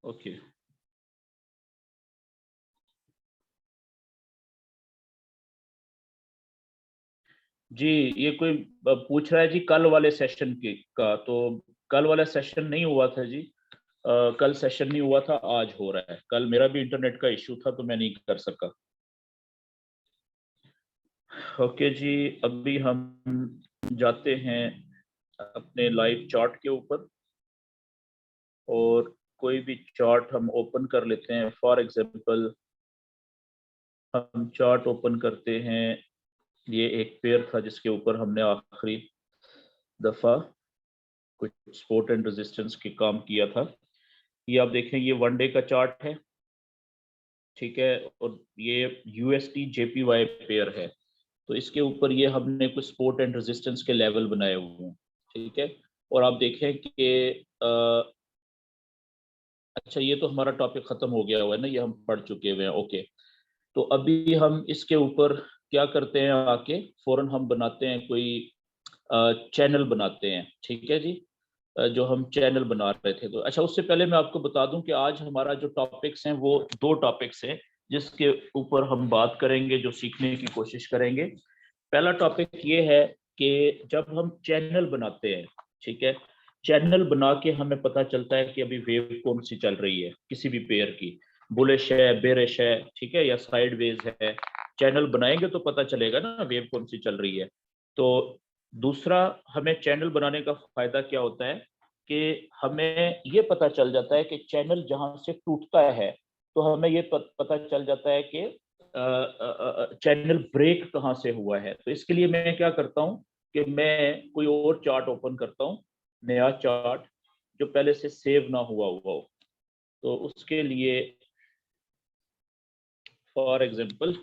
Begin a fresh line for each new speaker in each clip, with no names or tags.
Okay जी, ये कोई पूछ रहा है जी कल वाले सेशन के का, तो कल वाला सेशन नहीं हुआ था जी। कल सेशन नहीं हुआ था, आज हो रहा है। कल मेरा भी इंटरनेट का इश्यू था तो मैं नहीं कर सका। ओके जी, अभी हम जाते हैं अपने लाइव चार्ट के ऊपर और कोई भी चार्ट हम ओपन कर लेते हैं। फॉर एग्जांपल हम चार्ट ओपन करते हैं। ये एक पेयर था जिसके ऊपर हमने आखिरी दफा कुछ सपोर्ट एंड रेजिस्टेंस के काम किया था। ये आप देखें, ये वन डे का चार्ट है, ठीक है, और ये यूएसटी जेपीवाई पेयर है। तो इसके ऊपर ये हमने कुछ सपोर्ट एंड रेजिस्टेंस के लेवल बनाए हुए हैं, ठीक है। और आप देखें कि अच्छा, ये तो हमारा टॉपिक खत्म हो गया हुआ है ना, ये हम पढ़ चुके हुए हैं। ओके, तो अभी हम इसके ऊपर क्या करते हैं, आके फौरन हम बनाते हैं कोई चैनल बनाते हैं, ठीक है जी। जो हम चैनल बना रहे थे, तो अच्छा, उससे पहले मैं आपको बता दूं कि आज हमारा जो टॉपिक्स हैं वो दो टॉपिक्स हैं जिसके ऊपर हम बात करेंगे, जो सीखने की कोशिश करेंगे। पहला टॉपिक ये है कि जब हम चैनल बनाते हैं, ठीक है, चैनल बना के हमें पता चलता है कि अभी वेव कौन सी चल रही है किसी भी पेयर की, बुलिश है, बेरिश है, ठीक है, या साइडवेज है। चैनल बनाएंगे तो पता चलेगा ना वेव कौन सी चल रही है। तो दूसरा, हमें चैनल बनाने का फायदा क्या होता है कि हमें ये पता चल जाता है कि चैनल जहां से टूटता है, तो हमें ये पता चल जाता है कि चैनल ब्रेक कहाँ से हुआ है। तो इसके लिए मैं क्या करता हूँ कि मैं कोई और चार्ट ओपन करता हूँ, नया चार्ट जो पहले से सेव ना हुआ हुआ हो। तो उसके लिए फॉर एग्जांपल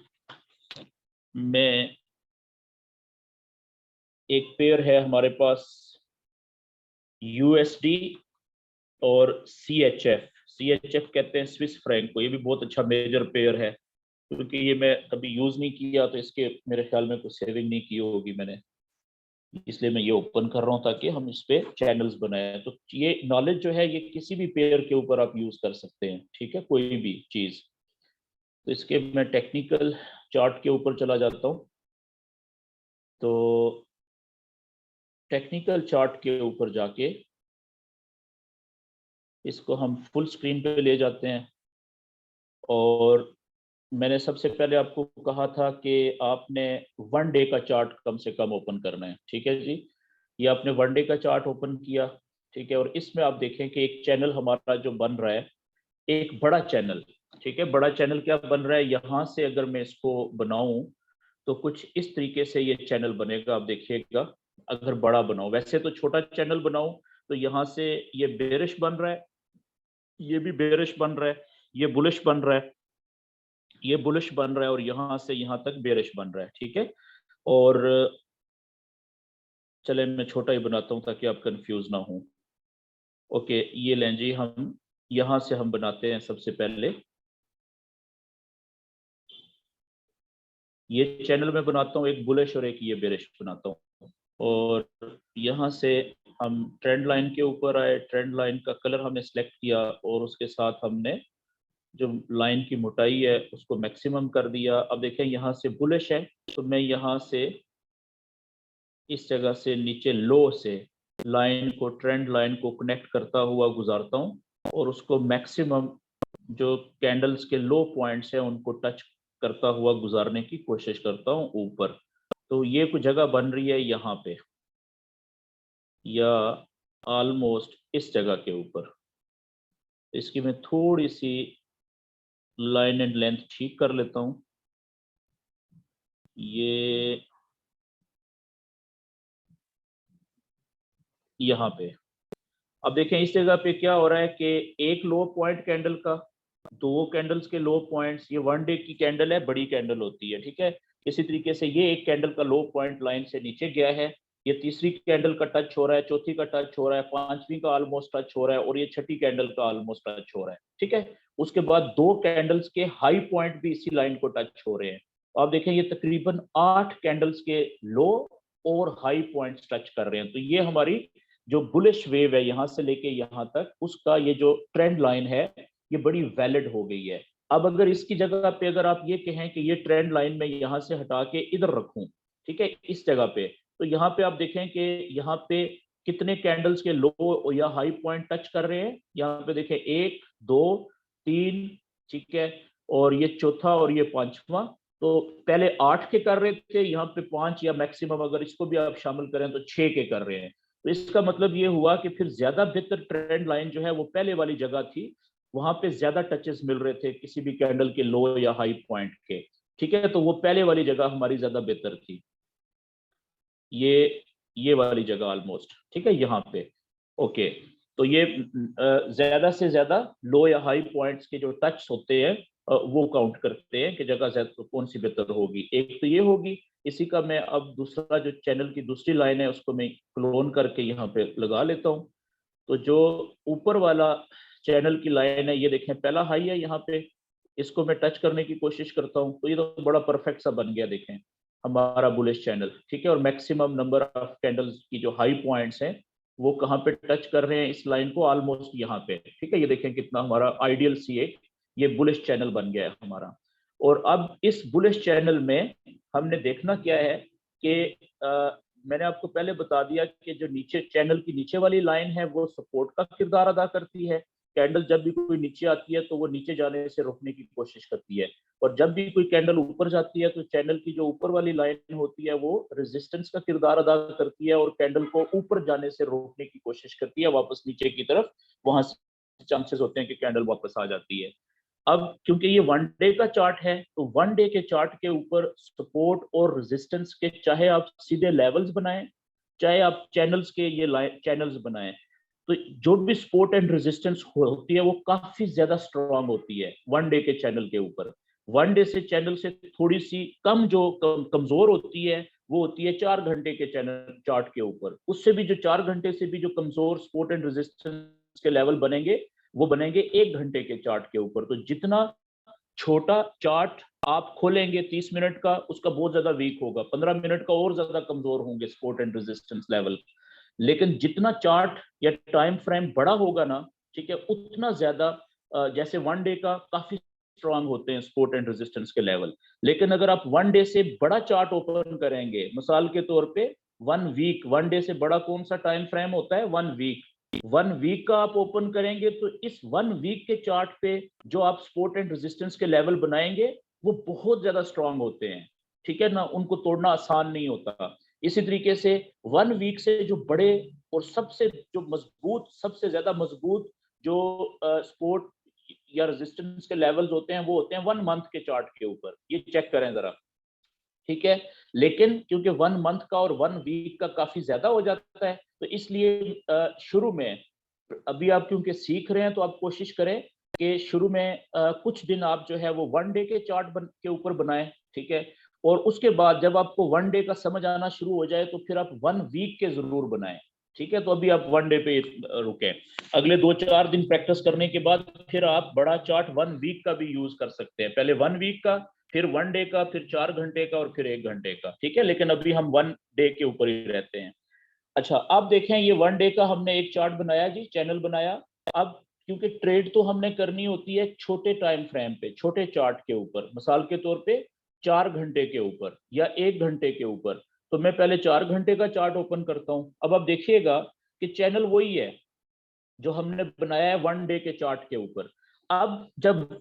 मैं, एक पेयर है हमारे पास यूएसडी और सी एच एफ कहते हैं स्विस फ्रैंक को। ये भी बहुत अच्छा मेजर पेयर है, क्योंकि ये मैं कभी यूज नहीं किया तो इसके मेरे ख्याल में कुछ सेविंग नहीं की होगी मैंने, इसलिए मैं ये ओपन कर रहा हूँ ताकि हम इस पे चैनल्स बनाएं। तो ये नॉलेज जो है ये किसी भी पेयर के ऊपर आप यूज कर सकते हैं, ठीक है, कोई भी चीज। तो इसके मैं टेक्निकल चार्ट के ऊपर चला जाता हूँ। तो टेक्निकल चार्ट के ऊपर जाके इसको हम फुल स्क्रीन पे ले जाते हैं। और मैंने सबसे पहले आपको कहा था कि आपने वन डे का चार्ट कम से कम ओपन करना है, ठीक है जी। ये आपने वन डे का चार्ट ओपन किया, ठीक है, और इसमें आप देखें कि एक चैनल हमारा जो बन रहा है, एक बड़ा चैनल, ठीक है। बड़ा चैनल क्या बन रहा है, यहाँ से अगर मैं इसको बनाऊं तो कुछ इस तरीके से ये चैनल बनेगा, आप देखिएगा। अगर बड़ा बनाऊं, वैसे तो छोटा चैनल बनाऊं तो यहाँ से ये बेरिश बन रहा है, ये भी बेरिश बन रहा है, ये बुलिश बन रहा है, ये बुलिश बन रहा है, और यहाँ से यहाँ तक बेरिश बन रहा है, ठीक है। और चले मैं छोटा ही बनाता हूँ ताकि आप कंफ्यूज ना हो। ओके, ये लें जी, हम यहाँ से हम बनाते हैं सबसे पहले ये चैनल में बनाता हूँ एक बुलिश और एक ये बेरिश बनाता हूँ। और यहाँ से हम ट्रेंड लाइन के ऊपर आए, ट्रेंड लाइन का कलर हमने सेलेक्ट किया और उसके साथ हमने जो लाइन की मोटाई है उसको मैक्सिमम कर दिया। अब देखें यहाँ से बुलिश है, तो मैं यहाँ से इस जगह से नीचे लो से लाइन को, ट्रेंड लाइन को कनेक्ट करता हुआ गुजारता हूँ और उसको मैक्सिमम जो कैंडल्स के लो पॉइंट्स हैं उनको टच करता हुआ गुजारने की कोशिश करता हूँ ऊपर। तो ये कुछ जगह बन रही है यहाँ पे, या ऑलमोस्ट इस जगह के ऊपर। इसकी मैं थोड़ी सी लाइन एंड लेंथ ठीक कर लेता हूँ। ये यहाँ पे, अब देखें इस जगह पे क्या हो रहा है कि एक लो पॉइंट कैंडल का, दो कैंडल्स के लो पॉइंट्स, ये वन डे की कैंडल है, बड़ी कैंडल होती है, ठीक है। इसी तरीके से ये एक कैंडल का लो पॉइंट लाइन से नीचे गया है, ये तीसरी कैंडल का टच हो रहा है, चौथी का टच हो रहा है, पांचवी का ऑलमोस्ट टच हो रहा है, और ये छठी कैंडल का ऑलमोस्ट टच हो रहा है, ठीक है। उसके बाद दो कैंडल्स के हाई पॉइंट भी इसी लाइन को टच हो रहे हैं। तो आप देखें ये तकरीबन 8 कैंडल्स के लो और हाई पॉइंट्स टच कर रहे हैं। तो ये हमारी जो बुलिश वेव है यहाँ से लेके यहाँ तक, उसका ये जो ट्रेंड लाइन है ये बड़ी वैलिड हो गई है। अब अगर इसकी जगह पे अगर आप ये कहें कि ये ट्रेंड लाइन में यहाँ से हटा के इधर रखूं, ठीक है, इस जगह पे, तो यहाँ पे आप देखें कि यहाँ पे कितने कैंडल्स के लो या हाई पॉइंट टच कर रहे हैं। यहाँ पे देखें 1 2 3, ठीक है, और ये चौथा और ये पांचवा। तो पहले 8 के कर रहे थे, यहाँ पे 5 या मैक्सिमम अगर इसको भी आप शामिल करें तो 6 के कर रहे हैं। तो इसका मतलब ये हुआ कि फिर ज्यादा बेहतर ट्रेंड लाइन जो है वो पहले वाली जगह थी, वहां पे ज्यादा टचेस मिल रहे थे किसी भी कैंडल के लो या हाई पॉइंट के, ठीक है, तो वो पहले वाली जगह हमारी ज्यादा बेहतर थी, ये वाली जगह ऑलमोस्ट, ठीक है, यहाँ पे। ओके, तो ये ज्यादा से ज्यादा लो या हाई पॉइंट्स के जो टच होते हैं वो काउंट करते हैं कि जगह ज्यादा कौन सी बेहतर होगी। एक तो ये होगी, इसी का मैं अब दूसरा जो चैनल की दूसरी लाइन है उसको मैं क्लोन करके यहाँ पे लगा लेता हूँ। तो जो ऊपर वाला चैनल की लाइन है, ये देखें पहला हाई है यहाँ पे, इसको मैं टच करने की कोशिश करता हूँ तो ये तो बड़ा परफेक्ट सा बन गया, देखें हमारा बुलिश चैनल, ठीक है। और मैक्सिमम नंबर ऑफ कैंडल्स की जो हाई पॉइंट्स हैं वो कहाँ पे टच कर रहे हैं इस लाइन को, ऑलमोस्ट यहाँ पे, ठीक है। ये देखें कितना हमारा आइडियल सी एक ये बुलिश चैनल बन गया है हमारा। और अब इस बुलिश चैनल में हमने देखना क्या है कि मैंने आपको पहले बता दिया कि जो नीचे चैनल की नीचे वाली लाइन है वो सपोर्ट का किरदार अदा करती है। कैंडल जब भी कोई नीचे आती है तो वो नीचे जाने से रोकने की कोशिश करती है, और जब भी कोई कैंडल ऊपर जाती है तो चैनल की जो ऊपर वाली लाइन होती है वो रेजिस्टेंस का किरदार अदा करती है और कैंडल को ऊपर जाने से रोकने की कोशिश करती है वापस नीचे की तरफ। वहां से चांसेस होते हैं कि कैंडल वापस आ जाती है। अब क्योंकि ये वन डे का चार्ट है तो वन डे के चार्ट के ऊपर सपोर्ट और रेजिस्टेंस के चाहे आप सीधे लेवल्स बनाएं, चाहे आप चैनल्स के ये चैनल्स बनाएं, तो जो भी सपोर्ट एंड रेजिस्टेंस होती है वो काफी ज्यादा स्ट्रांग होती है वन डे के चैनल के ऊपर। वन डे से चैनल से थोड़ी सी कम जो कमजोर होती है वो होती है 4 घंटे के चैनल चार्ट के ऊपर। उससे भी जो 4 घंटे से भी जो कमजोर सपोर्ट एंड रेजिस्टेंस के लेवल बनेंगे वो बनेंगे 1 घंटे के चार्ट के ऊपर। तो जितना छोटा चार्ट आप खोलेंगे 30 मिनट का, उसका बहुत ज्यादा वीक होगा, 15 मिनट का और ज्यादा कमजोर होंगे सपोर्ट एंड रेजिस्टेंस लेवल। लेकिन जितना चार्ट या टाइम फ्रेम बड़ा होगा ना, ठीक है, उतना ज्यादा जैसे वन डे का काफी स्ट्रांग होते हैं सपोर्ट एंड रेजिस्टेंस के लेवल। लेकिन अगर आप वन डे से बड़ा चार्ट ओपन करेंगे, मिसाल के तौर पे 1 वीक, वन डे से बड़ा कौन सा टाइम फ्रेम होता है, 1 वीक, 1 वीक का आप ओपन करेंगे तो इस 1 वीक के चार्ट पे जो आप सपोर्ट एंड रेजिस्टेंस के लेवल बनाएंगे वो बहुत ज्यादा स्ट्रांग होते हैं, ठीक है ना, उनको तोड़ना आसान नहीं होता। इसी तरीके से 1 वीक से जो बड़े और सबसे जो मजबूत, सबसे ज्यादा मजबूत जो सपोर्ट या रेजिस्टेंस के लेवल्स होते हैं वो होते हैं 1 मंथ के चार्ट के ऊपर। ये चेक करें जरा, ठीक है। लेकिन क्योंकि 1 मंथ का और 1 वीक का काफी ज्यादा हो जाता है तो इसलिए शुरू में अभी आप क्योंकि सीख रहे हैं तो आप कोशिश करें कि शुरू में कुछ दिन आप जो है वो वन डे के चार्ट के ऊपर बनाएं, ठीक है। और उसके बाद जब आपको वन डे का समझ आना शुरू हो जाए तो फिर आप 1 वीक के जरूर बनाएं, ठीक है। तो अभी आप वन डे पे रुके, अगले 2-4 दिन प्रैक्टिस करने के बाद फिर आप बड़ा चार्ट 1 वीक का भी यूज कर सकते हैं, पहले 1 वीक का, फिर वन डे का, फिर 4 घंटे का और फिर 1 घंटे का, ठीक है। लेकिन अभी हम वन डे के ऊपर ही रहते हैं। अच्छा, अब देखें ये वन डे का हमने एक चार्ट बनाया जी, चैनल बनाया। अब क्योंकि ट्रेड तो हमने करनी होती है छोटे टाइम फ्रेम पे, छोटे चार्ट के ऊपर, मिसाल के तौर पे 4 घंटे के ऊपर या 1 घंटे के ऊपर। तो मैं पहले 4 घंटे का चार्ट ओपन करता हूं। अब आप देखिएगा कि चैनल वही है जो हमने बनाया है वन डे के चार्ट के ऊपर। अब जब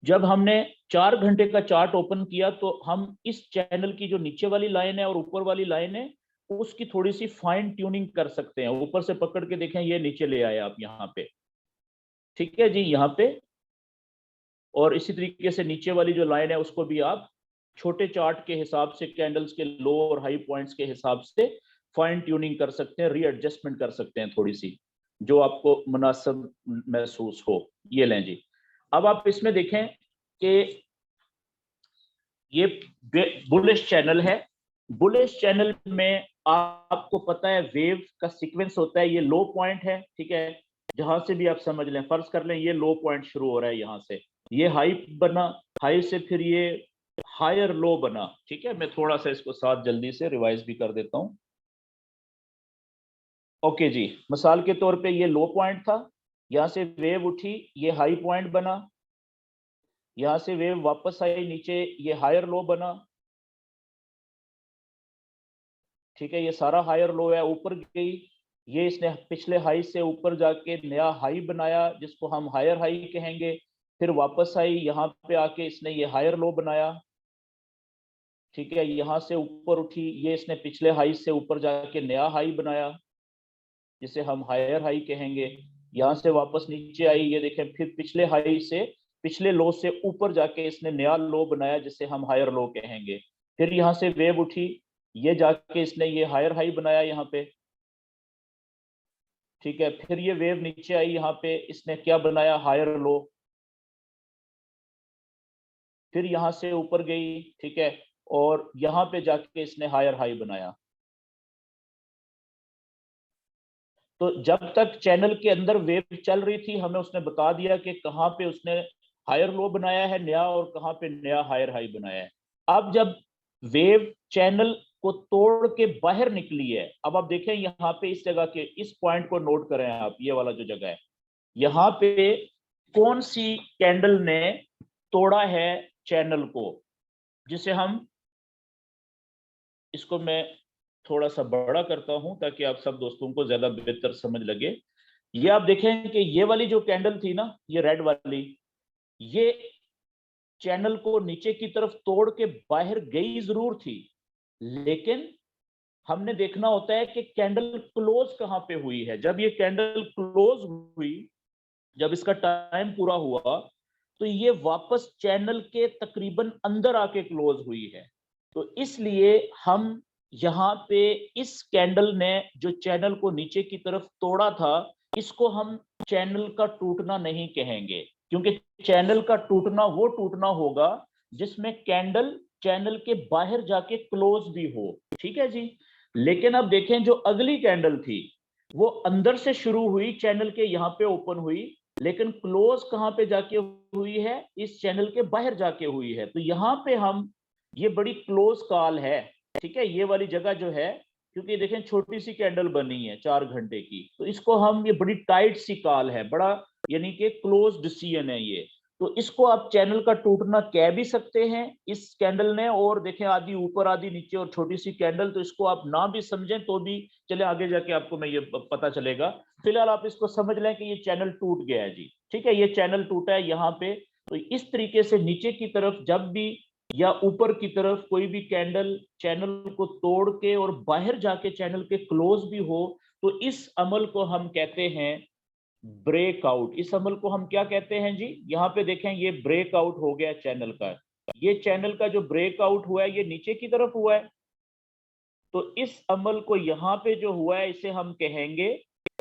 जब हमने 4 घंटे का चार्ट ओपन किया तो हम इस चैनल की जो नीचे वाली लाइन है और ऊपर वाली लाइन है उसकी थोड़ी सी फाइन ट्यूनिंग कर सकते हैं। ऊपर से पकड़ के देखें, ये नीचे ले आए आप यहाँ पे, ठीक है जी, यहाँ पे। और इसी तरीके से नीचे वाली जो लाइन है उसको भी आप छोटे चार्ट के हिसाब से, कैंडल्स के लो और हाई पॉइंट्स के हिसाब से फाइन ट्यूनिंग कर सकते हैं, रीएडजस्टमेंट कर सकते हैं थोड़ी सी, जो आपको मुनासिब महसूस हो। ये लें जी। अब आप इसमें देखें कि ये बुलिश चैनल है। बुलिश चैनल में आपको पता है वेव का सीक्वेंस होता है, ये लो पॉइंट है, ठीक है, जहां से भी आप समझ लें, फर्ज कर लें ये लो पॉइंट शुरू हो रहा है यहाँ से, ये हाई बना, हाई से फिर ये हायर लो बना, ठीक है। मैं थोड़ा सा इसको साथ जल्दी से रिवाइज भी कर देता हूँ। ओके जी, मिसाल के तौर पे ये लो पॉइंट था, यहाँ से वेव उठी, ये हाई पॉइंट बना, यहाँ से वेव वापस आई नीचे, ये हायर लो बना, ठीक है, ये सारा हायर लो है, ऊपर गई, ये इसने पिछले हाई से ऊपर जाके नया हाई बनाया जिसको हम हायर हाई कहेंगे, फिर वापस आई, यहाँ पे आके इसने ये हायर लो बनाया, ठीक है, यहाँ से ऊपर उठी, ये इसने पिछले हाई से ऊपर जाके नया हाई बनाया जिसे हम हायर हाई कहेंगे, यहाँ से वापस नीचे आई, ये देखें, फिर पिछले हाई से, पिछले लो से ऊपर जाके इसने नया लो बनाया जिसे हम हायर लो कहेंगे, फिर यहाँ से वेव उठी, ये जाके इसने ये हायर हाई बनाया यहाँ पे, ठीक है, फिर ये वेव नीचे आई, यहाँ पे इसने क्या बनाया, हायर लो, फिर यहाँ से ऊपर गई, ठीक है, और यहाँ पे जाके इसने हायर हाई बनाया। तो जब तक चैनल के अंदर वेव चल रही थी हमें उसने बता दिया कि कहाँ पे उसने हायर लो बनाया है नया और कहाँ पे नया हायर हाई बनाया है। अब जब वेव चैनल को तोड़ के बाहर निकली है, अब आप देखें यहाँ पे इस जगह के इस पॉइंट को नोट करें आप, ये वाला जो जगह है, यहाँ पे कौन सी कैंडल ने तोड़ा है चैनल को, जिसे हम, इसको मैं थोड़ा सा बड़ा करता हूं ताकि आप सब दोस्तों को ज्यादा बेहतर समझ लगे। ये आप देखें कि ये वाली जो कैंडल थी ना, ये रेड वाली, ये चैनल को नीचे की तरफ तोड़ के बाहर गई जरूर थी, लेकिन हमने देखना होता है कि कैंडल क्लोज कहां पे हुई है। जब ये कैंडल क्लोज हुई, जब इसका टाइम पूरा हुआ, तो ये वापस चैनल के तकरीबन अंदर आके क्लोज हुई है। तो इसलिए हम यहाँ पे इस कैंडल ने जो चैनल को नीचे की तरफ तोड़ा था, इसको हम चैनल का टूटना नहीं कहेंगे, क्योंकि चैनल का टूटना वो टूटना होगा जिसमें कैंडल चैनल के बाहर जाके क्लोज भी हो, ठीक है जी। लेकिन अब देखें जो अगली कैंडल थी वो अंदर से शुरू हुई, चैनल के यहाँ पे ओपन हुई, लेकिन क्लोज कहाँ पे जाके हुई है, इस चैनल के बाहर जाके हुई है। तो यहाँ पे हम, ये बड़ी क्लोज कॉल है, ठीक है, ये वाली जगह जो है, क्योंकि देखें छोटी सी कैंडल बनी है 4 घंटे की, तो इसको हम, ये बड़ी टाइट सी कॉल है, बड़ा यानी कि क्लोज डिसीजन है ये। तो इसको आप चैनल का टूटना कह भी सकते हैं इस कैंडल ने, और देखें आधी ऊपर आधी नीचे और छोटी सी कैंडल, तो इसको आप ना भी समझें तो भी चले, आगे जाके आपको मैं ये पता चलेगा। फिलहाल आप इसको समझ लें कि ये चैनल टूट गया है जी, ठीक है, ये चैनल टूटा है यहाँ पे। तो इस तरीके से नीचे की तरफ जब भी या ऊपर की तरफ कोई भी कैंडल चैनल को तोड़ के और बाहर जाके चैनल के क्लोज भी हो, तो इस अमल को हम कहते हैं ब्रेकआउट। इस अमल को हम क्या कहते हैं जी, यहाँ पे देखें ये ब्रेकआउट हो गया चैनल का, ये चैनल का जो ब्रेकआउट हुआ है ये नीचे की तरफ हुआ है। तो इस अमल को यहाँ पे जो हुआ है इसे हम कहेंगे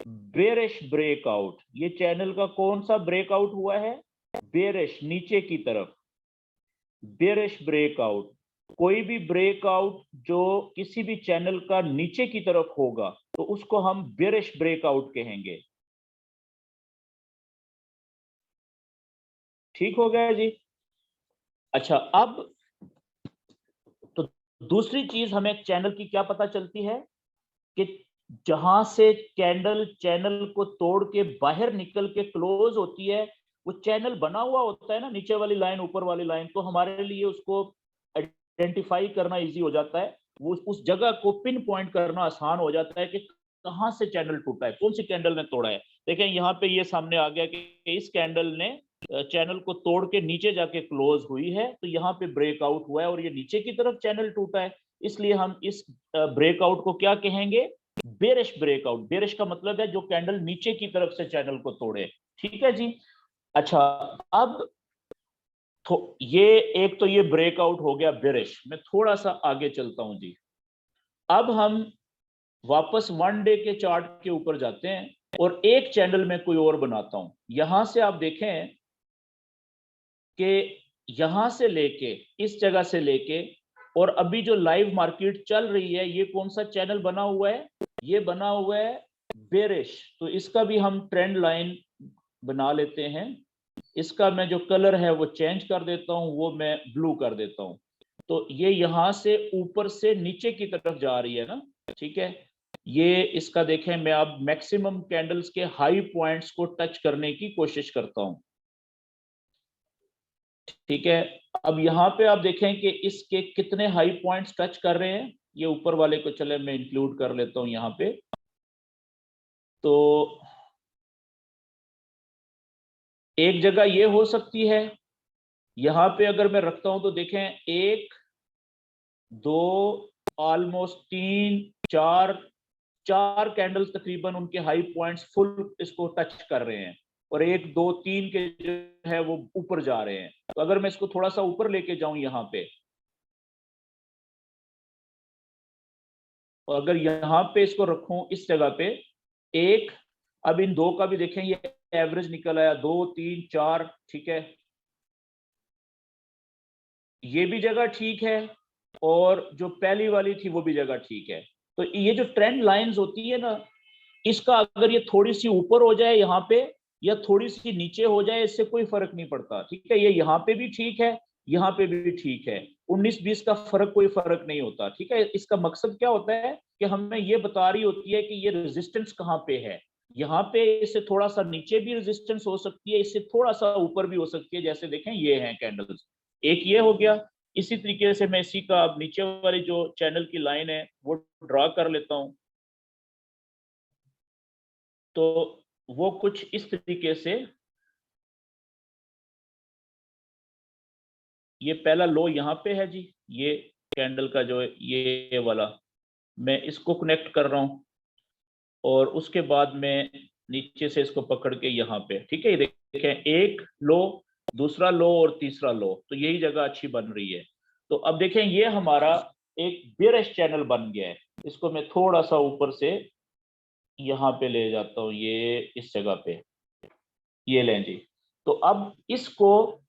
बेरिश ब्रेकआउट। ये चैनल का कौन सा ब्रेकआउट हुआ है, बेरिश, नीचे की तरफ, बेरिश ब्रेकआउट। कोई भी ब्रेकआउट जो किसी भी चैनल का नीचे की तरफ होगा तो उसको हम बेरिश ब्रेकआउट कहेंगे। ठीक हो गया जी। अच्छा, अब तो दूसरी चीज हमें चैनल की क्या पता चलती है कि जहां से कैंडल चैनल को तोड़ के बाहर निकल के क्लोज होती है, वो चैनल बना हुआ होता है ना, नीचे वाली लाइन ऊपर वाली लाइन, तो हमारे लिए उसको आइडेंटिफाई करना इजी हो जाता है, वो उस जगह को पिन पॉइंट करना आसान हो जाता है कि कहां से चैनल टूटा है, कौन सी कैंडल ने तोड़ा है। देखें यहाँ पे ये सामने आ गया कि इस कैंडल ने चैनल को तोड़ के नीचे जाके क्लोज हुई है, तो यहाँ पे ब्रेकआउट हुआ है और ये नीचे की तरफ चैनल टूटा है, इसलिए हम इस ब्रेकआउट को क्या कहेंगे, बेरिश ब्रेकआउट। बेरिश का मतलब है जो कैंडल नीचे की तरफ से चैनल को तोड़े, ठीक है जी। अच्छा, अब ये एक तो ये ब्रेकआउट हो गया बेरिश। मैं थोड़ा सा आगे चलता हूं जी। अब हम वापस 1 डे के चार्ट के ऊपर जाते हैं और एक चैनल में कोई और बनाता हूं। यहां से आप देखें कि यहां से लेके इस जगह से लेके और अभी जो लाइव मार्केट चल रही है, ये कौन सा चैनल बना हुआ है, ये बना हुआ है बेरिश। तो इसका भी हम ट्रेंड लाइन बना लेते हैं। इसका मैं जो कलर है वो चेंज कर देता हूं, वो मैं ब्लू कर देता हूं। तो ये यहां से ऊपर से नीचे की तरफ जा रही है ना, ठीक है, ये इसका देखें, मैं अब मैक्सिमम कैंडल्स के हाई पॉइंट्स को टच करने की कोशिश करता हूं, ठीक है। अब यहाँ पे आप देखें कि इसके कितने हाई पॉइंट्स टच कर रहे हैं। ये ऊपर वाले को चले मैं इंक्लूड कर लेता हूं यहाँ पे। तो एक जगह ये हो सकती है, यहाँ पे अगर मैं रखता हूं तो देखें, एक, दो, ऑलमोस्ट तीन, चार, चार कैंडल्स तकरीबन उनके हाई पॉइंट्स फुल इसको टच कर रहे हैं, और एक, दो, तीन के जो है वो ऊपर जा रहे हैं। तो अगर मैं इसको थोड़ा सा ऊपर लेके जाऊं यहाँ पे, और अगर यहाँ पे इसको रखूं इस जगह पे, एक, अब इन दो का भी देखें, ये एवरेज निकल आया, दो, तीन, चार, ठीक है, ये भी जगह ठीक है, और जो पहली वाली थी वो भी जगह ठीक है। तो ये जो ट्रेंड लाइंस होती है ना, इसका अगर ये थोड़ी सी ऊपर हो जाए यहाँ पे, या थोड़ी सी नीचे हो जाए, इससे कोई फर्क नहीं पड़ता, ठीक है। ये यहाँ पे भी ठीक है, यहाँ पे भी ठीक है, 19-20 का फर्क, कोई फर्क नहीं होता, ठीक है। इसका मकसद क्या होता है कि हमें ये बता रही होती है कि ये रेजिस्टेंस कहाँ पे है। यहाँ पे इससे थोड़ा सा नीचे भी रेजिस्टेंस हो सकती है, इससे थोड़ा सा ऊपर भी हो सकती है, जैसे देखें ये हैं कैंडल्स। एक ये हो गया। इसी तरीके से मैं इसी का अब नीचे वाली जो चैनल की लाइन है वो ड्रा कर लेता हूं। तो वो कुछ इस तरीके से, ये पहला लो यहाँ पे है जी, ये कैंडल का जो है ये वाला, मैं इसको कनेक्ट कर रहा हूं, और उसके बाद मैं नीचे से इसको पकड़ के यहाँ पे, ठीक है, ये देखें, एक लो, दूसरा लो और तीसरा लो, तो यही जगह अच्छी बन रही है। तो अब देखें ये हमारा एक बेयरिश चैनल बन गया है। इसको मैं थोड़ा सा ऊपर से यहाँ पे ले जाता हूँ, ये इस जगह पे, ये लें जी। तो अब इसको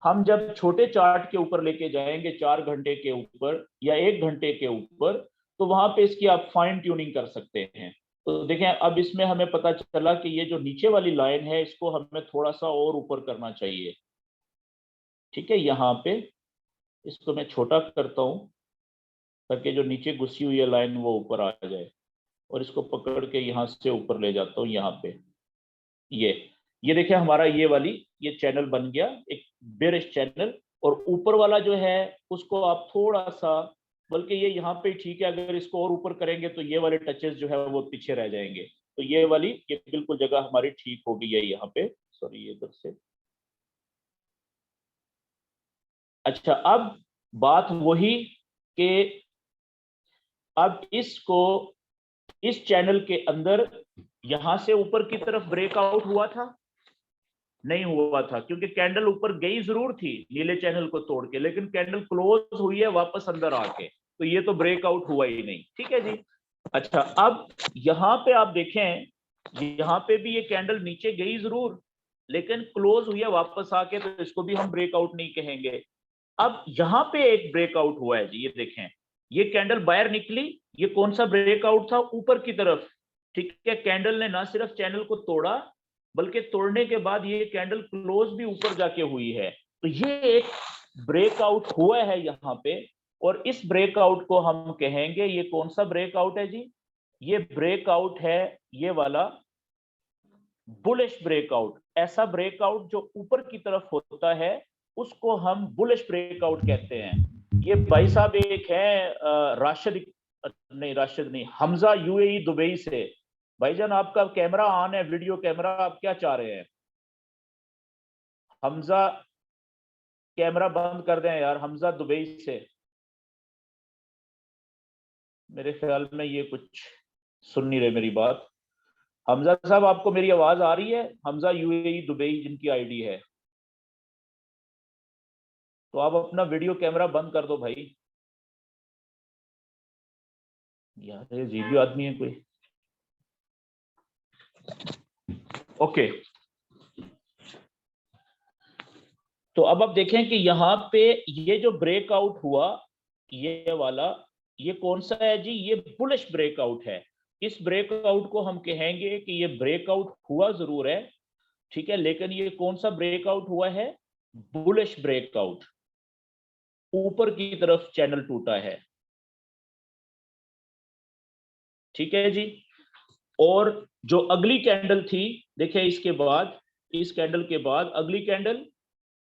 हम जब छोटे चार्ट के ऊपर लेके जाएंगे, 4 घंटे के ऊपर या 1 घंटे के ऊपर, तो वहां पे इसकी आप फाइन ट्यूनिंग कर सकते हैं। तो देखें, अब इसमें हमें पता चला कि ये जो नीचे वाली लाइन है, इसको हमें थोड़ा सा और ऊपर करना चाहिए, ठीक है। यहाँ पे इसको मैं छोटा करता हूँ, ताकि जो नीचे घुसी हुई है लाइन वो ऊपर आ जाए, और इसको पकड़ के यहाँ से ऊपर ले जाता हूँ यहाँ पे। ये ये देखिए हमारा ये वाली, ये चैनल बन गया एक बेरिश चैनल। और ऊपर वाला जो है उसको आप थोड़ा सा, बल्कि ये यहाँ पे ठीक है, अगर इसको और ऊपर करेंगे तो ये वाले टचेस जो है वो पीछे रह जाएंगे। तो ये वाली, ये बिल्कुल जगह हमारी ठीक हो गई है यहाँ पे। सॉरी, ये इधर से। अच्छा, अब बात वही कि अब इसको, इस चैनल के अंदर यहां से ऊपर की तरफ ब्रेकआउट हुआ था? नहीं हुआ था, क्योंकि कैंडल ऊपर गई जरूर थी नीले चैनल को तोड़ के, लेकिन कैंडल क्लोज हुई है वापस अंदर आके, तो ये तो ब्रेकआउट हुआ ही नहीं, ठीक है जी। अच्छा, अब यहाँ पे आप देखें, यहाँ पे भी ये कैंडल नीचे गई जरूर, लेकिन क्लोज हुई है वापस आके, तो इसको भी हम ब्रेकआउट नहीं कहेंगे। अब यहाँ पे एक ब्रेकआउट हुआ है जी, ये देखें, ये कैंडल बाहर निकली। ये कौन सा ब्रेकआउट था? ऊपर की तरफ, ठीक है। कैंडल ने ना सिर्फ चैनल को तोड़ा, बल्कि तोड़ने के बाद ये कैंडल क्लोज भी ऊपर जाके हुई है। तो ये एक ब्रेकआउट हुआ है यहाँ पे, और इस ब्रेकआउट को हम कहेंगे, ये कौन सा ब्रेकआउट है जी? ये ब्रेकआउट है ये वाला बुलिश ब्रेकआउट। ऐसा ब्रेकआउट जो ऊपर की तरफ होता है उसको हम बुलिश ब्रेकआउट कहते हैं। ये भाई साहब एक है राशिद, नहीं राशिद नहीं, हमजा यूएई दुबई से। भाईजान आपका कैमरा ऑन है, वीडियो कैमरा, आप क्या चाह रहे हैं? हमजा, कैमरा बंद कर दें यार, हमजा दुबई से। मेरे ख्याल में ये कुछ सुन नहीं रहे मेरी बात। हमजा साहब, आपको मेरी आवाज आ रही है? हमजा यूएई दुबई जिनकी आईडी है, तो आप अपना वीडियो कैमरा बंद कर दो भाई। यार ये अजीब आदमी है कोई। ओके, तो अब आप देखें कि यहाँ पे ये जो ब्रेकआउट हुआ, ये वाला, ये कौन सा है जी? ये बुलिश ब्रेकआउट है। इस ब्रेकआउट को हम कहेंगे कि ये ब्रेकआउट हुआ जरूर है, ठीक है, लेकिन ये कौन सा ब्रेकआउट हुआ है? Bullish breakout. ऊपर की तरफ चैनल टूटा है। ठीक है जी। और जो अगली कैंडल थी, देखिए इसके बाद, इस कैंडल के बाद अगली कैंडल,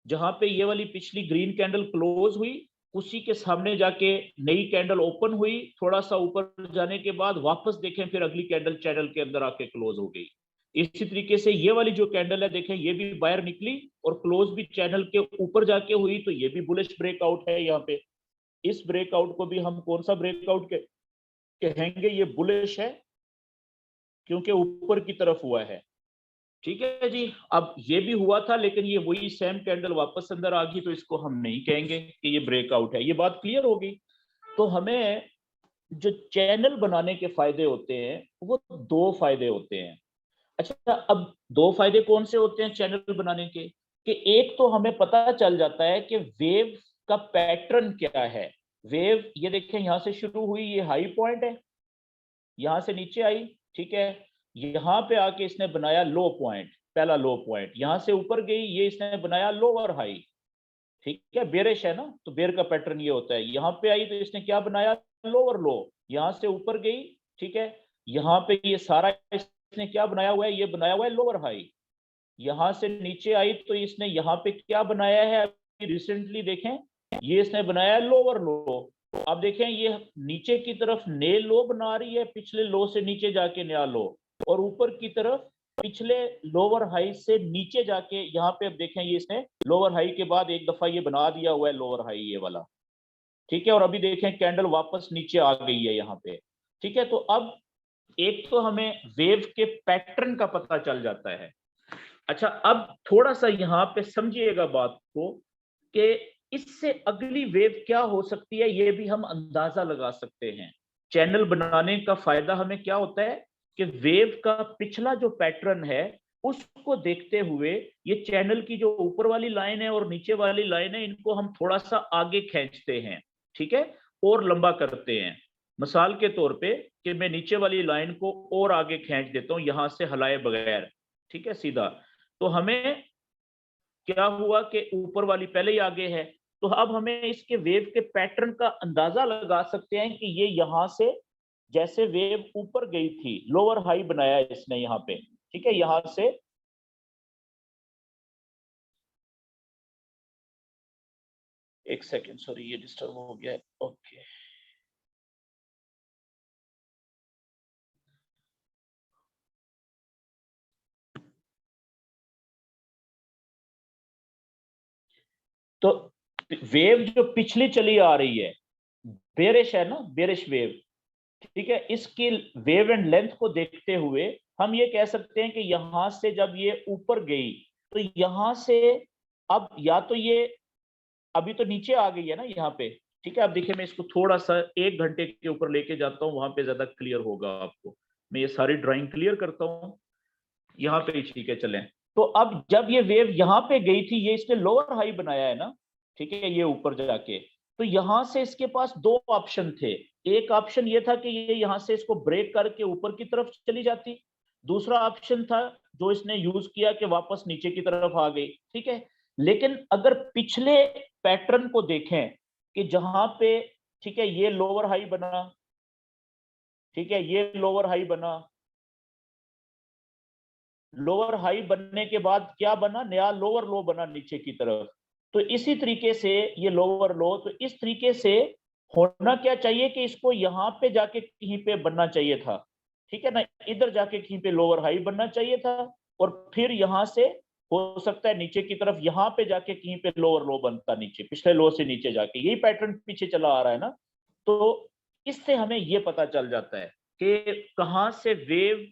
जहां पे ये वाली पिछली ग्रीन कैंडल क्लोज हुई, उसी के सामने जाके नई कैंडल ओपन हुई, थोड़ा सा ऊपर जाने के बाद वापस देखें फिर अगली कैंडल चैनल के अंदर आके क्लोज हो गई। इसी तरीके से ये वाली जो कैंडल है, देखें ये भी बाहर निकली और क्लोज भी चैनल के ऊपर जाके हुई, तो ये भी बुलिश ब्रेकआउट है। यहाँ पे इस ब्रेकआउट को भी हम कौन सा ब्रेकआउट कहेंगे? ये बुलिश है, क्योंकि ऊपर की तरफ हुआ है। ठीक है जी। अब ये भी हुआ था, लेकिन ये वही सेम कैंडल वापस अंदर आ गई, तो इसको हम नहीं कहेंगे कि ये ब्रेकआउट है। ये बात क्लियर हो गई। तो हमें जो चैनल बनाने के फायदे होते हैं, वो दो फायदे होते हैं। अच्छा, अब दो फायदे कौन से होते हैं चैनल बनाने के? कि एक तो हमें पता चल जाता है कि वेव का पैटर्न क्या है। वेव ये देखें, यहां से शुरू हुई, ये हाई पॉइंट है, यहां से नीचे आई, ठीक है, यहां पे आके इसने बनाया लो पॉइंट, पहला लो पॉइंट, यहां से ऊपर गई, ये इसने बनाया लोअर हाई। ठीक है, बेरिश है ना, तो बेर का पैटर्न ये होता है। यहाँ पे आई तो इसने क्या बनाया? लोअर लो। यहाँ से ऊपर गई, ठीक है, यहाँ पे ये सारा इसने क्या बनाया हुआ है? ये बनाया हुआ है लोअर हाई। यहाँ से नीचे आई तो इसने यहाँ पे क्या बनाया है? अभी रिसेंटली देखें, ये इसने बनाया है लोअर लो। अब देखें, ये नीचे की तरफ नए लो बना रही है, पिछले लो से नीचे जाके नया लो, और ऊपर की तरफ पिछले लोअर हाई से नीचे जाके, यहाँ पे अब देखें, ये इसने लोअर हाई के बाद एक दफा ये बना दिया हुआ है लोअर हाई, ये वाला। ठीक है, और अभी देखें कैंडल वापस नीचे आ गई है यहाँ पे। ठीक है, तो अब एक तो हमें वेव के पैटर्न का पता चल जाता है। अच्छा, अब थोड़ा सा यहाँ पे समझिएगा बात को, कि इससे अगली वेव क्या हो सकती है, ये भी हम अंदाजा लगा सकते हैं। चैनल बनाने का फायदा हमें क्या होता है कि वेव का पिछला जो पैटर्न है, उसको देखते हुए ये चैनल की जो ऊपर वाली लाइन है और नीचे वाली लाइन है, इनको हम थोड़ा सा आगे खींचते हैं, ठीक है, और लंबा करते हैं। मिसाल के तौर पे कि मैं नीचे वाली लाइन को और आगे खींच देता हूं, यहां से हिलाए बगैर, ठीक है, सीधा, तो हमें क्या हुआ कि ऊपर वाली पहले ही आगे है। तो अब हमें इसके वेव के पैटर्न का अंदाजा लगा सकते हैं कि ये यहां से, जैसे वेव ऊपर गई थी, लोअर हाई बनाया इसने यहाँ पे, ठीक है, यहां से, एक सेकेंड, सॉरी ये डिस्टर्ब हो गया है, ओके। तो वेव जो पिछली चली आ रही है, बेरिश है ना, बेरिश वेव, ठीक है, इसकी वेव एंड लेंथ को देखते हुए हम ये कह सकते हैं कि यहां से जब ये ऊपर गई, तो यहां से, अब या तो ये अभी तो नीचे आ गई है ना यहाँ पे, ठीक है। अब देखिए, मैं इसको थोड़ा सा 1 घंटे के ऊपर लेके जाता हूँ, वहां पे ज्यादा क्लियर होगा आपको। मैं ये सारी ड्राइंग क्लियर करता हूँ, यहाँ पे ही ठीक है, चलें। तो अब जब ये वेव यहाँ पे गई थी, ये इसने लोअर हाई बनाया है ना, ठीक है, ये ऊपर जाके, तो यहां से इसके पास दो ऑप्शन थे। एक ऑप्शन ये था कि ये यहां से इसको ब्रेक करके ऊपर की तरफ चली जाती, दूसरा ऑप्शन था जो इसने यूज किया कि वापस नीचे की तरफ आ गई, ठीक है। लेकिन अगर पिछले पैटर्न को देखें कि जहां पे, ठीक है, ये लोअर हाई बना, ठीक है, ये लोअर हाई बना, लोअर हाई बनने के बाद क्या बना? नया लोअर लो बना नीचे की तरफ। तो इसी तरीके से ये लोअर लो, तो इस तरीके से होना क्या चाहिए कि इसको यहाँ पे जाके कहीं पे बनना चाहिए था, ठीक है ना, इधर जाके कहीं पे लोअर हाई बनना चाहिए था, और फिर यहाँ से हो सकता है नीचे की तरफ यहाँ पे जाके कहीं पे लोअर लो बनता, नीचे पिछले लो से नीचे जाके, यही पैटर्न पीछे चला आ रहा है ना। तो इससे हमें ये पता चल जाता है कि कहाँ से वेव,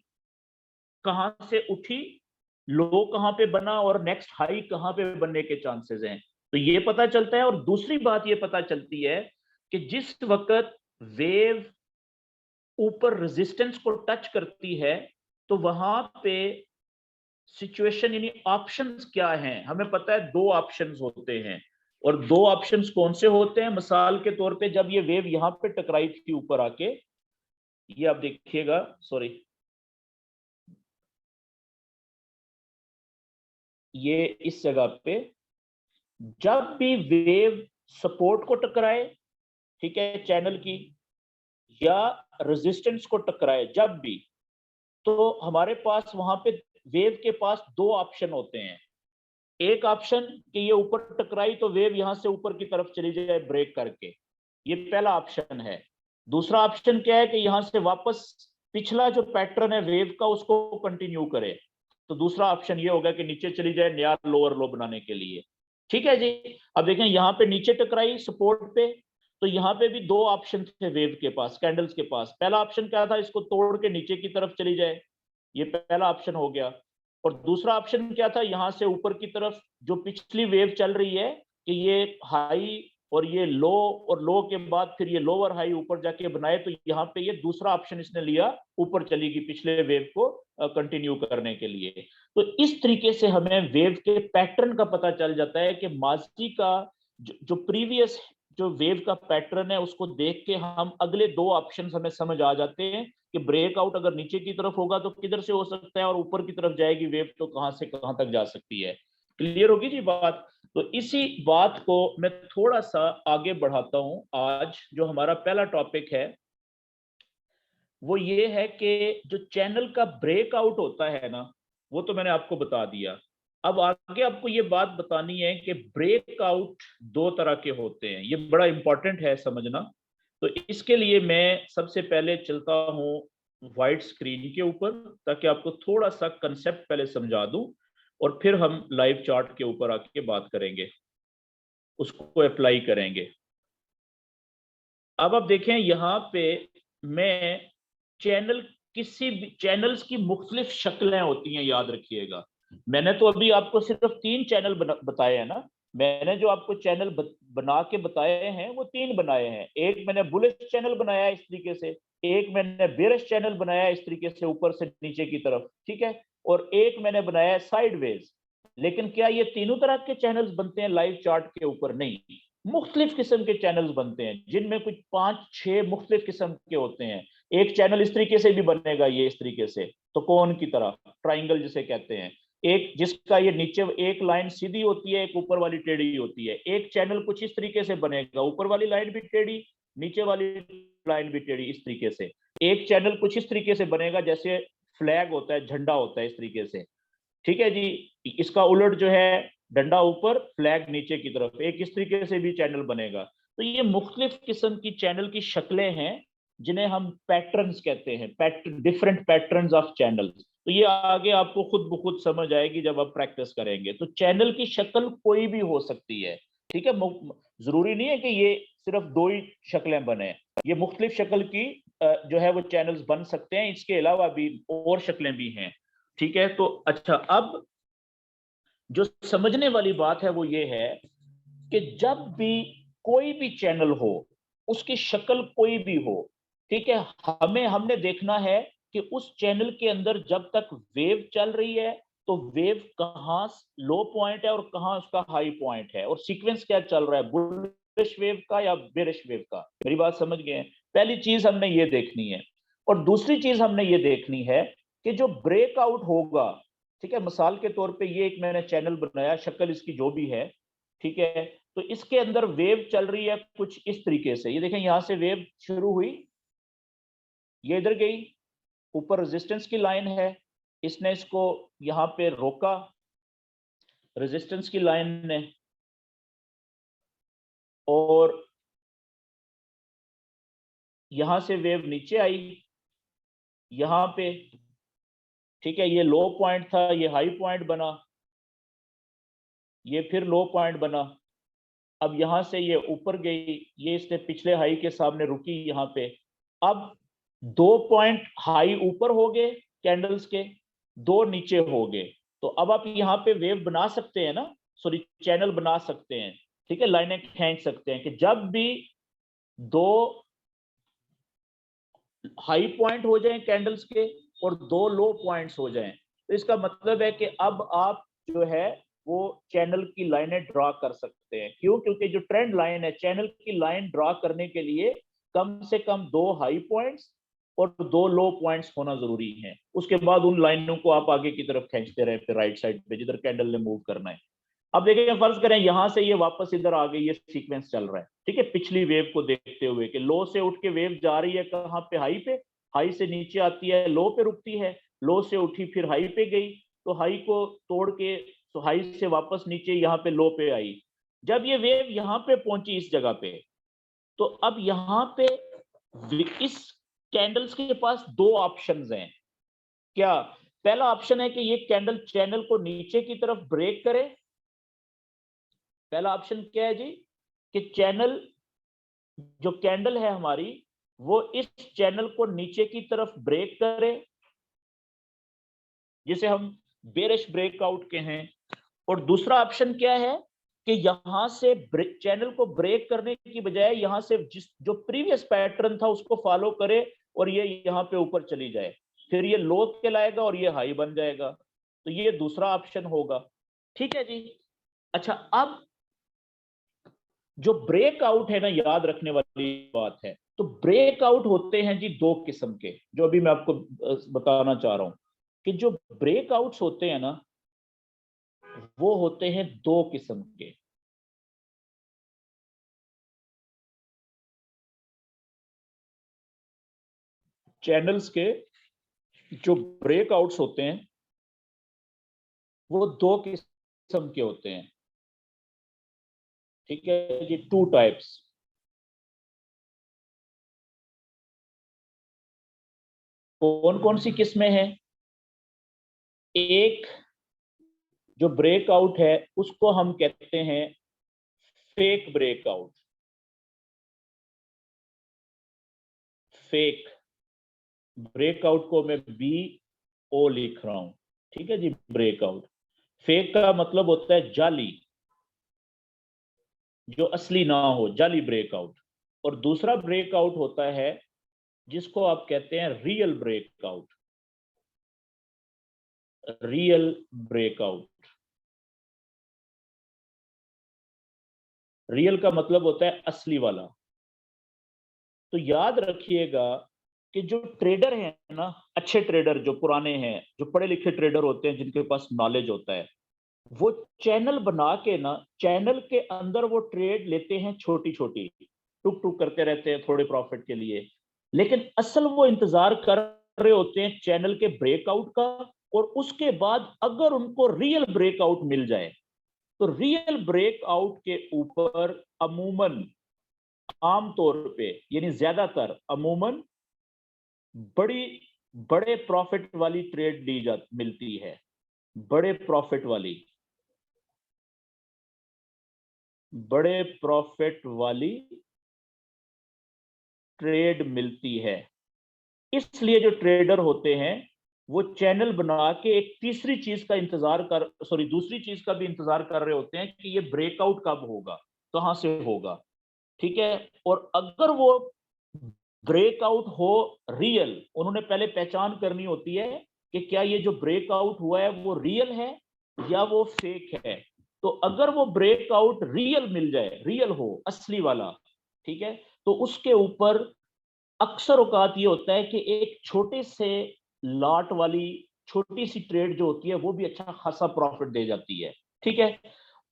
कहां से उठी, लो कहां पे बना, और नेक्स्ट हाई कहां पे बनने के चांसेस हैं, तो ये पता चलता है। और दूसरी बात ये पता चलती है कि जिस वक्त वेव ऊपर रेजिस्टेंस को टच करती है, तो वहां पे सिचुएशन, यानी ऑप्शंस क्या हैं, हमें पता है दो ऑप्शंस होते हैं। और दो ऑप्शंस कौन से होते हैं? मिसाल के तौर पे जब ये वेव यहां पे टकराई थी ऊपर आके, ये आप देखिएगा, सॉरी, ये इस जगह पे जब भी वेव सपोर्ट को टकराए, ठीक है, चैनल की, या रेजिस्टेंस को टकराए, जब भी, तो हमारे पास वहां पे वेव के पास दो ऑप्शन होते हैं। एक ऑप्शन कि ये ऊपर टकराई तो वेव यहां से ऊपर की तरफ चली जाए ब्रेक करके, ये पहला ऑप्शन है। दूसरा ऑप्शन क्या है कि यहां से वापस पिछला जो पैटर्न है वेव का उसको कंटिन्यू करे। तो दूसरा ऑप्शन ये होगा कि नीचे चली जाए नया लोअर लो बनाने के लिए। ठीक है जी। अब देखें यहाँ पे नीचे टकराई सपोर्ट पे, तो यहाँ पे भी दो ऑप्शन थे वेव के पास, कैंडल्स के पास। पहला ऑप्शन क्या था, इसको तोड़ के नीचे की तरफ चली जाए, ये पहला ऑप्शन हो गया। और दूसरा ऑप्शन क्या था, यहां से ऊपर की तरफ जो पिछली वेव चल रही है कि ये हाई और ये लो, और लो के बाद फिर ये लोअर हाई ऊपर जाके बनाए, तो यहाँ पे ये दूसरा ऑप्शन इसने लिया, ऊपर चलेगी पिछले वेव को कंटिन्यू करने के लिए। तो इस तरीके से हमें वेव के पैटर्न का पता चल जाता है कि माजी का जो प्रीवियस जो वेव का पैटर्न है उसको देख के हम अगले दो ऑप्शन हमें समझ आ जाते हैं कि ब्रेकआउट अगर नीचे की तरफ होगा तो किधर से हो सकता है, और ऊपर की तरफ जाएगी वेव तो कहां से कहां तक जा सकती है। क्लियर होगी जी बात। तो इसी बात को मैं थोड़ा सा आगे बढ़ाता हूं। आज जो हमारा पहला टॉपिक है वो ये है कि जो चैनल का ब्रेकआउट होता है ना, वो तो मैंने आपको बता दिया। अब आगे आपको ये बात बतानी है कि ब्रेकआउट दो तरह के होते हैं, ये बड़ा इंपॉर्टेंट है समझना। तो इसके लिए मैं सबसे पहले चलता हूं व्हाइट स्क्रीन के ऊपर, ताकि आपको थोड़ा सा कंसेप्ट पहले समझा दूं, और फिर हम लाइव चार्ट के ऊपर आके बात करेंगे, उसको अप्लाई करेंगे। अब आप देखें यहाँ पे मैं चैनल, किसी भी चैनल्स की मुख्तलिफ शक्लें होती हैं, याद रखिएगा। मैंने तो अभी आपको सिर्फ तीन चैनल बताए हैं ना। मैंने जो आपको चैनल बना के बताए हैं वो तीन बनाए हैं। एक मैंने बुलिश चैनल बनाया है इस तरीके से, एक मैंने बेरिश चैनल बनाया है इस तरीके से ऊपर से नीचे की तरफ, ठीक है, और एक मैंने बनाया है साइडवेज। लेकिन क्या ये तीनों तरह के चैनल्स बनते हैं लाइव चार्ट के ऊपर? नहीं, मुख्तलिफ किस्म के चैनल्स बनते हैं, जिनमें कुछ 5-6 मुख्तलिफ किस्म के होते हैं। एक चैनल इस तरीके से भी बनेगा, ये इस तरीके से, तो कोन की तरह, ट्राइंगल जिसे कहते हैं। एक जिसका ये नीचे एक लाइन सीधी होती है, एक ऊपर वाली टेढ़ी होती है। एक चैनल कुछ इस तरीके से बनेगा, ऊपर वाली लाइन भी टेढ़ी, नीचे वाली लाइन भी टेढ़ी, इस तरीके से। एक चैनल कुछ इस तरीके से बनेगा जैसे फ्लैग होता है, झंडा होता है, इस तरीके से। ठीक है जी। इसका उलट जो है, डंडा ऊपर फ्लैग नीचे की तरफ, एक इस तरीके से भी चैनल बनेगा। तो ये मुख्तलिफ किस्म की चैनल की शक्लें हैं, जिन्हें हम पैटर्न्स कहते हैं, डिफरेंट पैटर्न्स ऑफ चैनल्स। तो ये आगे आपको खुद ब खुद समझ आएगी जब आप प्रैक्टिस करेंगे। तो चैनल की शक्ल कोई भी हो सकती है, ठीक है। जरूरी नहीं है कि ये सिर्फ दो ही शक्लें बने, ये मुख्तलिफ शक्ल की जो है वो चैनल्स बन सकते हैं। इसके अलावा भी और शक्लें भी हैं, ठीक है। तो अच्छा, अब जो समझने वाली बात है वो ये है कि जब भी कोई भी चैनल हो, उसकी शक्ल कोई भी हो, ठीक है, हमने देखना है कि उस चैनल के अंदर जब तक वेव चल रही है तो वेव कहाँ लो पॉइंट है और कहाँ उसका हाई पॉइंट है, और सीक्वेंस क्या चल रहा है, बुलिश वेव का या बेरिश वेव का। मेरी बात समझ गए? पहली चीज हमने ये देखनी है। और दूसरी चीज हमने ये देखनी है कि जो ब्रेकआउट होगा, ठीक है, मिसाल के तौर पे ये एक मैंने चैनल बनाया, शक्ल इसकी जो भी है, ठीक है, तो इसके अंदर वेव चल रही है कुछ इस तरीके से। ये देखें, यहां से वेव शुरू हुई, ये इधर गई, ऊपर रेजिस्टेंस की लाइन है, इसने इसको यहां पे रोका रेजिस्टेंस की लाइन ने, और यहां से वेव नीचे आई यहां पे, ठीक है, ये लो पॉइंट था, ये हाई पॉइंट बना, ये फिर लो पॉइंट बना। अब यहां से ये ऊपर गई, ये इसने पिछले हाई के सामने रुकी यहां पे। अब 2 पॉइंट हाई ऊपर हो गए कैंडल्स के, 2 नीचे हो गए। तो अब आप यहाँ पे वेव बना सकते हैं ना, सॉरी चैनल बना सकते हैं, ठीक है, लाइनें खींच सकते हैं कि जब भी 2 हाई पॉइंट हो जाएं कैंडल्स के और 2 लो पॉइंट्स हो जाएं, तो इसका मतलब है कि अब आप जो है वो चैनल की लाइनें ड्रा कर सकते हैं। क्यों? क्योंकि जो ट्रेंड लाइन है, चैनल की लाइन ड्रा करने के लिए कम से कम 2 हाई पॉइंट्स और 2 लो पॉइंट्स होना जरूरी है। उसके बाद उन लाइनों को आप आगे की तरफ खींचते रहे, फिर राइट साइड पे जिधर कैंडल ने मूव करना है। अब देखिए फर्ज करें यहां से ये वापस इधर आ गई, ये सीक्वेंस चल रहा है, ठीक है, पिछली वेव को देखते हुए कि लो से उठ के वेव जा रही है कहां पे, हाई पे, हाई से नीचे आती है, लो पे रुकती है, लो से उठी फिर हाई पे गई, तो हाई को तोड़ के तो हाई से वापस नीचे यहाँ पे लो पे आई। जब ये वेव यहाँ पे पहुंची इस जगह पे, तो अब यहाँ पे इस कैंडल्स के पास दो ऑप्शंस हैं। क्या पहला ऑप्शन है कि ये कैंडल चैनल को नीचे की तरफ ब्रेक करे। पहला ऑप्शन क्या है जी, कि चैनल, जो कैंडल है हमारी, वो इस चैनल को नीचे की तरफ ब्रेक करे, जिसे हम बेरिश ब्रेकआउट के हैं। और दूसरा ऑप्शन क्या है कि यहां से चैनल को ब्रेक करने की बजाय यहां से जो प्रीवियस पैटर्न था उसको फॉलो करे और ये यहां पे ऊपर चली जाए, फिर ये लो कहलाएगा और ये हाई बन जाएगा। तो ये दूसरा ऑप्शन होगा, ठीक है जी। अच्छा, अब जो ब्रेकआउट है ना, याद रखने वाली बात है, तो ब्रेकआउट होते हैं जी दो किस्म के, जो अभी मैं आपको बताना चाह रहा हूं कि जो ब्रेकआउट्स होते हैं ना, वो होते हैं दो किस्म के। चैनल्स के जो ब्रेकआउट्स होते हैं वो दो किस्म के होते हैं, ठीक है जी, टू टाइप्स। कौन कौन सी किस्में हैं? एक जो ब्रेकआउट है उसको हम कहते हैं फेक ब्रेकआउट। फेक ब्रेकआउट को मैं बी ओ लिख रहा हूं, ठीक है जी। ब्रेकआउट, फेक का मतलब होता है जाली, जो असली ना हो, जाली ब्रेकआउट। और दूसरा ब्रेकआउट होता है जिसको आप कहते हैं real breakout. Real breakout, real का मतलब होता है असली वाला। तो याद रखिएगा कि जो ट्रेडर हैं ना, अच्छे ट्रेडर जो पुराने हैं, जो पढ़े लिखे ट्रेडर होते हैं, जिनके पास नॉलेज होता है, वो चैनल बना के ना, चैनल के अंदर वो ट्रेड लेते हैं, छोटी छोटी टुक टुक करते रहते हैं थोड़े प्रॉफिट के लिए। लेकिन असल वो इंतजार कर रहे होते हैं चैनल के ब्रेकआउट का, और उसके बाद अगर उनको रियल ब्रेकआउट मिल जाए, तो रियल ब्रेकआउट के ऊपर अमूमन, आमतौर पे, यानी ज्यादातर, अमूमन बड़ी बड़े प्रॉफिट वाली ट्रेड ली जा मिलती है, बड़े प्रॉफिट वाली, बड़े प्रॉफिट वाली ट्रेड मिलती है। इसलिए जो ट्रेडर होते हैं वो चैनल बना के एक तीसरी चीज का इंतजार कर, सॉरी, दूसरी चीज का भी इंतजार कर रहे होते हैं कि ये ब्रेकआउट कब होगा, कहां से होगा, ठीक है। और अगर वो ब्रेकआउट हो रियल, उन्होंने पहले पहचान करनी होती है कि क्या ये जो ब्रेकआउट हुआ है वो रियल है या वो फेक है। तो अगर वो ब्रेकआउट रियल मिल जाए, रियल हो, असली वाला, ठीक है, तो उसके ऊपर अक्सर औकात ये होता है कि एक छोटे से लॉट वाली छोटी सी ट्रेड जो होती है वो भी अच्छा खासा प्रॉफिट दे जाती है, ठीक है।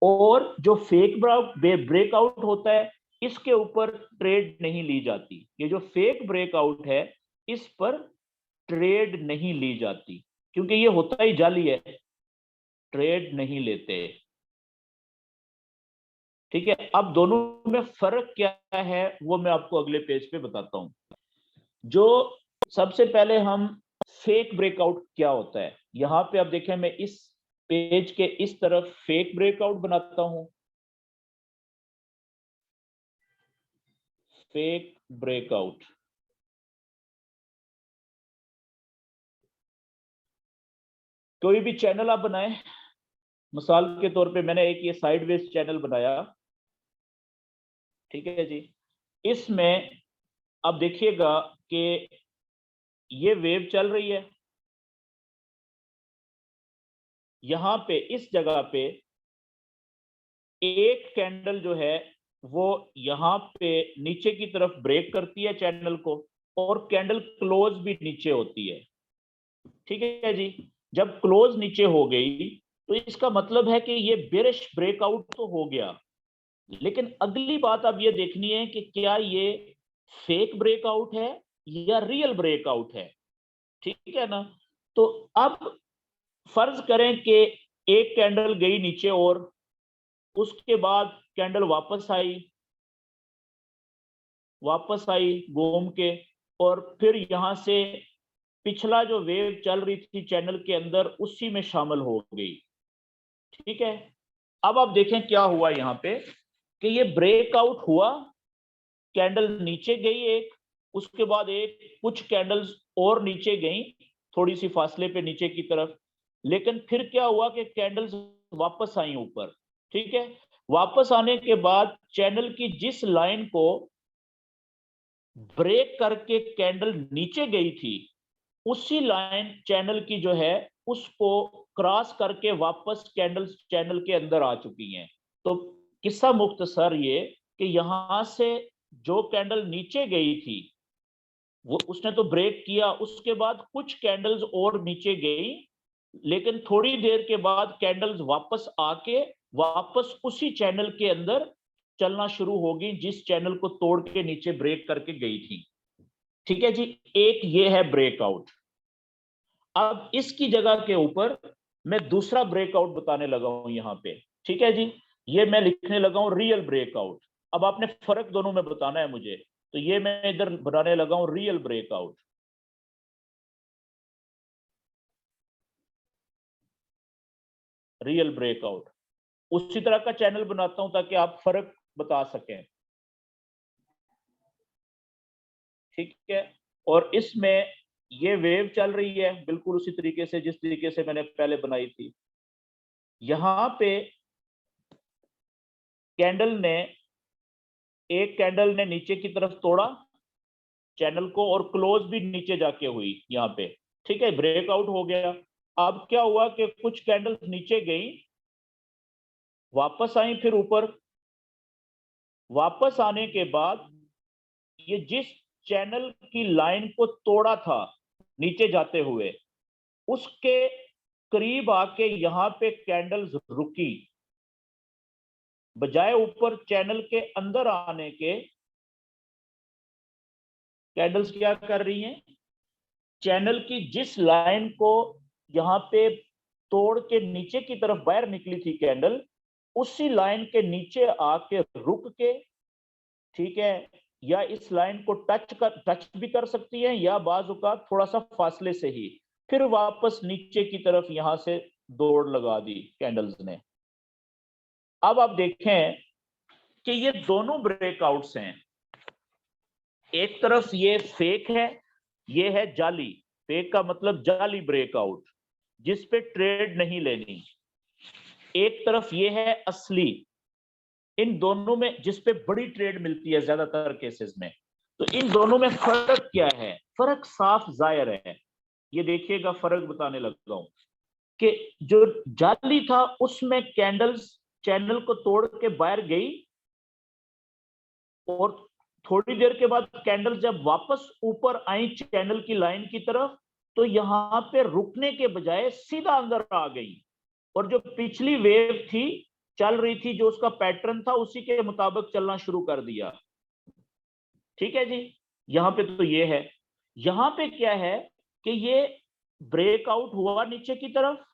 और जो फेक ब्रेकआउट होता है, इसके ऊपर ट्रेड नहीं ली जाती। ये जो फेक ब्रेकआउट है, इस पर ट्रेड नहीं ली जाती, क्योंकि ये होता ही जाली है, ट्रेड नहीं लेते, ठीक है। अब दोनों में फर्क क्या है वो मैं आपको अगले पेज पे बताता हूं। जो सबसे पहले हम फेक ब्रेकआउट क्या होता है, यहां पे आप देखें, मैं इस पेज के इस तरफ फेक ब्रेकआउट बनाता हूं। फेक ब्रेकआउट, कोई भी चैनल आप बनाएं, मिसाल के तौर पे मैंने एक ये साइडवेज चैनल बनाया, ठीक है जी। इसमें अब देखिएगा कि ये वेव चल रही है, यहां पे इस जगह पे एक कैंडल जो है वो यहां पे नीचे की तरफ ब्रेक करती है चैनल को, और कैंडल क्लोज भी नीचे होती है, ठीक है जी। जब क्लोज नीचे हो गई तो इसका मतलब है कि ये बेरिश ब्रेकआउट तो हो गया, लेकिन अगली बात अब ये देखनी है कि क्या ये फेक ब्रेकआउट है या रियल ब्रेकआउट है, ठीक है ना। तो अब फर्ज करें कि एक कैंडल गई नीचे और उसके बाद कैंडल वापस आई घूम के, और फिर यहां से पिछला जो वेव चल रही थी चैनल के अंदर उसी में शामिल हो गई, ठीक है। अब आप देखें क्या हुआ यहां पे कि ये ब्रेकआउट हुआ, कैंडल नीचे गई एक, उसके बाद एक कुछ कैंडल्स और नीचे गई थोड़ी सी फासले पे नीचे की तरफ, लेकिन फिर क्या हुआ कि कैंडल्स वापस आई ऊपर, ठीक है। वापस आने के बाद चैनल की जिस लाइन को ब्रेक करके कैंडल नीचे गई थी, उसी लाइन चैनल की जो है उसको क्रॉस करके वापस कैंडल्स चैनल के अंदर आ चुकी हैं। तो किस्सा मुख्तसर ये कि यहां से जो कैंडल नीचे गई थी वो उसने तो ब्रेक किया, उसके बाद कुछ कैंडल्स और नीचे गई, लेकिन थोड़ी देर के बाद कैंडल्स वापस आके वापस उसी चैनल के अंदर चलना शुरू होगी जिस चैनल को तोड़ के नीचे ब्रेक करके गई थी, ठीक है जी। एक ये है ब्रेकआउट। अब इसकी जगह के ऊपर मैं दूसरा ब्रेकआउट बताने लगा हूं यहां पे, ठीक है जी। ये मैं लिखने लगा हूं रियल ब्रेकआउट। अब आपने फर्क दोनों में बताना है मुझे, तो ये मैं इधर बनाने लगा हूं रियल ब्रेकआउट। रियल ब्रेकआउट उसी तरह का चैनल बनाता हूं ताकि आप फर्क बता सकें, ठीक है। और इसमें ये वेव चल रही है बिल्कुल उसी तरीके से जिस तरीके से मैंने पहले बनाई थी। यहां पे कैंडल ने एक कैंडल ने नीचे की तरफ तोड़ा चैनल को और क्लोज भी नीचे जाके हुई यहाँ पे, ठीक है, ब्रेकआउट हो गया। अब क्या हुआ कि कुछ कैंडल्स नीचे गई, वापस आई, फिर ऊपर वापस आने के बाद ये जिस चैनल की लाइन को तोड़ा था नीचे जाते हुए उसके करीब आके यहाँ पे कैंडल्स रुकी, बजाय ऊपर चैनल के अंदर आने के कैंडल्स क्या कर रही हैं, चैनल की जिस लाइन को यहाँ पे तोड़ के नीचे की तरफ बाहर निकली थी कैंडल, उसी लाइन के नीचे आके रुक के, ठीक है, या इस लाइन को टच भी कर सकती है या बाजू का थोड़ा सा फासले से ही, फिर वापस नीचे की तरफ यहां से दौड़ लगा दी कैंडल्स ने। अब आप देखें कि ये दोनों ब्रेकआउट्स हैं, एक तरफ ये फेक है, ये है जाली। फेक का मतलब जाली ब्रेकआउट जिस पे ट्रेड नहीं लेनी, एक तरफ ये है असली। इन दोनों में जिस पे बड़ी ट्रेड मिलती है ज्यादातर केसेस में, तो इन दोनों में फर्क क्या है, फर्क साफ जाहिर है। ये देखिएगा फर्क बताने लगा हूं कि जो जाली था उसमें कैंडल्स चैनल को तोड़ के बाहर गई और थोड़ी देर के बाद कैंडल जब वापस ऊपर आई चैनल की लाइन की तरफ, तो यहां पे रुकने के बजाय सीधा अंदर आ गई और जो पिछली वेव थी चल रही थी, जो उसका पैटर्न था उसी के मुताबिक चलना शुरू कर दिया, ठीक है जी। यहां पे तो ये है, यहां पे क्या है कि ये ब्रेकआउट हुआ नीचे की तरफ,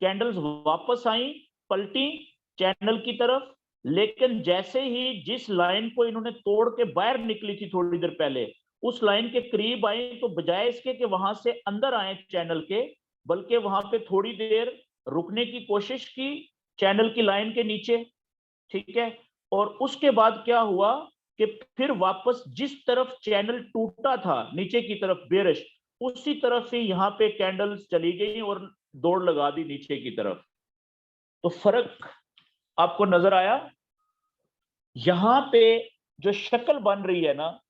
कैंडल्स वापस आई, पलटी चैनल की तरफ, लेकिन जैसे ही जिस लाइन को इन्होंने तोड़ के बाहर निकली थी थोड़ी देर पहले, उस लाइन के करीब आए, तो बजाय इसके कि वहां से अंदर आए चैनल के, बल्कि वहां पे थोड़ी देर रुकने की कोशिश की चैनल की लाइन के नीचे, ठीक है। और उसके बाद क्या हुआ कि फिर वापस जिस तरफ चैनल टूटा था नीचे की तरफ बेरिश, उसी तरफ से यहां पे कैंडल्स चली गई और दौड़ लगा दी नीचे की तरफ। तो फर्क आपको नजर आया, यहां पे जो शक्ल बन रही है ना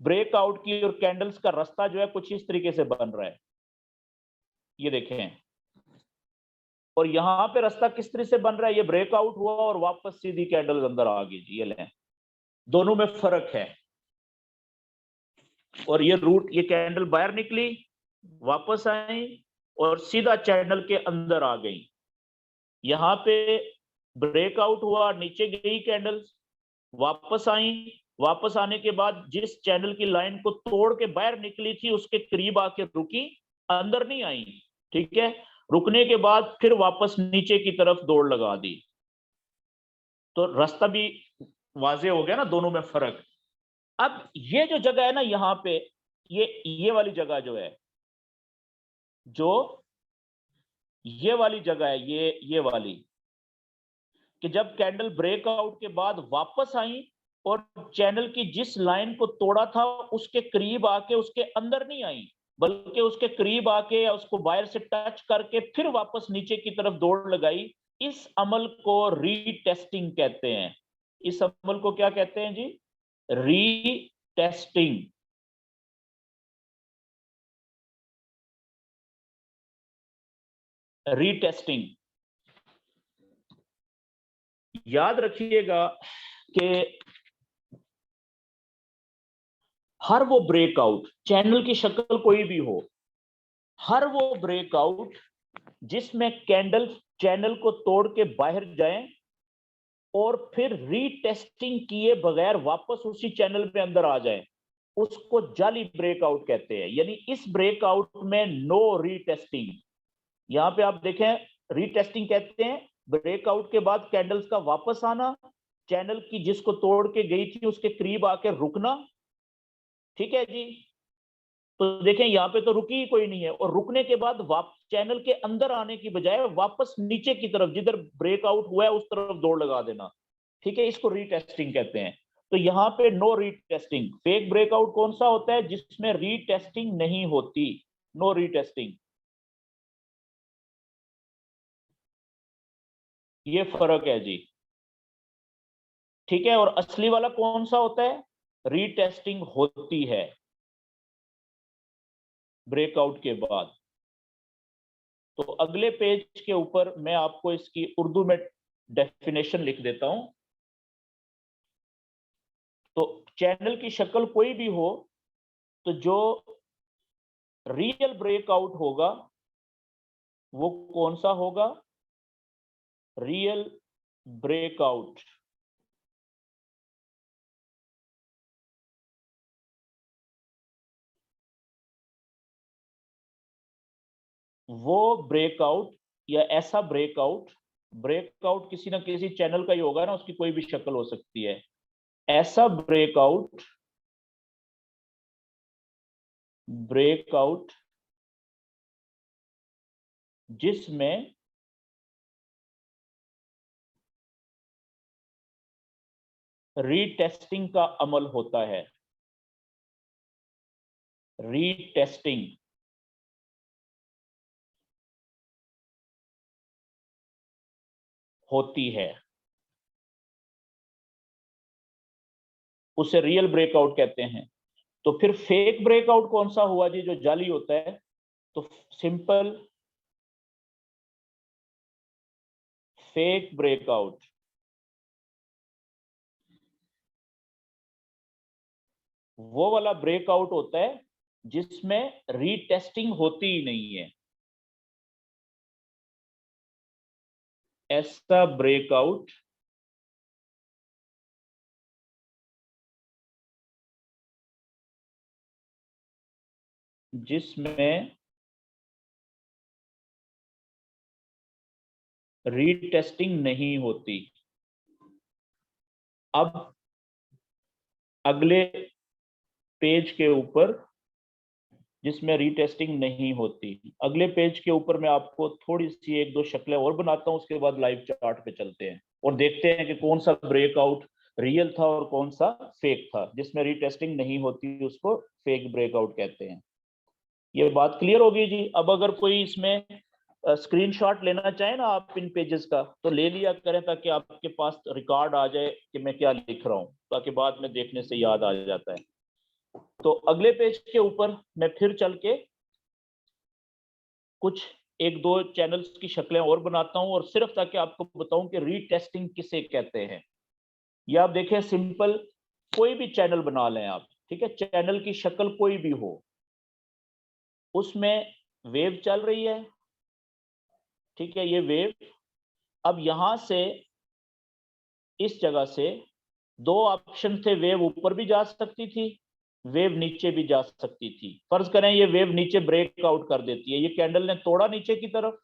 ब्रेकआउट की, और कैंडल्स का रास्ता जो है कुछ इस तरीके से बन रहा है, ये देखें। और यहां पे रास्ता किस तरह से बन रहा है, ये ब्रेकआउट हुआ और वापस सीधी कैंडल अंदर आ गई जी, ये लें, दोनों में फर्क है। और ये रूट, ये कैंडल बाहर निकली, वापस आई, और सीधा चैनल के अंदर आ गई। यहाँ पे ब्रेकआउट हुआ, नीचे गई कैंडल्स, वापस आई, वापस आने के बाद जिस चैनल की लाइन को तोड़ के बाहर निकली थी उसके करीब आके रुकी, अंदर नहीं आई। ठीक है, रुकने के बाद फिर वापस नीचे की तरफ दौड़ लगा दी। तो रास्ता भी वाजे हो गया ना, दोनों में फर्क। अब ये जो जगह है ना यहाँ पे, ये वाली जगह जो है, जो ये वाली जगह है, ये वाली, कि जब कैंडल ब्रेकआउट के बाद वापस आई और चैनल की जिस लाइन को तोड़ा था उसके करीब आके, उसके अंदर नहीं आई, बल्कि उसके करीब आके या उसको वायर से टच करके फिर वापस नीचे की तरफ दौड़ लगाई, इस अमल को रीटेस्टिंग कहते हैं। इस अमल को क्या कहते हैं जी? रीटेस्टिंग। रीटेस्टिंग। याद रखिएगा कि हर वो ब्रेकआउट, चैनल की शक्ल कोई भी हो, हर वो ब्रेकआउट जिसमें कैंडल चैनल को तोड़ के बाहर जाए और फिर रीटेस्टिंग किए बगैर वापस उसी चैनल में अंदर आ जाए, उसको जाली ब्रेकआउट कहते हैं। यानी इस ब्रेकआउट में नो रीटेस्टिंग। यहां पे आप देखें, रीटेस्टिंग कहते हैं ब्रेकआउट के बाद कैंडल्स का वापस आना, चैनल की जिसको तोड़ के गई थी उसके करीब आके रुकना। ठीक है जी, तो देखें यहाँ पे तो रुकी ही कोई नहीं है, और रुकने के बाद चैनल के अंदर आने की बजाय वापस नीचे की तरफ जिधर ब्रेकआउट हुआ है उस तरफ दौड़ लगा देना। ठीक है, इसको रीटेस्टिंग कहते हैं। तो यहाँ पे नो रीटेस्टिंग। फेक ब्रेकआउट कौन सा होता है? जिसमें रीटेस्टिंग नहीं होती, नो रीटेस्टिंग। ये फर्क है जी। ठीक है, और असली वाला कौन सा होता है? रीटेस्टिंग होती है ब्रेकआउट के बाद। तो अगले पेज के ऊपर मैं आपको इसकी उर्दू में डेफिनेशन लिख देता हूं। तो चैनल की शक्ल कोई भी हो, तो जो रियल ब्रेकआउट होगा वो कौन सा होगा? Real breakout. वो ब्रेकआउट या ऐसा ब्रेकआउट, ब्रेकआउट किसी ना किसी चैनल का ही होगा ना, उसकी कोई भी शक्ल हो सकती है। ऐसा ब्रेकआउट, ब्रेकआउट जिसमें रीटेस्टिंग का अमल होता है। रीटेस्टिंग होती है, उसे रियल ब्रेकआउट कहते हैं। तो फिर फेक ब्रेकआउट कौन सा हुआ जी, जो जाली होता है? तो सिंपल फेक ब्रेकआउट वो वाला ब्रेकआउट होता है जिसमें रीटेस्टिंग होती ही नहीं है। ऐसा ब्रेकआउट जिसमें रीटेस्टिंग नहीं होती। अब अगले पेज के ऊपर जिसमें रीटेस्टिंग नहीं होती, अगले पेज के ऊपर मैं आपको थोड़ी सी एक दो शक्लें और बनाता हूं, उसके बाद लाइव चार्ट पे चलते हैं और देखते हैं कि कौन सा ब्रेकआउट रियल था और कौन सा फेक था। जिसमें रीटेस्टिंग नहीं होती उसको फेक ब्रेकआउट कहते हैं। ये बात क्लियर होगी जी। अब अगर कोई इसमें स्क्रीनशॉट लेना चाहे ना आप इन पेजेस का, तो ले लिया करें ताकि आपके पास रिकॉर्ड आ जाए कि मैं क्या लिख रहा हूं, ताकि बाद में देखने से याद आ जाता है। तो अगले पेज के ऊपर मैं फिर चल के कुछ एक दो चैनल्स की शक्लें और बनाता हूं, और सिर्फ ताकि आपको बताऊं कि रीटेस्टिंग किसे कहते हैं। ये आप देखें, सिंपल कोई भी चैनल बना लें आप, ठीक है, चैनल की शक्ल कोई भी हो, उसमें वेव चल रही है, ठीक है, ये वेव। अब यहां से, इस जगह से दो ऑप्शन थे, वेव ऊपर भी जा सकती थी, वेव नीचे भी जा सकती थी। फर्ज करें ये वेव नीचे ब्रेक आउट कर देती है, ये कैंडल ने तोड़ा नीचे की तरफ,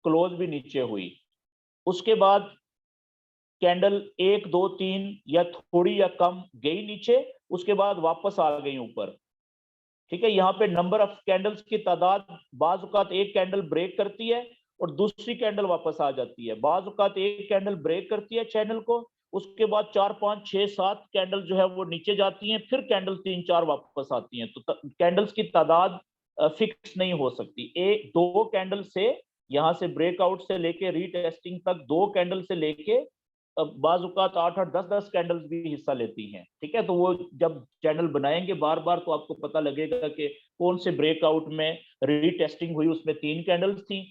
क्लोज भी नीचे हुई, उसके बाद कैंडल 1 2 3 या थोड़ी या कम गई नीचे, उसके बाद वापस आ गई ऊपर, ठीक है। यहाँ पे नंबर ऑफ कैंडल्स की तादाद, बाज औकात एक कैंडल ब्रेक करती है और दूसरी कैंडल वापस आ जाती है, बाज औकात एक कैंडल ब्रेक करती है चैनल को, उसके बाद 4 5 6 7 कैंडल जो है वो नीचे जाती हैं, फिर कैंडल 3 4 वापस आती हैं। तो कैंडल्स की तादाद फिक्स नहीं हो सकती। एक दो कैंडल से, यहाँ से ब्रेकआउट से लेके रीटेस्टिंग तक, दो कैंडल से लेके बाज औकात 8 8 10 10 कैंडल्स भी हिस्सा लेती हैं, ठीक है। तो वो जब चैनल बनाएंगे बार बार तो आपको पता लगेगा कि कौन से ब्रेकआउट में रीटेस्टिंग हुई, उसमें 3 कैंडल्स थी,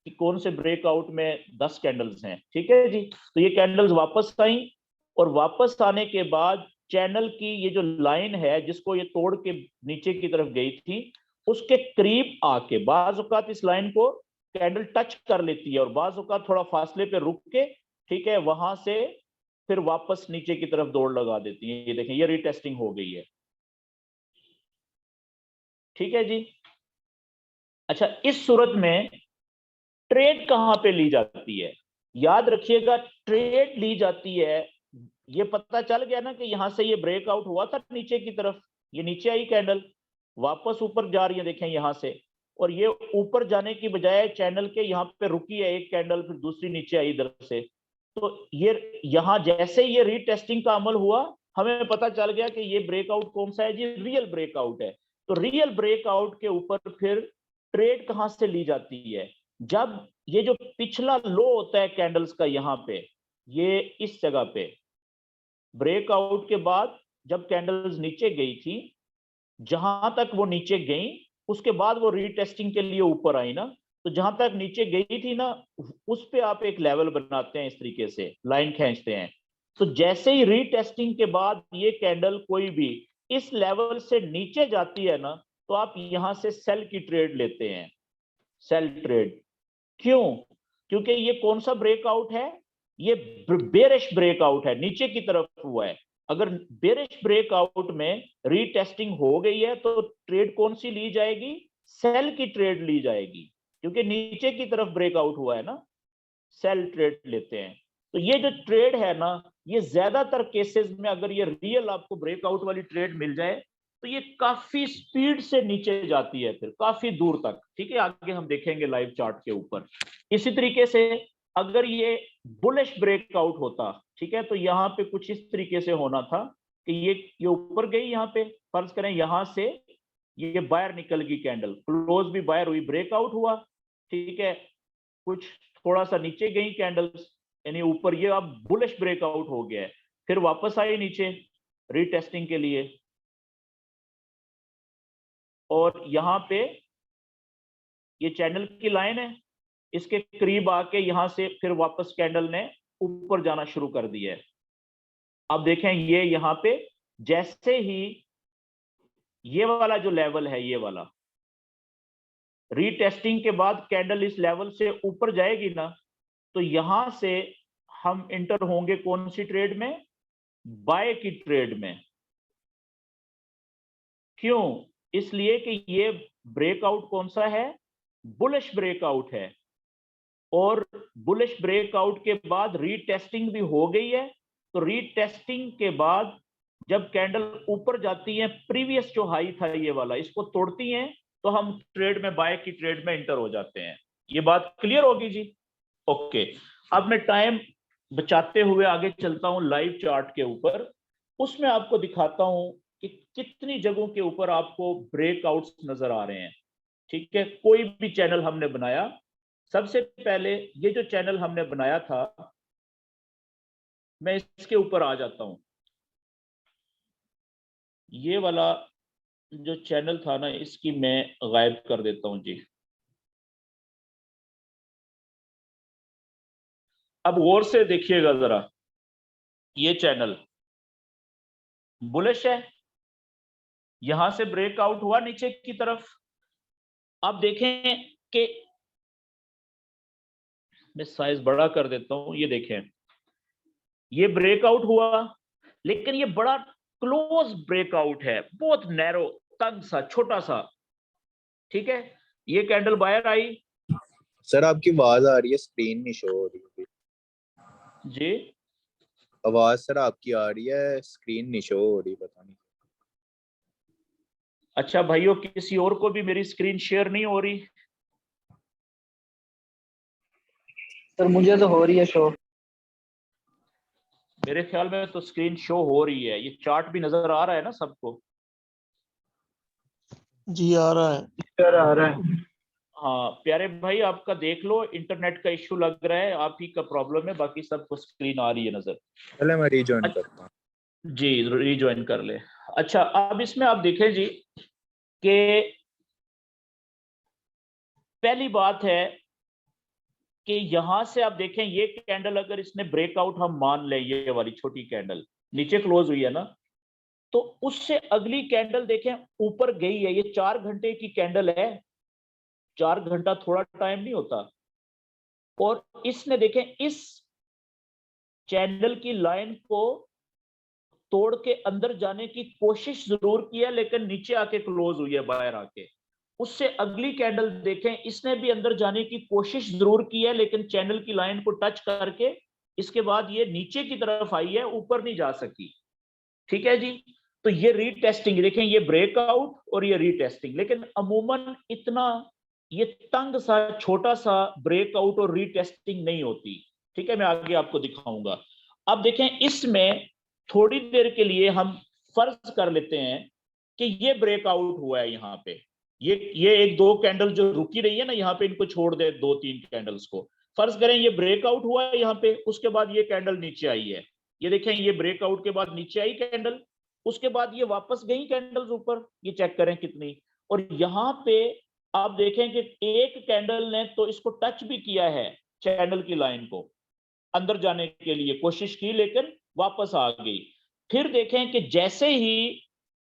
कि कौन से ब्रेकआउट में 10 कैंडल्स हैं, ठीक है जी। तो ये कैंडल्स वापस आई, और वापस आने के बाद चैनल की ये जो लाइन है जिसको ये तोड़ के नीचे की तरफ गई थी, उसके करीब आके बाज औकात इस लाइन को कैंडल टच कर लेती है, और बाज औकात थोड़ा फासले पे रुक के, ठीक है, वहां से फिर वापस नीचे की तरफ दौड़ लगा देती है। ये देखें, ये रीटेस्टिंग हो गई है, ठीक है जी। अच्छा, इस सूरत में ट्रेड कहां पे ली जाती है? याद रखिएगा, ट्रेड ली जाती है, ये पता चल गया ना कि यहां से ये ब्रेकआउट हुआ था नीचे की तरफ, ये नीचे आई कैंडल, वापस ऊपर जा रही है, देखें यहां से, और ये ऊपर जाने की बजाय चैनल के यहाँ पे रुकी है एक कैंडल, फिर दूसरी नीचे आई इधर से। तो ये यहां जैसे ये रीटेस्टिंग का अमल हुआ, हमें पता चल गया कि ये ब्रेकआउट कौन सा है जी, रियल ब्रेकआउट है। तो रियल ब्रेकआउट के ऊपर फिर ट्रेड कहां से ली जाती है? जब ये जो पिछला लो होता है कैंडल्स का, यहाँ पे ये इस जगह पे ब्रेकआउट के बाद जब कैंडल्स नीचे गई थी, जहां तक वो नीचे गई, उसके बाद वो रीटेस्टिंग के लिए ऊपर आई ना, तो जहां तक नीचे गई थी ना, उस पे आप एक लेवल बनाते हैं, इस तरीके से लाइन खींचते हैं। तो जैसे ही रीटेस्टिंग के बाद ये कैंडल कोई भी इस लेवल से नीचे जाती है ना, तो आप यहां से सेल की ट्रेड लेते हैं, सेल ट्रेड। क्यों? क्योंकि ये कौन सा ब्रेकआउट है? ये बेरिश ब्रेकआउट है, नीचे की तरफ हुआ है। अगर बेरिश ब्रेकआउट में रीटेस्टिंग हो गई है तो ट्रेड कौन सी ली जाएगी? सेल की ट्रेड ली जाएगी, क्योंकि नीचे की तरफ ब्रेकआउट हुआ है ना, सेल ट्रेड लेते हैं। तो ये जो ट्रेड है ना, ये ज्यादातर केसेस में अगर ये रियल आपको ब्रेकआउट वाली ट्रेड मिल जाए तो ये काफी स्पीड से नीचे जाती है, फिर काफी दूर तक, ठीक है। आगे हम देखेंगे लाइव चार्ट के ऊपर। इसी तरीके से अगर ये बुलिश ब्रेकआउट होता, ठीक है, तो यहाँ पे कुछ इस तरीके से होना था कि ये ऊपर गई, यहाँ पे फर्ज करें यहां से ये बाहर निकल गई कैंडल, क्लोज भी बाहर हुई, ब्रेकआउट हुआ, ठीक है, कुछ थोड़ा सा नीचे गई कैंडल्स, यानी ऊपर ये अब बुलिश ब्रेकआउट हो गया है, फिर वापस आई नीचे रीटेस्टिंग के लिए, और यहां पे ये चैनल की लाइन है, इसके करीब आके यहां से फिर वापस कैंडल ने ऊपर जाना शुरू कर दिया है। अब देखें ये यहां पे जैसे ही ये वाला जो लेवल है, ये वाला रीटेस्टिंग के बाद कैंडल इस लेवल से ऊपर जाएगी ना, तो यहां से हम इंटर होंगे कौन सी ट्रेड में? बाय की ट्रेड में। क्यों? इसलिए कि ये ब्रेकआउट कौन सा है? बुलिश ब्रेकआउट है, और बुलिश ब्रेकआउट के बाद रीटेस्टिंग भी हो गई है। तो रीटेस्टिंग के बाद जब कैंडल ऊपर जाती है, प्रीवियस जो हाई था ये वाला, इसको तोड़ती हैं, तो हम ट्रेड में, बाय की ट्रेड में इंटर हो जाते हैं। ये बात क्लियर होगी जी? ओके। अब मैं टाइम बचाते हुए आगे चलता हूं लाइव चार्ट के ऊपर, उसमें आपको दिखाता हूं कि कितनी जगहों के ऊपर आपको ब्रेकआउट्स नजर आ रहे हैं, ठीक है। कोई भी चैनल हमने बनाया, सबसे पहले ये जो चैनल हमने बनाया था, मैं इसके ऊपर आ जाता हूं। ये वाला जो चैनल था ना, इसकी मैं गायब कर देता हूं जी। अब गौर से देखिएगा जरा, ये चैनल बुलिश है, यहां से ब्रेकआउट हुआ नीचे की तरफ, आप देखें कि मैं साइज बड़ा कर देता हूं, ये देखें, ये ब्रेकआउट हुआ, लेकिन ये बड़ा क्लोज ब्रेकआउट है, बहुत नैरो, तंग सा, छोटा सा। ठीक है, ये कैंडल बाहर आई
सर आपकी आवाज आ रही है, स्क्रीन नहीं शो हो रही।
जी।
आवाज सर आपकी आ रही है, स्क्रीन नहीं शो हो रही, पता नहीं।
अच्छा भाइयों, किसी और को भी मेरी स्क्रीन शेयर नहीं हो रही?
सर मुझे तो हो रही है शो।
मेरे ख्याल में तो स्क्रीन शो हो रही है। ये चार्ट भी नजर आ रहा है ना सबको?
जी आ रहा है सर, आ रहा है।
हाँ प्यारे भाई, आपका देख लो, इंटरनेट का इश्यू लग रहा है, आप ही का प्रॉब्लम है, बाकी सबको स्क्रीन आ रही है नजर।
पहले मैं रीजॉइन
अच्छा,
करता हूँ।
जी रीज्वाइन कर ले। अच्छा, अब इसमें आप देखें जी कि पहली बात है कि यहां से आप देखें, ये कैंडल अगर इसने ब्रेकआउट हम मान ले, ये वाली छोटी कैंडल नीचे क्लोज हुई है ना, तो उससे अगली कैंडल देखें ऊपर गई है। ये 4 घंटे की कैंडल है, 4 घंटा थोड़ा टाइम नहीं होता। और इसने देखें इस चैनल की लाइन को तोड़ के अंदर जाने की कोशिश जरूर की है, लेकिन नीचे आके क्लोज हुई है बाहर आके। उससे अगली कैंडल देखें, इसने भी अंदर जाने की कोशिश जरूर की है, लेकिन चैनल की लाइन को टच करके इसके बाद ये नीचे की तरफ आई है, ऊपर नहीं जा सकी। ठीक है जी, तो ये रीटेस्टिंग देखें, ये ब्रेकआउट और ये रीटेस्टिंग, लेकिन अमूमन इतना ये तंग सा छोटा सा ब्रेकआउट और रीटेस्टिंग नहीं होती। ठीक है, मैं आगे आपको दिखाऊंगा। अब देखें, इसमें थोड़ी देर के लिए हम फर्ज कर लेते हैं कि ये ब्रेकआउट हुआ है यहाँ पे। ये एक दो कैंडल जो रुकी रही है ना यहाँ पे, इनको छोड़ दे, दो तीन कैंडल्स को फर्ज करें ये ब्रेकआउट हुआ है यहाँ पे, उसके बाद ये कैंडल नीचे आई है। ये देखें, ये ब्रेकआउट के बाद नीचे आई कैंडल, उसके बाद ये वापस गई कैंडल्स ऊपर, ये चेक करें कितनी। और यहाँ पे आप देखें कि एक कैंडल ने तो इसको टच भी किया है, चैनल की लाइन को अंदर जाने के लिए कोशिश की, लेकिन वापस आ गई। फिर देखें कि जैसे ही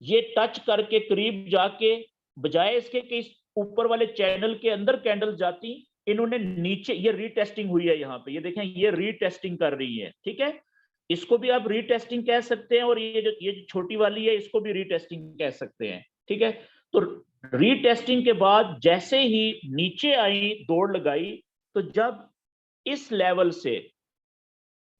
ये टच करके करीब जाके, बजाय इसके कि इस ऊपर वाले चैनल के अंदर कैंडल जाती, इन्होंने नीचे, ये रीटेस्टिंग हुई है यहाँ पे, ये देखें ये रीटेस्टिंग कर रही है। ठीक है, इसको भी आप रीटेस्टिंग कह सकते हैं, और ये जो छोटी वाली है इसको भी रीटेस्टिंग कह सकते हैं। ठीक है, तो रीटेस्टिंग के बाद जैसे ही नीचे आई, दौड़ लगाई, तो जब इस लेवल से,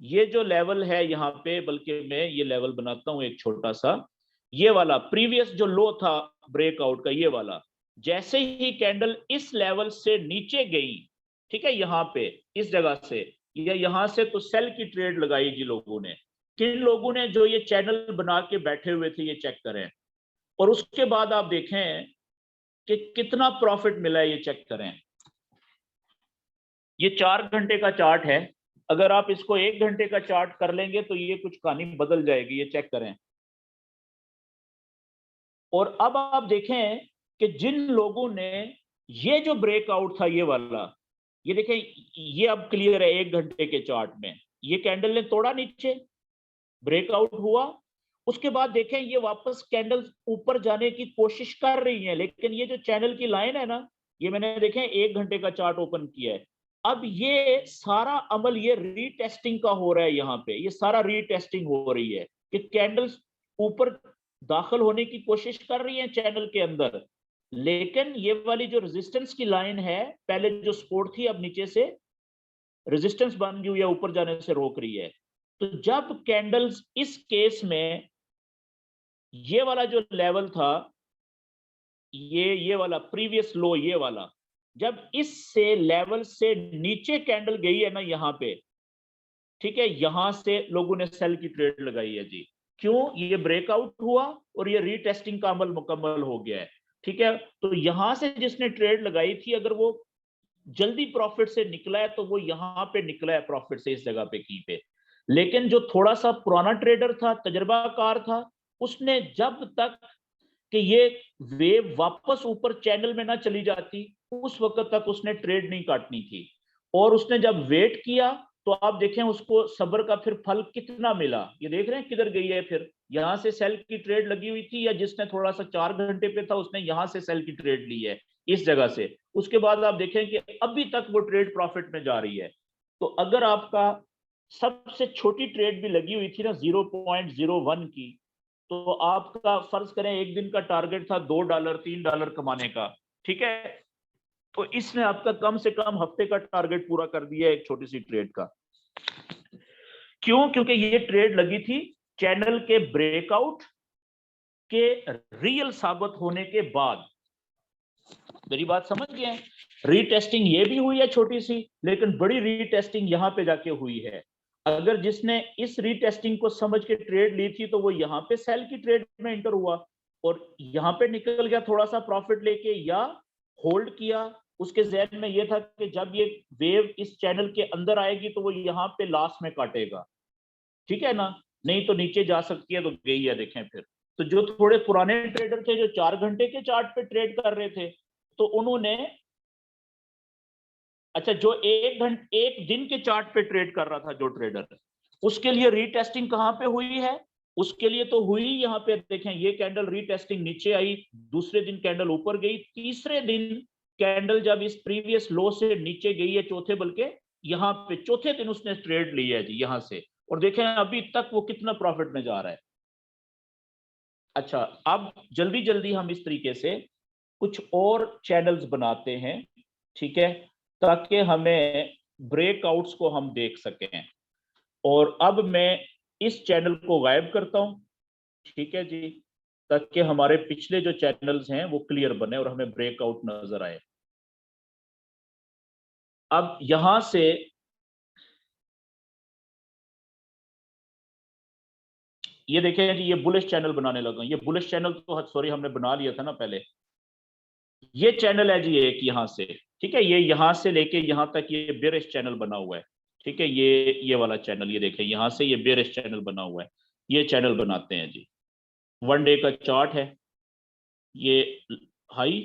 ये जो लेवल है यहाँ पे, बल्कि मैं ये लेवल बनाता हूं एक छोटा सा, ये वाला प्रीवियस जो लो था ब्रेकआउट का, ये वाला, जैसे ही कैंडल इस लेवल से नीचे गई, ठीक है, यहाँ पे इस जगह से या यहाँ से, तो सेल की ट्रेड लगाई जी लोगों ने। किन लोगों ने? जो ये चैनल बना के बैठे हुए थे, ये चेक करें। और उसके बाद आप देखें कि कितना प्रॉफिट मिला है, ये चेक करें। ये 4 घंटे का चार्ट है, अगर आप इसको 1 घंटे का चार्ट कर लेंगे तो ये कुछ कहानी बदल जाएगी, ये चेक करें। और अब आप देखें कि जिन लोगों ने, ये जो ब्रेकआउट था ये वाला, ये देखें, ये अब क्लियर है 1 घंटे के चार्ट में, ये कैंडल ने तोड़ा नीचे, ब्रेकआउट हुआ, उसके बाद देखें ये वापस कैंडल ऊपर जाने की कोशिश कर रही है, लेकिन ये जो चैनल की लाइन है ना, ये मैंने देखें 1 घंटे का चार्ट ओपन किया है। अब ये सारा अमल ये रीटेस्टिंग का हो रहा है, यहाँ पे ये सारा रीटेस्टिंग हो रही है कि कैंडल्स ऊपर दाखिल होने की कोशिश कर रही है चैनल के अंदर, लेकिन ये वाली जो रेजिस्टेंस की लाइन है, पहले जो सपोर्ट थी, अब नीचे से रेजिस्टेंस बन गई है, ऊपर जाने से रोक रही है। तो जब कैंडल्स इस केस में, ये वाला जो लेवल था, ये वाला प्रीवियस लो, ये वाला, जब इससे लेवल से नीचे कैंडल गई है ना यहाँ पे, ठीक है, यहां से लोगों ने सेल की ट्रेड लगाई है जी। क्यों? ये ब्रेकआउट हुआ और ये रीटेस्टिंग का अमल मुकम्मल हो गया है। ठीक है, तो यहां से जिसने ट्रेड लगाई थी, अगर वो जल्दी प्रॉफिट से निकला है तो वो यहाँ पे निकला है प्रॉफिट से, इस जगह पे की पे। लेकिन जो थोड़ा सा पुराना ट्रेडर था, तजर्बाकार था, उसने जब तक कि ये वेव वापस ऊपर चैनल में ना चली जाती, उस वक्त तक उसने ट्रेड नहीं काटनी थी। और उसने जब वेट किया, तो आप देखें उसको सब्र का फिर फल कितना मिला। ये देख रहे हैं किधर गई है, फिर यहां से सेल की ट्रेड लगी हुई थी, या जिसने थोड़ा सा 4 घंटे पे था उसने यहां से सेल की ट्रेड ली है, इस जगह से, उसके बाद आप देखें कि अभी तक वो ट्रेड प्रॉफिट में जा रही है। तो अगर आपका सबसे छोटी ट्रेड भी लगी हुई थी ना 0.01 की, तो आपका फर्ज करें एक दिन का टारगेट था $2 $3 कमाने का, ठीक है, तो इसने आपका कम से कम हफ्ते का टारगेट पूरा कर दिया एक छोटी सी ट्रेड का। क्यों? क्योंकि ये ट्रेड लगी थी चैनल के ब्रेकआउट के रियल साबित होने के बाद। मेरी बात समझ गए? रीटेस्टिंग ये भी हुई है छोटी सी, लेकिन बड़ी रीटेस्टिंग यहां पे जाके हुई है। अगर जिसने इस रीटेस्टिंग को समझ के ट्रेड ली थी तो वो यहाँ पे सेल की ट्रेड में इंटर हुआ और यहाँ पे निकल गया थोड़ा सा प्रॉफिट लेके, या होल्ड किया। उसके जहन में ये था कि जब ये वेव इस चैनल के अंदर आएगी तो वो यहाँ पे लास्ट में काटेगा, ठीक है ना, नहीं तो नीचे जा सकती है, तो गई है। देखें फिर, तो जो थोड़े पुराने ट्रेडर थे जो 4 घंटे के चार्ट पे ट्रेड कर रहे थे, तो उन्होंने, अच्छा, जो एक दिन के चार्ट पे ट्रेड कर रहा था जो ट्रेडर, उसके लिए रीटेस्टिंग कहां पे हुई है? उसके लिए तो हुई यहाँ पे, देखें ये कैंडल रीटेस्टिंग नीचे आई, दूसरे दिन कैंडल ऊपर गई, तीसरे दिन कैंडल जब इस प्रीवियस लो से नीचे गई है, चौथे, बल्कि यहाँ पे चौथे दिन उसने ट्रेड लिया है जी यहां से, और देखें अभी तक वो कितना प्रॉफिट में जा रहा है। अच्छा, अब जल्दी जल्दी हम इस तरीके से कुछ और चैनल्स बनाते हैं, ठीक है, ताकि हमें ब्रेकआउट्स को हम देख सकें। और अब मैं इस चैनल को गायब करता हूं, ठीक है जी, ताकि हमारे पिछले जो चैनल्स हैं वो क्लियर बने और हमें ब्रेकआउट नजर आए। अब यहां से ये देखें जी, ये बुलिश चैनल बनाने लगा। ये बुलिश चैनल तो सॉरी हमने बना लिया था ना पहले। ये चैनल है जी एक यहां से, ठीक है, ये यहां से लेके यहां तक ये बेरिश चैनल बना हुआ है, ठीक है, ये वाला चैनल, ये देखें यहां से ये बेरिश चैनल बना हुआ है। ये चैनल बनाते हैं जी, 1 डे का चार्ट है। ये हाई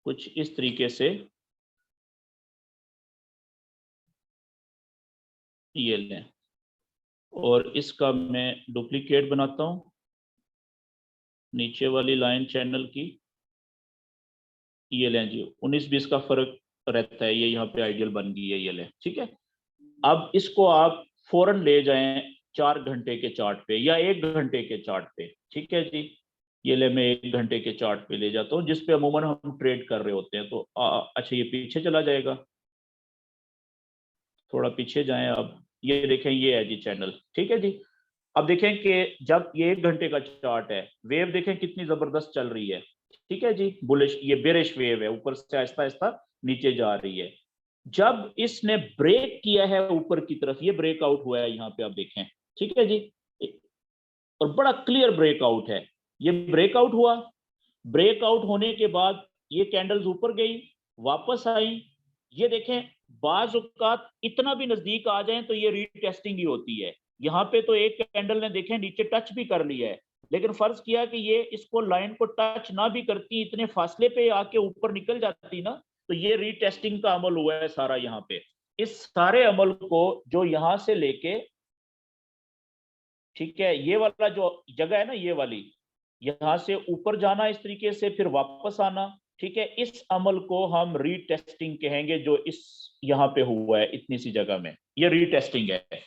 कुछ इस तरीके से ये लें, और इसका मैं डुप्लीकेट बनाता हूं नीचे वाली लाइन चैनल की। ये लें जी, 19-20 का फर्क रहता है, ये यहाँ पे आइडियल बन गई है, ये लें, ठीक है। अब इसको आप फौरन ले जाएं 4 घंटे के चार्ट पे या 1 घंटे के चार्ट पे, ठीक है जी। ये ले मैं 1 घंटे के चार्ट पे ले जाता हूँ जिसपे अमूमन हम ट्रेड कर रहे होते हैं। तो अच्छा, ये पीछे चला जाएगा, थोड़ा पीछे जाएं। अब ये देखें, ये है जी चैनल, ठीक है जी। अब देखें कि जब ये 1 घंटे का चार्ट है, वेव देखें कितनी जबरदस्त चल रही है, ठीक है जी। बुलिश, ये बेरिश वेव है, ऊपर से आहिस्ता आहिस्ता नीचे जा रही है। जब इसने ब्रेक किया है ऊपर की तरफ, ये ब्रेकआउट हुआ है यहाँ पे, आप देखें, ठीक है जी, और बड़ा क्लियर ब्रेकआउट है। ये ब्रेकआउट हुआ, ब्रेकआउट होने के बाद ये कैंडल्स ऊपर गई, वापस आई। ये देखें, बाज औकात इतना भी नजदीक आ जाए तो ये रीटेस्टिंग ही होती है। यहाँ पे तो एक कैंडल ने देखें नीचे टच भी कर लिया है, लेकिन फर्ज किया कि ये इसको लाइन को टच ना भी करती, इतने फासले पे आके ऊपर निकल जाती ना, तो ये रीटेस्टिंग का अमल हुआ है सारा यहाँ पे। इस सारे अमल को जो यहां से लेके, ठीक है, ये वाला जो जगह है ना, ये वाली, यहां से ऊपर जाना इस तरीके से, फिर वापस आना, ठीक है, इस अमल को हम रीटेस्टिंग कहेंगे। जो इस यहाँ पे हुआ है इतनी सी जगह में, ये रीटेस्टिंग है।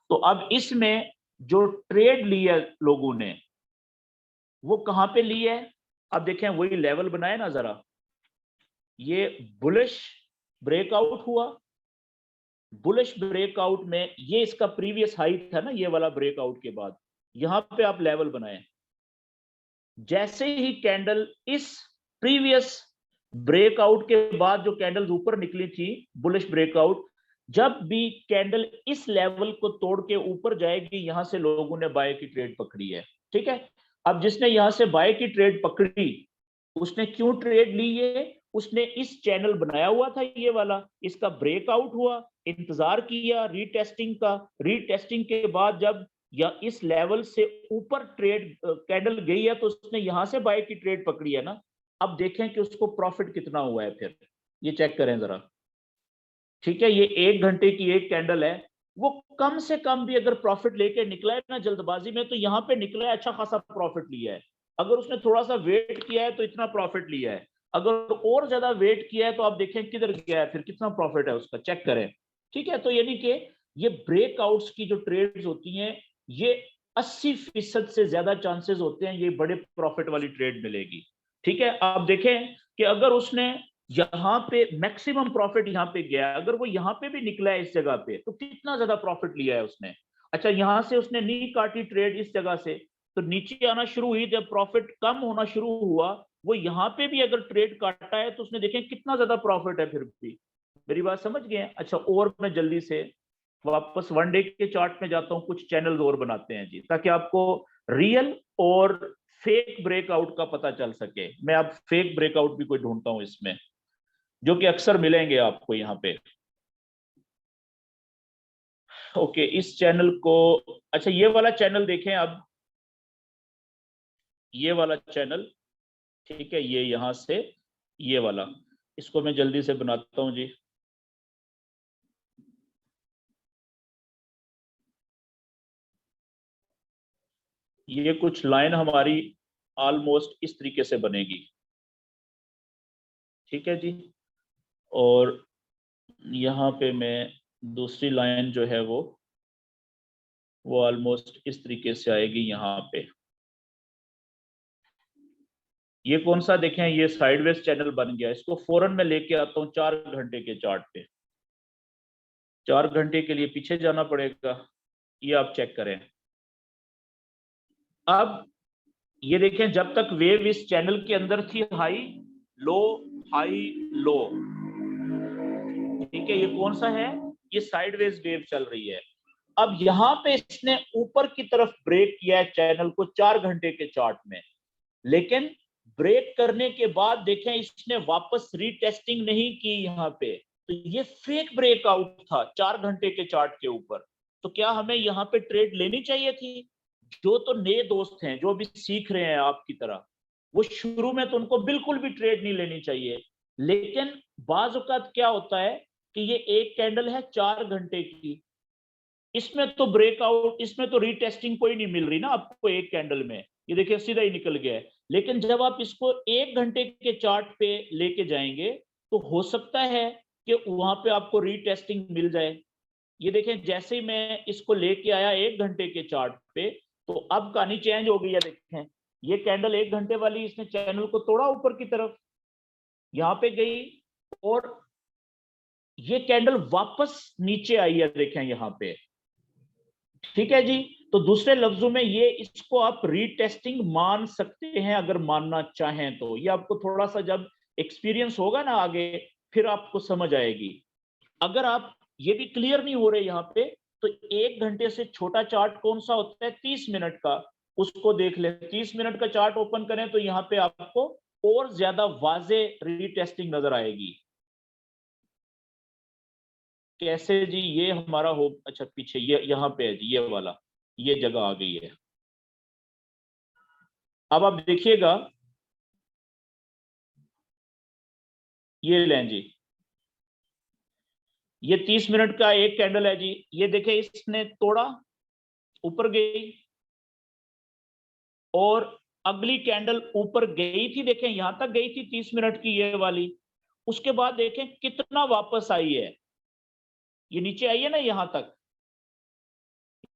तो अब इसमें जो ट्रेड ली है लोगों ने, वो कहां पे ली है? अब देखें, वही लेवल बनाए ना जरा, ये बुलिश ब्रेकआउट हुआ, बुलिश ब्रेकआउट में ये इसका प्रीवियस हाई था ना, ये वाला ब्रेकआउट के बाद यहां पे आप लेवल बनाए। जैसे ही कैंडल इस प्रीवियस ब्रेकआउट के बाद जो कैंडल्स ऊपर निकली थी, बुलिश ब्रेकआउट, जब भी कैंडल इस लेवल को तोड़ के ऊपर जाएगी, यहां से लोगों ने बाय की ट्रेड पकड़ी है, ठीक है। अब जिसने यहां से बाय की ट्रेड पकड़ी, उसने क्यों ट्रेड ली है? उसने इस चैनल बनाया हुआ था ये वाला, इसका ब्रेकआउट हुआ, इंतजार किया रीटेस्टिंग का, रीटेस्टिंग के बाद जब या इस लेवल से ऊपर ट्रेड कैंडल गई है, तो उसने यहां से बाय की ट्रेड पकड़ी है ना। अब देखें कि उसको प्रॉफिट कितना हुआ है, फिर ये चेक करें जरा, ठीक है। ये 1 घंटे की एक कैंडल है, वो कम से कम भी अगर प्रॉफिट लेके निकला है ना जल्दबाजी में, तो यहाँ पे निकला है, अच्छा खासा प्रॉफिट लिया है। अगर उसने थोड़ा सा वेट किया है तो इतना प्रॉफिट लिया है। अगर और ज्यादा वेट किया है तो आप देखें किधर गया है, फिर कितना प्रॉफिट है उसका, चेक करें। ठीक है, तो यानी कि ये ब्रेकआउट्स की जो ट्रेड्स होती हैं, ये 80% से ज्यादा चांसेस होते हैं ये बड़े प्रॉफिट वाली ट्रेड मिलेगी। ठीक है, आप देखें कि अगर उसने यहाँ पे मैक्सिमम प्रॉफिट यहाँ पे गया, अगर वो यहाँ पे भी निकला है इस जगह पे, तो कितना ज्यादा प्रॉफिट लिया है उसने। अच्छा, यहां से उसने नी काटी ट्रेड इस जगह से, तो नीचे आना शुरू हुई, जब प्रॉफिट कम होना शुरू हुआ, वो यहाँ पे भी अगर ट्रेड काटा है तो उसने देखें कितना ज्यादा प्रॉफिट है फिर भी। मेरी बात समझ गए? अच्छा, और मैं जल्दी से वापस वन डे के चार्ट में जाता हूं, कुछ चैनल्स और बनाते हैं जी, ताकि आपको रियल और फेक ब्रेकआउट का पता चल सके। मैं अब फेक ब्रेकआउट भी कोई ढूंढता हूं इसमें, जो कि अक्सर मिलेंगे आपको यहाँ पे। ओके, इस चैनल को, अच्छा ये वाला चैनल देखें अब, ये वाला चैनल, ठीक है, ये यहां से ये वाला, इसको मैं जल्दी से बनाता हूं जी। ये कुछ लाइन हमारी ऑलमोस्ट इस तरीके से बनेगी। ठीक है जी, और यहाँ पे मैं दूसरी लाइन जो है वो ऑलमोस्ट इस तरीके से आएगी यहाँ पे। ये कौन सा देखें, ये साइडवेज चैनल बन गया, इसको फौरन मैं लेके आता हूँ 4 घंटे के चार्ट पे। 4 घंटे के लिए पीछे जाना पड़ेगा, ये आप चेक करें। अब ये देखें, जब तक वेव इस चैनल के अंदर थी, हाई लो हाई लो, ठीक है, ये कौन सा है, ये साइडवेज वेव चल रही है। अब यहां पे इसने ऊपर की तरफ ब्रेक किया है चैनल को 4 घंटे के चार्ट में, लेकिन ब्रेक करने के बाद देखें इसने वापस रीटेस्टिंग नहीं की यहाँ पे, तो ये फेक ब्रेकआउट था 4 घंटे के चार्ट के ऊपर। तो क्या हमें यहाँ पे ट्रेड लेनी चाहिए थी? जो तो नए दोस्त हैं, जो अभी सीख रहे हैं आपकी तरह, वो शुरू में तो उनको बिल्कुल भी ट्रेड नहीं लेनी चाहिए। लेकिन बाज औक़ात क्या होता है कि ये एक कैंडल है 4 घंटे की, इसमें तो ब्रेकआउट, इसमें तो रीटेस्टिंग कोई नहीं मिल रही ना आपको एक कैंडल में, ये देखिए सीधा ही निकल गया है। लेकिन जब आप इसको 1 घंटे के चार्ट पे लेके जाएंगे, तो हो सकता है कि वहां पे आपको रीटेस्टिंग मिल जाए। ये देखें, जैसे ही मैं इसको लेके आया 1 घंटे के चार्ट पे, तो अब कहानी चेंज हो गई है। देखें, ये कैंडल 1 घंटे वाली, इसने चैनल को तोड़ा ऊपर की तरफ, यहाँ पे गई, और ये कैंडल वापस नीचे आई है, देखें यहाँ पे। ठीक है जी, तो दूसरे लफ्जों में ये, इसको आप रीटेस्टिंग मान सकते हैं अगर मानना चाहें तो। ये आपको थोड़ा सा जब एक्सपीरियंस होगा ना आगे, फिर आपको समझ आएगी। अगर आप ये भी क्लियर नहीं हो रहे यहाँ पे, तो 1 घंटे से छोटा चार्ट कौन सा होता है 30 मिनट का, उसको देख ले। 30 मिनट का चार्ट ओपन करें तो यहाँ पे आपको और ज्यादा वाजे रीटेस्टिंग नजर आएगी। कैसे जी? ये हमारा हो, अच्छा पीछे ये यहाँ पे है जी, ये वाला, ये जगह आ गई है। अब आप देखिएगा, ये लें जी, ये 30 मिनट का एक कैंडल है जी। ये देखें, इसने तोड़ा, ऊपर गई, और अगली कैंडल ऊपर गई थी, देखें यहां तक गई थी 30 मिनट की ये वाली। उसके बाद देखें कितना वापस आई है, ये नीचे आई है ना यहां तक,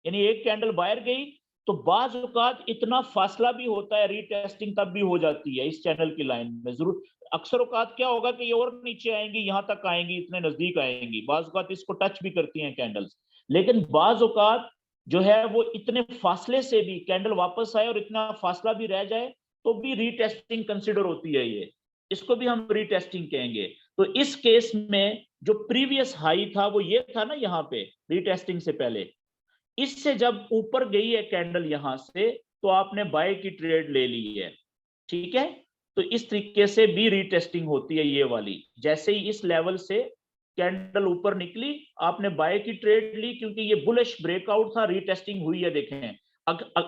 यानी एक कैंडल बाहर गई। तो बाज औकात इतना फासला भी होता है, रीटेस्टिंग तब भी हो जाती है इस चैनल की लाइन में। जरूर अक्सर औकात क्या होगा कि ये और नीचे आएंगी, यहां तक आएंगी, इतने नजदीक आएंगी, बाज औकात इसको टच भी करती हैं कैंडल्स। लेकिन बाज औकात जो है वो इतने फासले से भी कैंडल वापस आए और इतना फासला भी रह जाए, तो भी रीटेस्टिंग कंसिडर होती है ये, इसको भी हम रीटेस्टिंग कहेंगे। तो इस केस में जो प्रीवियस हाई था वो ये था ना यहाँ पे, रीटेस्टिंग से पहले, इससे जब ऊपर गई है कैंडल यहां से, तो आपने बाय की ट्रेड ले ली है। ठीक है, तो इस तरीके से भी रीटेस्टिंग होती है ये वाली। जैसे ही इस लेवल से कैंडल ऊपर निकली, आपने बाय की ट्रेड ली, क्योंकि ये बुलिश ब्रेकआउट था, रीटेस्टिंग हुई है। देखें,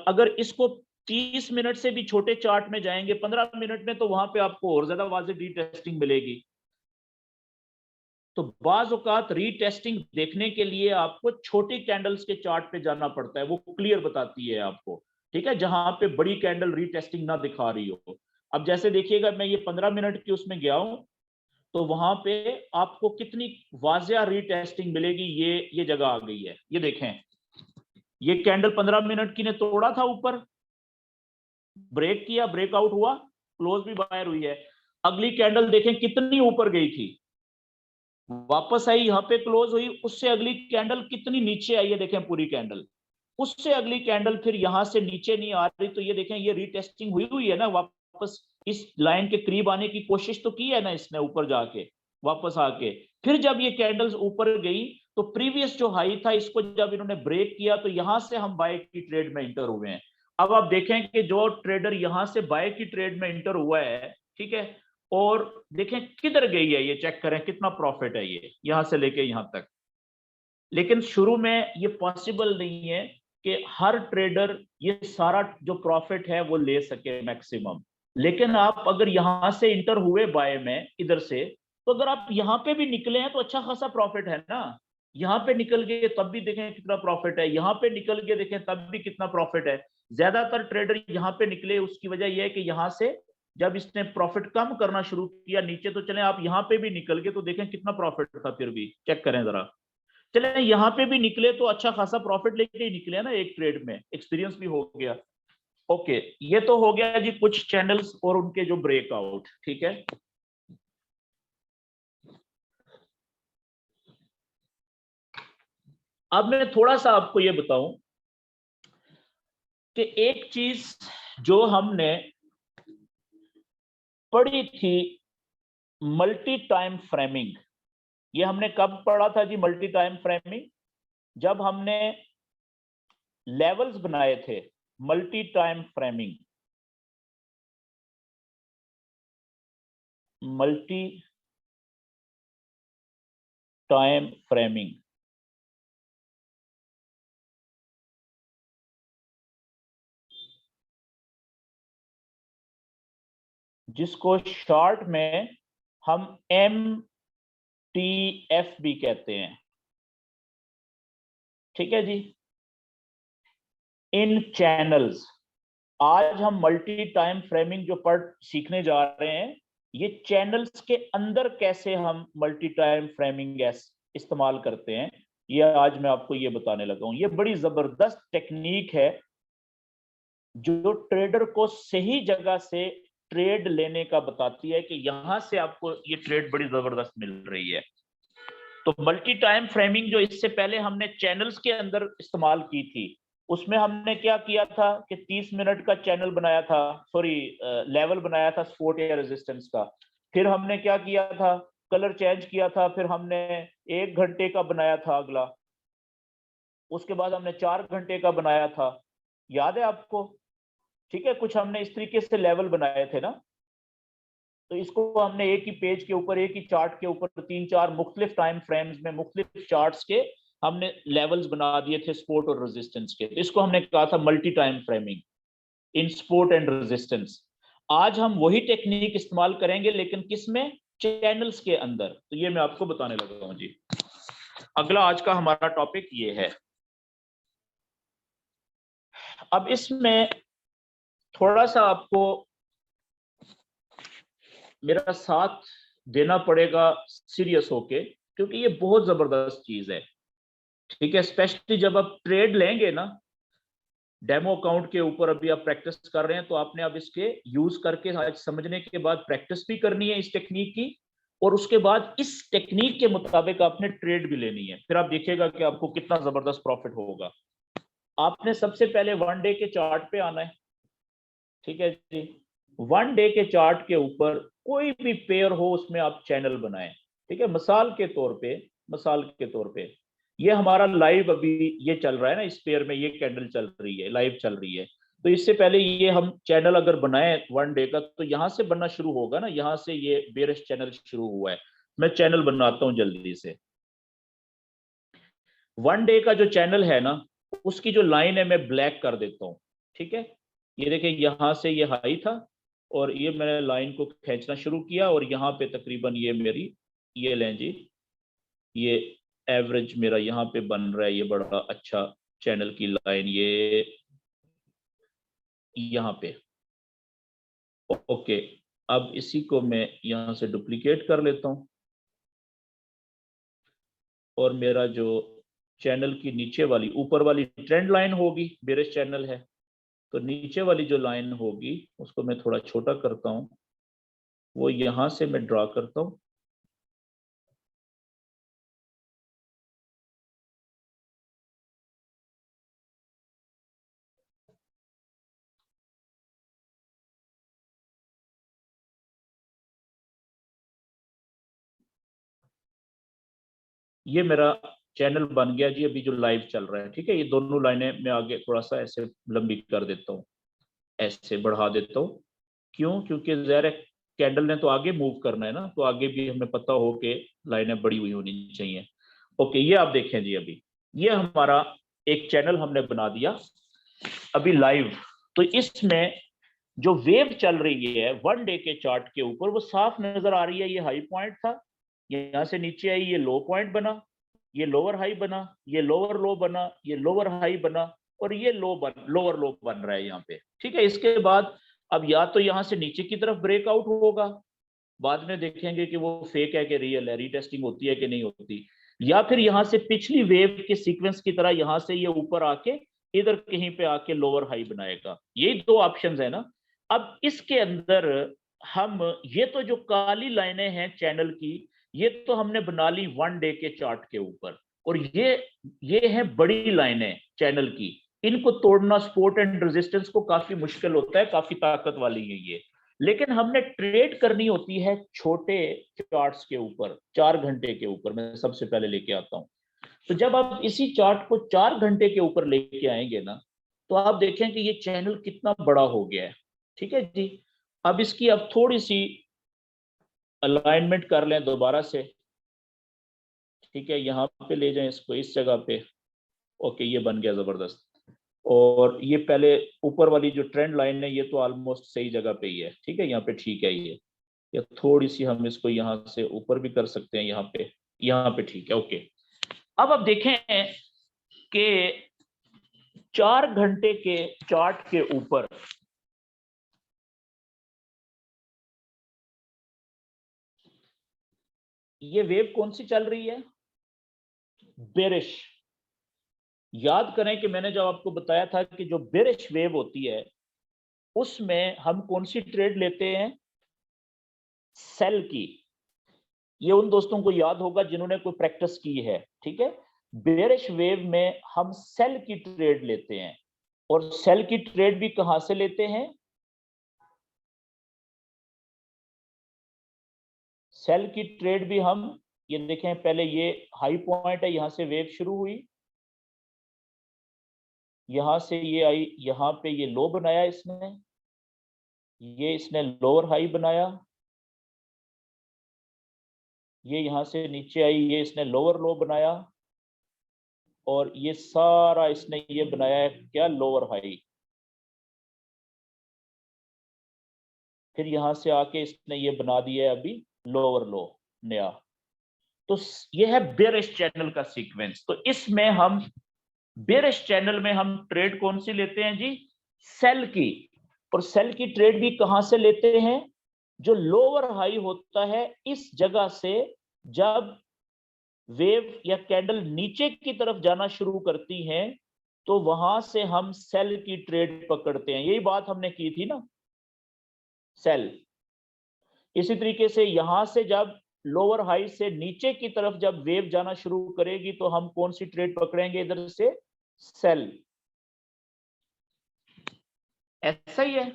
अगर इसको 30 मिनट से भी छोटे चार्ट में जाएंगे 15 मिनट में, तो वहां पे आपको और ज्यादा वाज़ेह रीटेस्टिंग मिलेगी। तो बाज औकात रीटेस्टिंग देखने के लिए आपको छोटी कैंडल्स के चार्ट पे जाना पड़ता है, वो क्लियर बताती है आपको। ठीक है, जहां पे बड़ी कैंडल रीटेस्टिंग ना दिखा रही हो। अब जैसे देखिएगा मैं ये 15 मिनट की उसमें गया हूं, तो वहां पे आपको कितनी वाजिया रीटेस्टिंग मिलेगी, ये जगह आ गई है। ये देखें, ये कैंडल 15 मिनट की ने तोड़ा था, ऊपर ब्रेक किया, ब्रेकआउट हुआ, क्लोज भी बायर हुई है। अगली कैंडल देखें कितनी ऊपर गई थी, वापस आई, यहाँ पे क्लोज हुई, उससे अगली कैंडल कितनी नीचे आई है, देखें पूरी कैंडल। उससे अगली कैंडल फिर यहां से नीचे नहीं आ रही, तो ये देखें ये रीटेस्टिंग हुई है ना, वापस इस लाइन के करीब आने की कोशिश तो की है ना इसने, ऊपर जाके वापस आके। फिर जब ये कैंडल्स ऊपर गई तो प्रीवियस जो हाई था इसको जब इन्होंने ब्रेक किया, तो यहां से हम बाय की ट्रेड में इंटर हुए हैं। अब आप देखें कि जो ट्रेडर यहां से बाय की ट्रेड में इंटर हुआ है, ठीक है, और देखें किधर गई है, ये चेक करें कितना प्रॉफिट है ये यहां से लेके यहां तक। लेकिन शुरू में ये पॉसिबल नहीं है कि हर ट्रेडर ये सारा जो प्रॉफिट है वो ले सके मैक्सिमम। लेकिन आप अगर यहां से इंटर हुए बाय में इधर से, तो अगर आप यहां पे भी निकले हैं तो अच्छा खासा प्रॉफिट है ना। यहां पे निकल गए तब भी देखें कितना प्रॉफिट है, यहां पे निकल के देखें तब भी कितना प्रॉफिट है। ज्यादातर ट्रेडर यहां पे निकले, उसकी वजह यह है कि यहां से जब इसने प्रॉफिट कम करना शुरू किया नीचे, तो चले आप यहां पे भी निकल गए तो देखें कितना प्रॉफिट था, फिर भी चेक करें जरा। चले यहाँ पे भी निकले तो अच्छा खासा प्रॉफिट लेके ही निकले ना एक ट्रेड में, एक्सपीरियंस भी हो गया। ओके, ये तो हो गया जी कुछ चैनल्स और उनके जो ब्रेकआउट, ठीक है। अब मैं थोड़ा सा आपको ये बताऊं कि एक चीज जो हमने पढ़ी थी, मल्टी टाइम फ्रेमिंग। ये हमने कब पढ़ा था जी मल्टी टाइम फ्रेमिंग? जब हमने लेवल्स बनाए थे, multi time framing, multi time framing. जिसको शॉर्ट में हम MTF भी कहते हैं, ठीक है जी। इन चैनल्स, आज हम मल्टी टाइम फ्रेमिंग जो सीखने जा रहे हैं, ये चैनल्स के अंदर कैसे हम मल्टी टाइम फ्रेमिंग इस्तेमाल करते हैं, ये आज मैं आपको ये बताने लगा हूं। ये बड़ी जबरदस्त टेक्निक है जो ट्रेडर को सही जगह से ट्रेड लेने का बताती है कि यहां से आपको ये ट्रेड बड़ी जबरदस्त मिल रही है। तो मल्टी टाइम फ्रेमिंग जो इससे पहले हमने चैनल्स के अंदर इस्तेमाल की थी, उसमें हमने क्या किया था कि 30 मिनट का चैनल बनाया था, सॉरी लेवल बनाया था सपोर्ट या रेजिस्टेंस का। फिर हमने क्या किया था, कलर चेंज किया था, फिर हमने 1 घंटे का बनाया था अगला, उसके बाद हमने 4 घंटे का बनाया था, याद है आपको? ठीक है, कुछ हमने इस तरीके से लेवल बनाए थे ना। तो इसको हमने एक ही पेज के ऊपर, एक ही चार्ट के ऊपर 3-4 मुख्तलिफ टाइम फ्रेम्स में मुख्तलिफ चार्ट्स के हमने लेवल्स बना दिए थे सपोर्ट और रेजिस्टेंस के। इसको हमने कहा था multi time framing in support and resistance. आज हम वही टेक्निक इस्तेमाल करेंगे, लेकिन किसमें? चैनल्स के अंदर। तो ये मैं आपको बताने लगा हूं जी। अगला आज का हमारा टॉपिक ये है। अब इसमें थोड़ा सा आपको मेरा साथ देना पड़ेगा सीरियस होके, क्योंकि ये बहुत जबरदस्त चीज है, ठीक है। स्पेशली जब आप ट्रेड लेंगे ना, डेमो अकाउंट के ऊपर अभी आप प्रैक्टिस कर रहे हैं, तो आपने अब इसके यूज करके आज समझने के बाद प्रैक्टिस भी करनी है इस टेक्निक की, और उसके बाद इस टेक्निक के मुताबिक आपने ट्रेड भी लेनी है। फिर आप देखिएगा कि आपको कितना जबरदस्त प्रॉफिट होगा। आपने सबसे पहले 1 डे के चार्ट पे आना है, ठीक है जी। 1 डे के चार्ट के ऊपर कोई भी पेयर हो उसमें आप चैनल बनाएं, ठीक है। मिसाल के तौर पे ये हमारा लाइव अभी ये चल रहा है ना, इस पेयर में ये कैंडल चल रही है, लाइव चल रही है। तो इससे पहले ये हम चैनल अगर बनाए 1 डे का, तो यहां से बनना शुरू होगा ना, यहां से ये बेरिश चैनल शुरू हुआ है। मैं चैनल बनाता हूं जल्दी से। 1 डे का जो चैनल है ना, उसकी जो लाइन है मैं ब्लैक कर देता हूं, ठीक है। ये देखिए यहां से ये हाई था, और ये मैंने लाइन को खींचना शुरू किया, और यहाँ पे तकरीबन ये मेरी, ये लें जी, ये एवरेज मेरा यहाँ पे बन रहा है, ये बड़ा अच्छा चैनल की लाइन, ये यहाँ पे। ओके, अब इसी को मैं यहां से डुप्लीकेट कर लेता हूं और मेरा जो चैनल की नीचे वाली, ऊपर वाली ट्रेंड लाइन होगी, बेरिश चैनल है, तो नीचे वाली जो लाइन होगी उसको मैं थोड़ा छोटा करता हूं, वो यहां से मैं ड्रा करता हूं। ये मेरा चैनल बन गया जी, अभी जो लाइव चल रहा है। ठीक है, ये दोनों लाइनें मैं आगे थोड़ा सा ऐसे लंबी कर देता हूँ, ऐसे बढ़ा देता हूँ। क्यों? क्योंकि ज़ाहिर है कैंडल ने तो आगे मूव करना है ना, तो आगे भी हमें पता हो कि लाइनें बड़ी हुई होनी चाहिए। ओके, ये आप देखें जी, अभी ये हमारा एक चैनल हमने बना दिया अभी लाइव। तो इसमें जो वेव चल रही है 1 डे के चार्ट के ऊपर, वो साफ नजर आ रही है। ये हाई पॉइंट था, यहां से नीचे आई, ये लो पॉइंट बना, ये लोअर हाई बना, ये लोअर लो बना, ये लोअर हाई बना, और ये लोअर लो बन रहा है यहाँ पे। ठीक है, इसके बाद अब या तो यहाँ से नीचे की तरफ ब्रेकआउट होगा, बाद में देखेंगे कि वो फेक है कि रियल है, रीटेस्टिंग होती है कि नहीं होती, या फिर यहाँ से पिछली वेव के सीक्वेंस की तरह यहाँ से ये ऊपर आके इधर कहीं पे आके लोअर हाई बनाएगा। ये दो ऑप्शंस है ना। अब इसके अंदर हम ये तो जो काली लाइनें हैं चैनल की, ये तो हमने बना ली 1 डे के चार्ट के ऊपर, और ये है बड़ी लाइनें चैनल की। इनको तोड़ना सपोर्ट एंड रेजिस्टेंस को काफी मुश्किल होता है, काफी ताकत वाली है ये। लेकिन हमने ट्रेड करनी होती है छोटे चार्ट्स के ऊपर, 4 घंटे के ऊपर मैं सबसे पहले लेके आता हूं। तो जब आप इसी चार्ट को 4 घंटे के ऊपर लेके आएंगे ना, तो आप देखें कि ये चैनल कितना बड़ा हो गया है। ठीक है जी, अब इसकी अब थोड़ी सी अलाइनमेंट कर लें दोबारा से। ठीक है, यहाँ पे ले जाएं इसको, इस जगह पे। ओके, ये बन गया जबरदस्त। और ये पहले ऊपर वाली जो ट्रेंड लाइन है, ये तो ऑलमोस्ट सही जगह पे ही है। ठीक है, यहाँ पे ठीक है ये, या थोड़ी सी हम इसको यहाँ से ऊपर भी कर सकते हैं, यहाँ पे ठीक है। ओके, अब आप देखें कि 4 घंटे के चार्ट के ऊपर ये वेव कौन सी चल रही है? बेरिश। याद करें कि मैंने जब आपको बताया था कि जो बेरिश वेव होती है उसमें हम कौन सी ट्रेड लेते हैं? सेल की। ये उन दोस्तों को याद होगा जिन्होंने कोई प्रैक्टिस की है। ठीक है, बेरिश वेव में हम सेल की ट्रेड लेते हैं, और सेल की ट्रेड भी कहां से लेते हैं? सेल की ट्रेड भी हम, ये देखें, पहले ये हाई पॉइंट है, यहां से वेव शुरू हुई, यहां से ये आई, यहां पे ये लो बनाया इसने, ये इसने लोअर हाई बनाया, ये यहां से नीचे आई, ये इसने लोअर लो बनाया, और ये सारा इसने ये बनाया है क्या? Lower high. फिर यहां से आके इसने ये बना दिया है अभी लोअर लो नया। तो ये है बेरिश चैनल का सीक्वेंस। तो इसमें हम बेरिश चैनल में हम ट्रेड कौन सी लेते हैं जी? सेल की। और सेल की ट्रेड भी कहां से लेते हैं? जो लोअर हाई होता है इस जगह से, जब वेव या कैंडल नीचे की तरफ जाना शुरू करती हैं, तो वहां से हम सेल की ट्रेड पकड़ते हैं। यही बात हमने की थी ना, सेल। इसी तरीके से यहां से जब लोअर हाई से नीचे की तरफ जब वेव जाना शुरू करेगी, तो हम कौन सी ट्रेड पकड़ेंगे? इधर से सेल। ऐसा ही है।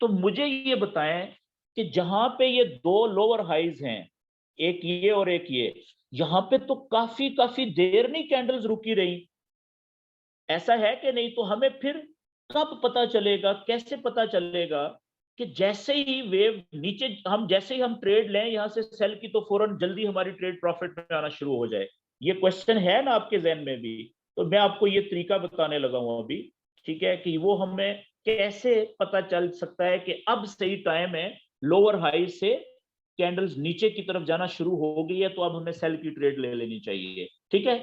तो मुझे ये बताएं कि जहां पे ये दो लोअर हाइज हैं, एक ये और एक ये, यहां पे तो काफी काफी देर नहीं कैंडल्स रुकी रही, ऐसा है कि नहीं? तो हमें फिर कब पता चलेगा, कैसे पता चलेगा कि जैसे ही वेव नीचे, हम जैसे ही हम ट्रेड लें यहां से सेल की, तो फौरन जल्दी हमारी ट्रेड प्रॉफिट में आना शुरू हो जाए? ये क्वेश्चन है ना आपके जहन में भी? तो मैं आपको ये तरीका बताने लगा हूं अभी। ठीक है, कि वो हमें कैसे पता चल सकता है कि अब सही टाइम है, लोअर हाई से कैंडल्स नीचे की तरफ जाना शुरू हो गई है, तो अब हमें सेल की ट्रेड ले लेनी चाहिए। ठीक है,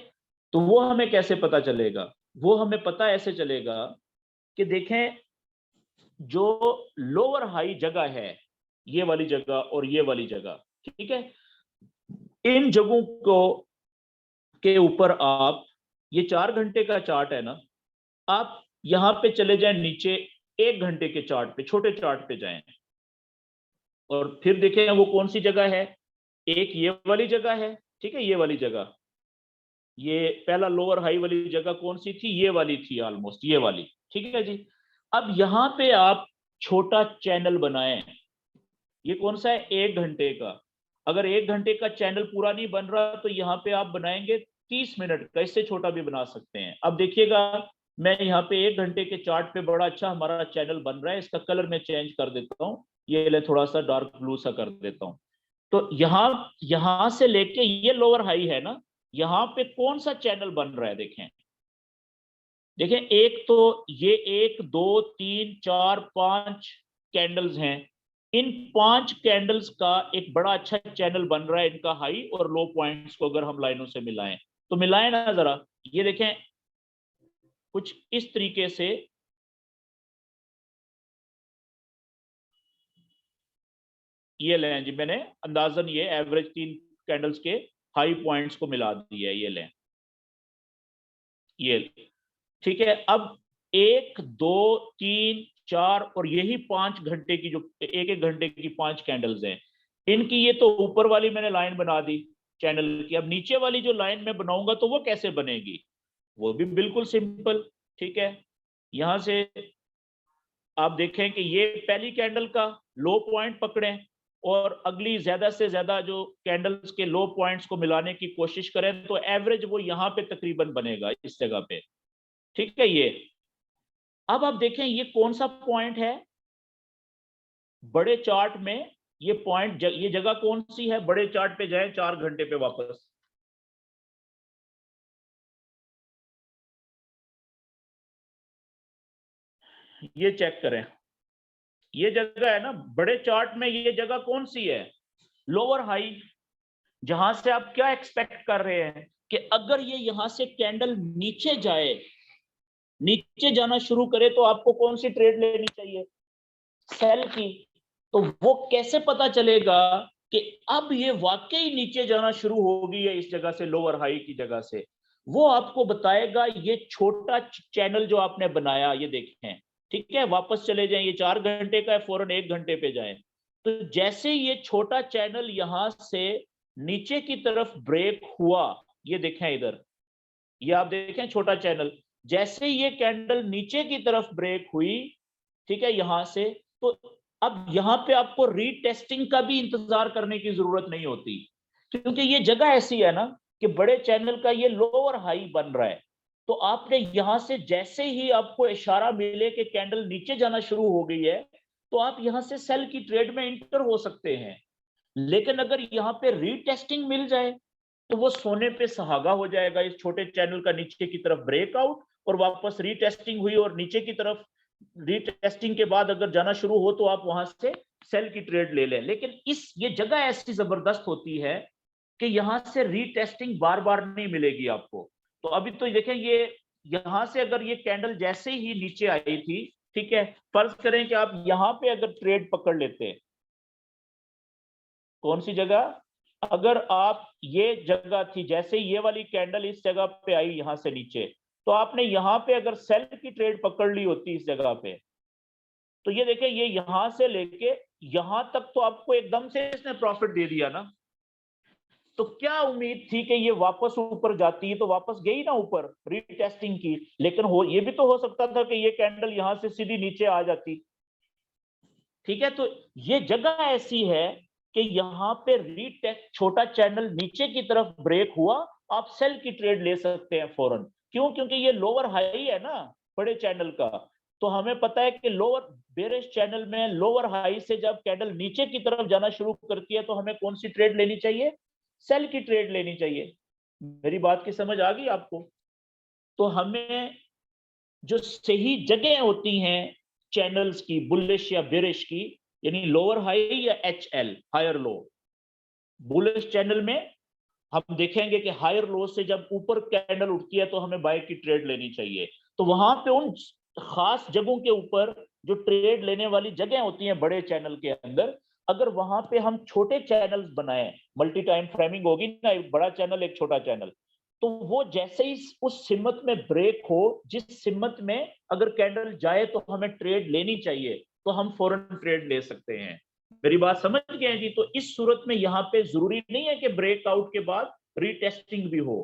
तो वो हमें कैसे पता चलेगा? वो हमें पता ऐसे चलेगा कि देखें, जो लोअर हाई जगह है, ये वाली जगह और ये वाली जगह, ठीक है, इन जगहों को के ऊपर आप, ये 4 घंटे का चार्ट है ना, आप यहां पे चले जाएं नीचे 1 घंटे के चार्ट पे, छोटे चार्ट पे जाएं और फिर देखें वो कौन सी जगह है। एक ये वाली जगह है, ठीक है, ये वाली जगह, ये पहला लोअर हाई वाली जगह कौन सी थी, ये वाली थी ऑलमोस्ट, ये वाली, ठीक है जी। अब यहां पे आप छोटा चैनल बनाएं, ये कौन सा है, 1 घंटे का। अगर 1 घंटे का चैनल पूरा नहीं बन रहा तो यहाँ पे आप बनाएंगे 30 मिनट का, इससे छोटा भी बना सकते हैं। अब देखिएगा, मैं यहाँ पे 1 घंटे के चार्ट पे बड़ा अच्छा हमारा चैनल बन रहा है, इसका कलर मैं चेंज कर देता हूँ, ये ले थोड़ा सा डार्क ब्लू सा कर देता हूँ। तो यहां से लेके ये लोअर हाई है ना, यहाँ पे कौन सा चैनल बन रहा है, देखें देखें, एक तो ये 1 2 3 4 5 कैंडल्स हैं, इन 5 कैंडल्स का एक बड़ा अच्छा चैनल बन रहा है, इनका हाई और लो पॉइंट्स को अगर हम लाइनों से मिलाएं तो मिलाएं ना जरा, ये देखें कुछ इस तरीके से, ये लें जी, मैंने अंदाजन ये एवरेज 3 कैंडल्स के हाई पॉइंट्स को मिला दिया है, ये लें, ये ठीक है। अब 1 2 3 4 और यही 5 घंटे की, जो 1 घंटे की 5 कैंडल्स हैं, इनकी ये तो ऊपर वाली मैंने लाइन बना दी चैनल की। अब नीचे वाली जो लाइन मैं बनाऊंगा तो वो कैसे बनेगी, वो भी बिल्कुल सिंपल, ठीक है। यहां से आप देखें कि ये पहली कैंडल का लो पॉइंट पकड़ें और अगली ज्यादा से ज्यादा जो कैंडल्स के लो पॉइंट्स को मिलाने की कोशिश करें, तो एवरेज वो यहाँ पे तकरीबन बनेगा इस जगह पे, ठीक है। ये अब आप देखें ये कौन सा पॉइंट है बड़े चार्ट में, ये पॉइंट ये जगह कौन सी है, बड़े चार्ट पे जाएं 4 घंटे पे वापस, ये चेक करें, ये जगह है ना बड़े चार्ट में, ये जगह कौन सी है, लोअर हाई, जहां से आप क्या एक्सपेक्ट कर रहे हैं कि अगर ये यहां से कैंडल नीचे जाए, नीचे जाना शुरू करे तो आपको कौन सी ट्रेड लेनी चाहिए, सेल की। तो वो कैसे पता चलेगा कि अब ये वाकई नीचे जाना शुरू हो गई है इस जगह से, लोअर हाई की जगह से, वो आपको बताएगा ये छोटा चैनल जो आपने बनाया, ये देखें, ठीक है। वापस चले जाएं, ये 4 घंटे का है, फौरन 1 घंटे पे जाएं, तो जैसे ये छोटा चैनल यहां से नीचे की तरफ ब्रेक हुआ, ये देखें इधर, ये आप देखें छोटा चैनल, जैसे ये कैंडल नीचे की तरफ ब्रेक हुई, ठीक है, यहां से, तो अब यहां पे आपको रीटेस्टिंग का भी इंतजार करने की जरूरत नहीं होती, क्योंकि ये जगह ऐसी है ना कि बड़े चैनल का ये लोअर हाई बन रहा है। तो आपने यहां से जैसे ही आपको इशारा मिले कि कैंडल नीचे जाना शुरू हो गई है, तो आप यहां से सेल की ट्रेड में इंटर हो सकते हैं। लेकिन अगर यहाँ पे रीटेस्टिंग मिल जाए तो वो सोने पे सुहागा हो जाएगा, इस छोटे चैनल का नीचे की तरफ ब्रेकआउट और वापस रीटेस्टिंग हुई और नीचे की तरफ, रीटेस्टिंग के बाद अगर जाना शुरू हो तो आप वहां से सेल की ट्रेड ले लें। लेकिन ये जगह ऐसी जबरदस्त होती है कि यहां से रीटेस्टिंग बार बार नहीं मिलेगी आपको। तो अभी तो देखें, ये यहां से अगर ये कैंडल जैसे ही नीचे आई थी, ठीक है, फर्ज करें कि आप यहां पे अगर ट्रेड पकड़ लेते हैं, कौन सी जगह, अगर आप, ये जगह थी जैसे ये वाली कैंडल इस जगह पे आई यहां से नीचे, तो आपने यहां पे अगर सेल की ट्रेड पकड़ ली होती इस जगह पे, तो ये देखें, ये यहां से लेके यहां तक तो आपको एकदम से इसने प्रॉफिट दे दिया ना। तो क्या उम्मीद थी कि ये वापस ऊपर जाती, तो वापस गई ना ऊपर रीटेस्टिंग की, लेकिन ये भी तो हो सकता था कि ये कैंडल यहां से सीधी नीचे आ जाती, ठीक है। तो ये जगह ऐसी है कि यहाँ पे रीटेस्ट, छोटा चैनल नीचे की तरफ ब्रेक हुआ, आप सेल की ट्रेड ले सकते हैं फौरन। क्यों, क्योंकि ये लोअर हाई है ना बड़े चैनल का, तो हमें पता है कि लोअर बेरिश चैनल में लोअर हाई से जब कैंडल नीचे की तरफ जाना शुरू करती है तो हमें कौन सी ट्रेड लेनी चाहिए, सेल की ट्रेड लेनी चाहिए। मेरी बात की समझ आ गई आपको। तो हमें जो सही जगह होती हैं चैनल्स की, बुलिश या बेरिश की, यानी लोअर हाई या HL higher low, bullish channel में हम देखेंगे कि हायर लो से जब ऊपर कैंडल उठती है तो हमें बाय की ट्रेड लेनी चाहिए। तो वहां पे उन खास जगहों के ऊपर जो ट्रेड लेने वाली जगह होती हैं बड़े चैनल के अंदर, अगर वहां पे हम छोटे चैनल्स बनाएं, मल्टी टाइम फ्रेमिंग होगी ना, एक बड़ा चैनल एक छोटा चैनल, तो वो जैसे ही उस सिमत में ब्रेक हो, जिस सिमत में अगर कैंडल जाए तो हमें ट्रेड लेनी चाहिए, तो हम फौरन ट्रेड ले सकते हैं। मेरी बात समझ गए हैं जी? तो इस सूरत में यहाँ पे जरूरी नहीं है कि ब्रेकआउट के बाद रीटेस्टिंग भी हो।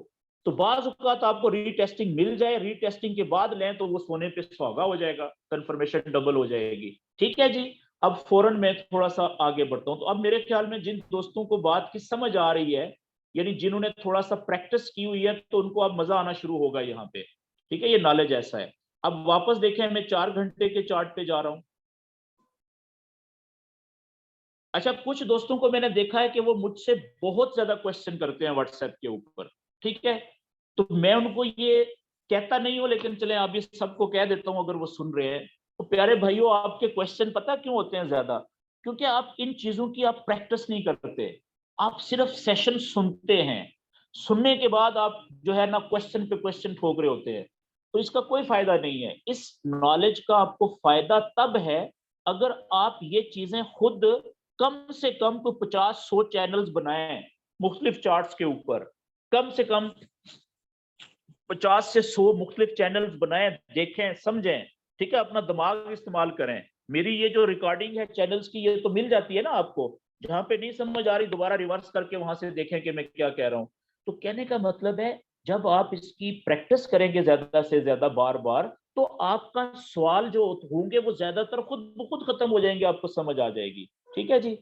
तो बाज औकात आपको रीटेस्टिंग मिल जाए, रीटेस्टिंग के बाद लें तो वो सोने पे सुहागा हो जाएगा, कंफर्मेशन डबल हो जाएगी। ठीक है जी। अब फौरन मैं थोड़ा सा आगे बढ़ता हूं। तो अब मेरे ख्याल में जिन दोस्तों को बात की समझ आ रही है, यानी जिन्होंने थोड़ा सा प्रैक्टिस की हुई है, तो उनको अब मजा आना शुरू होगा यहाँ पे। ठीक है, ये नॉलेज ऐसा है। अब वापस देखें, मैं 4 घंटे के चार्ट पे जा रहा हूं। अच्छा, कुछ दोस्तों को मैंने देखा है कि वो मुझसे बहुत ज्यादा क्वेश्चन करते हैं व्हाट्सएप के ऊपर। ठीक है, तो मैं उनको ये कहता नहीं हूं, लेकिन चले अभी सबको कह देता हूं अगर वो सुन रहे हैं। तो प्यारे भाइयों, आपके क्वेश्चन पता क्यों होते हैं ज्यादा? क्योंकि आप इन चीजों की आप प्रैक्टिस नहीं करते, आप सिर्फ सेशन सुनते हैं। सुनने के बाद आप जो है ना क्वेश्चन पे क्वेश्चन ठोक रहे होते हैं, तो इसका कोई फायदा नहीं है। इस नॉलेज का आपको फायदा तब है अगर आप ये चीजें खुद कम से कम तो 50-100 चैनल्स बनाएं मुख्तलिफ चार्ट्स के ऊपर। कम से कम 50 से 100 मुख्तलिफ चैनल्स बनाएं, देखें, समझें। ठीक है, अपना दिमाग इस्तेमाल करें। मेरी ये जो रिकॉर्डिंग है चैनल्स की, ये तो मिल जाती है ना आपको। जहां पे नहीं समझ आ रही, दोबारा रिवर्स करके वहां से देखें कि मैं क्या कह रहा हूं। तो कहने का मतलब है, जब आप इसकी प्रैक्टिस करेंगे ज्यादा से ज्यादा बार बार, तो आपका सवाल जो होंगे वो ज्यादातर खुद ब खुद खत्म हो जाएंगे, आपको समझ आ जाएगी। ठीक है जी।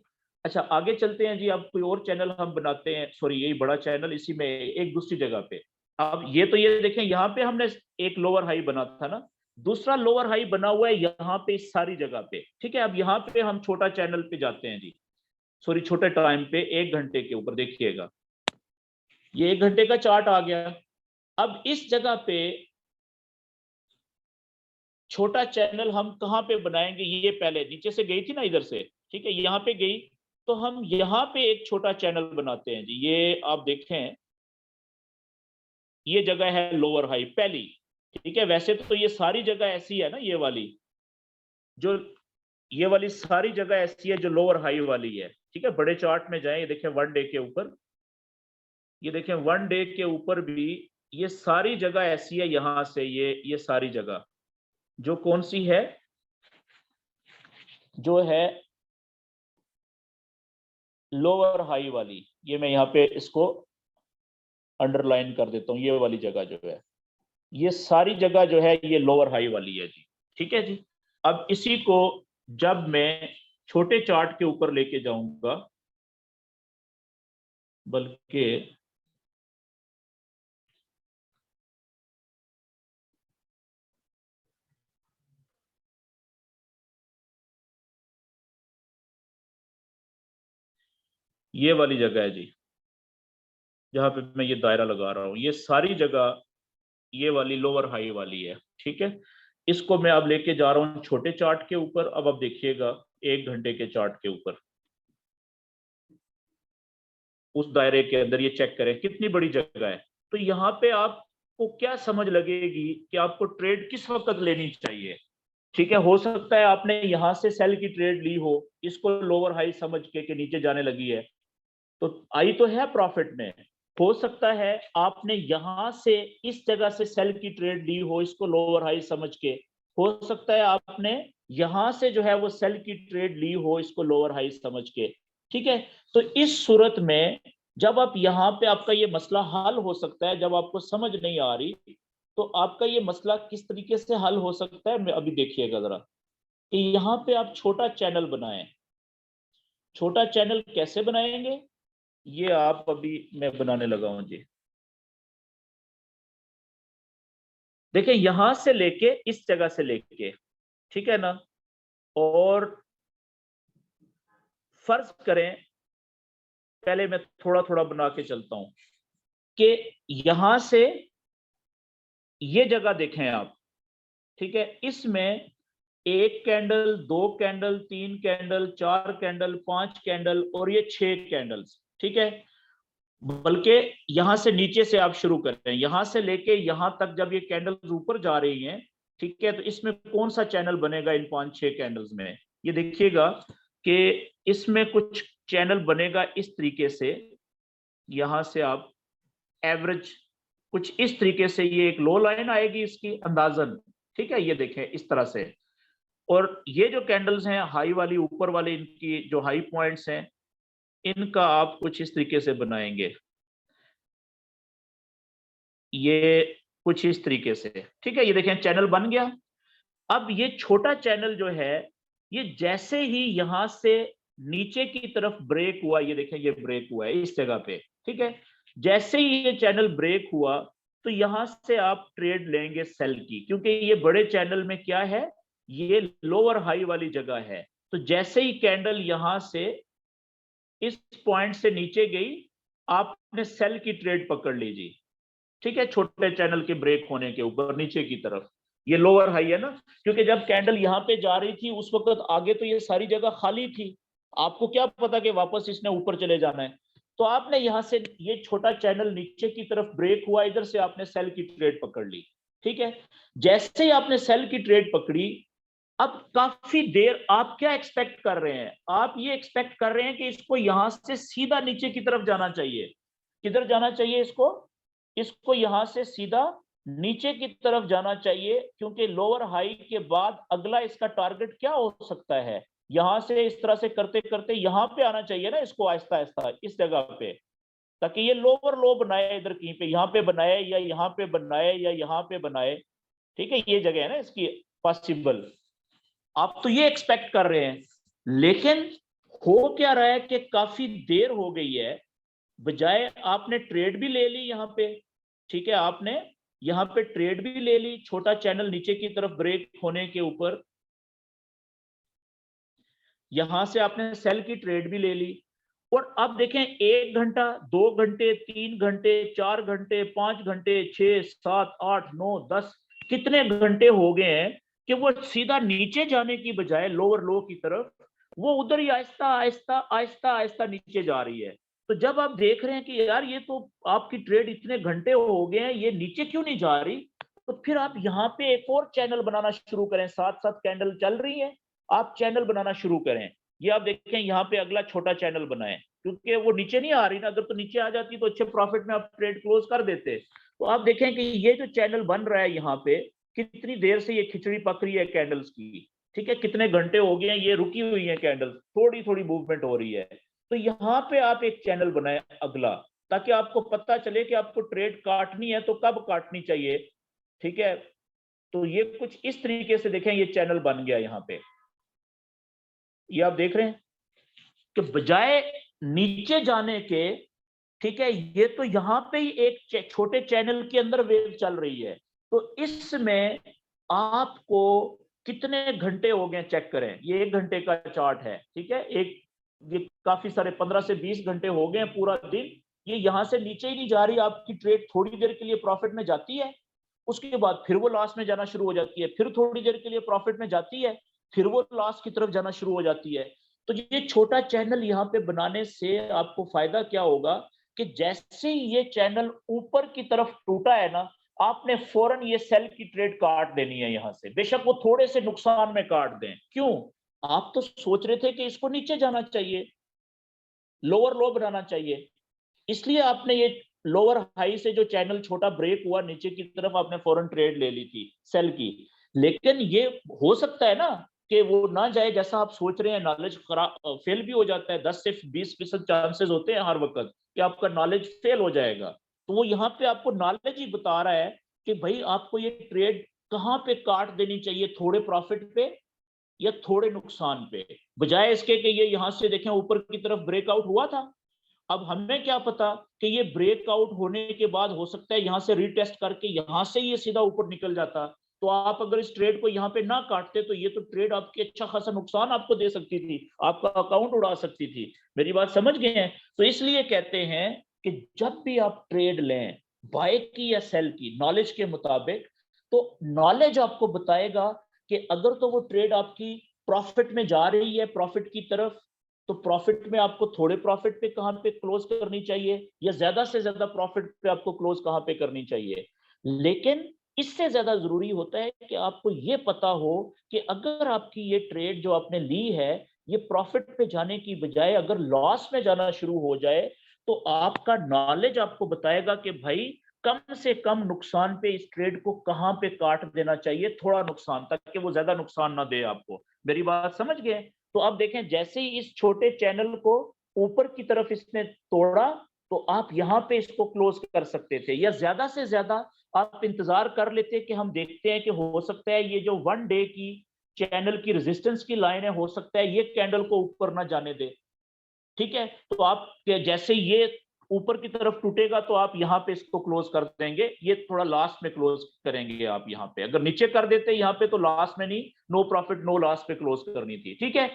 अच्छा, आगे चलते हैं जी। अब कोई और चैनल हम बनाते हैं, सॉरी यही बड़ा चैनल, इसी में एक दूसरी जगह पे। अब ये तो ये देखें, यहाँ पे हमने एक लोअर हाई बना था ना, दूसरा लोअर हाई बना हुआ है यहाँ पे इस सारी जगह पे। ठीक है, अब यहाँ पे हम छोटा चैनल पे जाते हैं जी, सॉरी छोटे टाइम पे, 1 घंटे के ऊपर देखिएगा, ये 1 घंटे का चार्ट आ गया। अब इस जगह पे छोटा चैनल हम कहाँ पे बनाएंगे? ये पहले नीचे से गई थी ना इधर से, ठीक है, यहाँ पे गई, तो हम यहाँ पे एक छोटा चैनल बनाते हैं जी। ये आप देखें, ये जगह है लोअर हाई पहली। ठीक है, वैसे तो ये सारी जगह ऐसी है ना, ये वाली जो, ये वाली सारी जगह ऐसी है जो लोअर हाई वाली है। ठीक है, बड़े चार्ट में जाएं, ये देखें 1 डे के ऊपर, ये देखें 1 डे के ऊपर भी ये सारी जगह ऐसी है। यहां से ये सारी जगह जो कौन सी है, जो है लोअर हाई वाली, ये मैं यहाँ पे इसको अंडरलाइन कर देता हूँ। ये वाली जगह जो है, ये सारी जगह जो है ये लोअर हाई वाली है जी। ठीक है जी। अब इसी को जब मैं छोटे चार्ट के ऊपर लेके जाऊंगा, बल्कि ये वाली जगह है जी, जहां पे मैं ये दायरा लगा रहा हूं, ये सारी जगह ये वाली लोअर हाई वाली है। ठीक है, इसको मैं अब लेके जा रहा हूं छोटे चार्ट के ऊपर। अब आप देखिएगा 1 घंटे के चार्ट के ऊपर, उस दायरे के अंदर ये चेक करें कितनी बड़ी जगह है। तो यहाँ पे आपको क्या समझ लगेगी कि आपको ट्रेड किस वक्त लेनी चाहिए। ठीक है, हो सकता है आपने यहाँ से सेल की ट्रेड ली हो, इसको लोअर हाई समझ के नीचे जाने लगी है, तो आई तो है प्रॉफिट में। हो सकता है आपने यहां से इस जगह से सेल की ट्रेड ली हो, इसको लोअर हाई समझ के। हो सकता है आपने यहां से जो है वो सेल की ट्रेड ली हो, इसको लोअर हाई समझ के। ठीक है, तो इस सूरत में जब आप यहाँ पे, आपका ये मसला हल हो सकता है। जब आपको समझ नहीं आ रही, तो आपका ये मसला किस तरीके से हल हो सकता है, मैं अभी देखिएगा जरा, कि यहाँ पे आप छोटा चैनल बनाएं। छोटा चैनल कैसे बनाएंगे, ये आप अभी मैं बनाने लगा हूं जी। देखिए, यहां से लेके इस जगह से लेके, ठीक है ना, और फर्ज करें, पहले मैं थोड़ा थोड़ा बना के चलता हूं, कि यहां से ये जगह देखें आप। ठीक है, इसमें 1 candle, 2 candle, 3 candle, 4 candle, 5 candle और ये 6 कैंडल्स। ठीक है, बल्कि यहां से नीचे से आप शुरू करते हैं, यहां से लेके यहां तक जब ये कैंडल्स ऊपर जा रही हैं, ठीक है, तो इसमें कौन सा चैनल बनेगा इन 5-6 कैंडल्स में? ये देखिएगा कि इसमें कुछ चैनल बनेगा इस तरीके से, यहां से आप एवरेज कुछ इस तरीके से, ये एक लो लाइन आएगी इसकी अंदाजन, ठीक है, ये देखें इस तरह से। और ये जो कैंडल्स हैं हाई वाली, ऊपर वाली इनकी जो हाई पॉइंट्स हैं, इनका आप कुछ इस तरीके से बनाएंगे, ये कुछ इस तरीके से, ठीक है, ये देखें चैनल बन गया। अब ये छोटा चैनल जो है, ये जैसे ही यहां से नीचे की तरफ ब्रेक हुआ, ये देखें ये ब्रेक हुआ है इस जगह पे, ठीक है, जैसे ही ये चैनल ब्रेक हुआ तो यहां से आप ट्रेड लेंगे सेल की, क्योंकि ये बड़े चैनल में क्या है, ये लोअर हाई वाली जगह है। तो जैसे ही कैंडल यहां से इस पॉइंट से नीचे गई, आपने सेल की ट्रेड पकड़ लीजिए, ठीक है, छोटे चैनल के ब्रेक होने के ऊपर नीचे की तरफ। ये लोअर हाई है ना, क्योंकि जब कैंडल यहां पे जा रही थी उस वक्त आगे तो ये सारी जगह खाली थी, आपको क्या पता कि वापस इसने ऊपर चले जाना है। तो आपने यहां से ये छोटा चैनल नीचे की तरफ ब्रेक हुआ, इधर से आपने सेल की ट्रेड पकड़ ली, ठीक है। जैसे ही आपने सेल की ट्रेड पकड़ी, अब काफी देर आप क्या एक्सपेक्ट कर रहे हैं, आप ये एक्सपेक्ट कर रहे हैं कि इसको यहां से सीधा नीचे की तरफ जाना चाहिए। किधर जाना चाहिए इसको? इसको यहां से सीधा नीचे की तरफ जाना चाहिए, क्योंकि लोअर हाई के बाद अगला इसका टारगेट क्या हो सकता है, यहां से इस तरह से करते करते यहां पे आना चाहिए ना इसको, आहिस्ता आहिस्ता इस जगह पे, ताकि ये लोअर लो बनाए, इधर कहीं पे, यहां पे बनाए या यहां पे बनाए या यहां पे बनाए, ठीक है, ये जगह है ना इसकी पॉसिबल। आप तो ये एक्सपेक्ट कर रहे हैं, लेकिन हो क्या रहा है कि काफी देर हो गई है, बजाय आपने ट्रेड भी ले ली यहां पे, ठीक है, आपने यहां पे ट्रेड भी ले ली, छोटा चैनल नीचे की तरफ ब्रेक होने के ऊपर, यहां से आपने सेल की ट्रेड भी ले ली। और अब देखें 1 घंटा, 2 घंटे, 3 घंटे, 4 घंटे, 5 घंटे, 6, 7, 8, 9, 10, कितने घंटे हो गए हैं कि वो सीधा नीचे जाने की बजाय लोअर लो की तरफ, वो उधर ही आहिस्ता आहिस्ता आहिस्ता आहिस्ता नीचे जा रही है। तो जब आप देख रहे हैं कि यार ये तो आपकी ट्रेड इतने घंटे हो गए हैं, ये नीचे क्यों नहीं जा रही, तो फिर आप यहाँ पे एक और चैनल बनाना शुरू करें, साथ साथ कैंडल चल रही है, आप चैनल बनाना शुरू करें। ये आप देखें यहाँ पे अगला छोटा चैनल बनाए, क्योंकि वो नीचे नहीं आ रही ना, अगर तो नीचे आ जाती तो अच्छे प्रॉफिट में आप ट्रेड क्लोज कर देते। तो आप देखें कि ये जो चैनल बन रहा है यहाँ पे, कितनी देर से ये खिचड़ी पक रही है कैंडल्स की, ठीक है, कितने घंटे हो गए हैं ये रुकी हुई है कैंडल्स, थोड़ी थोड़ी मूवमेंट हो रही है। तो यहाँ पे आप एक चैनल बनाए अगला, ताकि आपको पता चले कि आपको ट्रेड काटनी है तो कब काटनी चाहिए, ठीक है। तो ये कुछ इस तरीके से देखें, ये चैनल बन गया यहाँ पे, ये आप देख रहे हैं कि बजाय नीचे जाने के, ठीक है, ये तो यहां पे ही एक छोटे चैनल के अंदर वेव चल रही है। तो इसमें आपको कितने घंटे हो गए चेक करें, ये 1 घंटे का चार्ट है, ठीक है, ये काफी सारे 15 से 20 घंटे हो गए पूरा दिन, ये यहां से नीचे ही नहीं जा रही, आपकी ट्रेड थोड़ी देर के लिए प्रॉफिट में जाती है, उसके बाद फिर वो लॉस में जाना शुरू हो जाती है, फिर थोड़ी देर के लिए प्रॉफिट में जाती है, फिर वो लॉस की तरफ जाना शुरू हो जाती है। तो ये छोटा चैनल यहाँ पे बनाने से आपको फायदा क्या होगा कि जैसे ही ये चैनल ऊपर की तरफ टूटा है ना, आपने फौरन ये सेल की ट्रेड काट देनी है यहां से, बेशक वो थोड़े से नुकसान में काट दें। क्यों? आप तो सोच रहे थे कि इसको नीचे जाना चाहिए, लोअर लो बनाना चाहिए, इसलिए आपने ये लोअर हाई से जो चैनल छोटा ब्रेक हुआ नीचे की तरफ, आपने फौरन ट्रेड ले ली थी सेल की। लेकिन ये हो सकता है ना कि वो ना जाए जैसा आप सोच रहे हैं, नॉलेज फेल भी हो जाता है, 10 से 20% चांसेस होते हैं हर वक्त कि आपका नॉलेज फेल हो जाएगा। तो वो यहाँ पे आपको नॉलेज ही बता रहा है कि भाई आपको ये ट्रेड कहाँ पे काट देनी चाहिए, थोड़े प्रॉफिट पे या थोड़े नुकसान पे, बजाय इसके कि ये यहाँ से देखें ऊपर की तरफ ब्रेकआउट हुआ था। अब हमें क्या पता कि ये ब्रेकआउट होने के बाद हो सकता है यहां से रीटेस्ट करके यहां से ये सीधा ऊपर निकल जाता। तो आप अगर इस ट्रेड को यहाँ पे ना काटते तो ये तो ट्रेड आपकी अच्छा खासा नुकसान आपको दे सकती थी, आपका अकाउंट उड़ा सकती थी। मेरी बात समझ गए हैं? तो इसलिए कहते हैं कि जब भी आप ट्रेड लें, बाय की या सेल की, नॉलेज के मुताबिक, तो नॉलेज आपको बताएगा कि अगर तो वो ट्रेड आपकी प्रॉफिट में जा रही है, प्रॉफिट की तरफ, तो प्रॉफिट में आपको थोड़े प्रॉफिट पे कहां पे क्लोज करनी चाहिए, या ज्यादा से ज्यादा प्रॉफिट पे आपको क्लोज कहां पे करनी चाहिए। लेकिन इससे ज्यादा जरूरी होता है कि आपको ये पता हो कि अगर आपकी ये ट्रेड जो आपने ली है ये प्रॉफिट पे जाने की बजाय अगर लॉस में जाना शुरू हो जाए, तो आपका नॉलेज आपको बताएगा कि भाई कम से कम नुकसान पे इस ट्रेड को कहां पे काट देना चाहिए, थोड़ा नुकसान, ताकि वो ज्यादा नुकसान ना दे आपको। मेरी बात समझ गए? तो आप देखें, जैसे ही इस छोटे चैनल को ऊपर की तरफ इसने तोड़ा, तो आप यहाँ पे इसको क्लोज कर सकते थे, या ज्यादा से ज्यादा आप इंतजार कर लेते कि हम देखते हैं कि हो सकता है ये जो 1 डे की चैनल की रेजिस्टेंस की लाइन है, हो सकता है ये कैंडल को ऊपर ना जाने दे। ठीक है, तो आप जैसे ये ऊपर की तरफ टूटेगा तो आप यहाँ पे इसको क्लोज कर देंगे, ये थोड़ा लास्ट में क्लोज करेंगे आप यहाँ पे। अगर नीचे कर देते यहाँ पे तो लास्ट में नहीं, नो प्रॉफिट नो लॉस पे क्लोज करनी थी। ठीक है,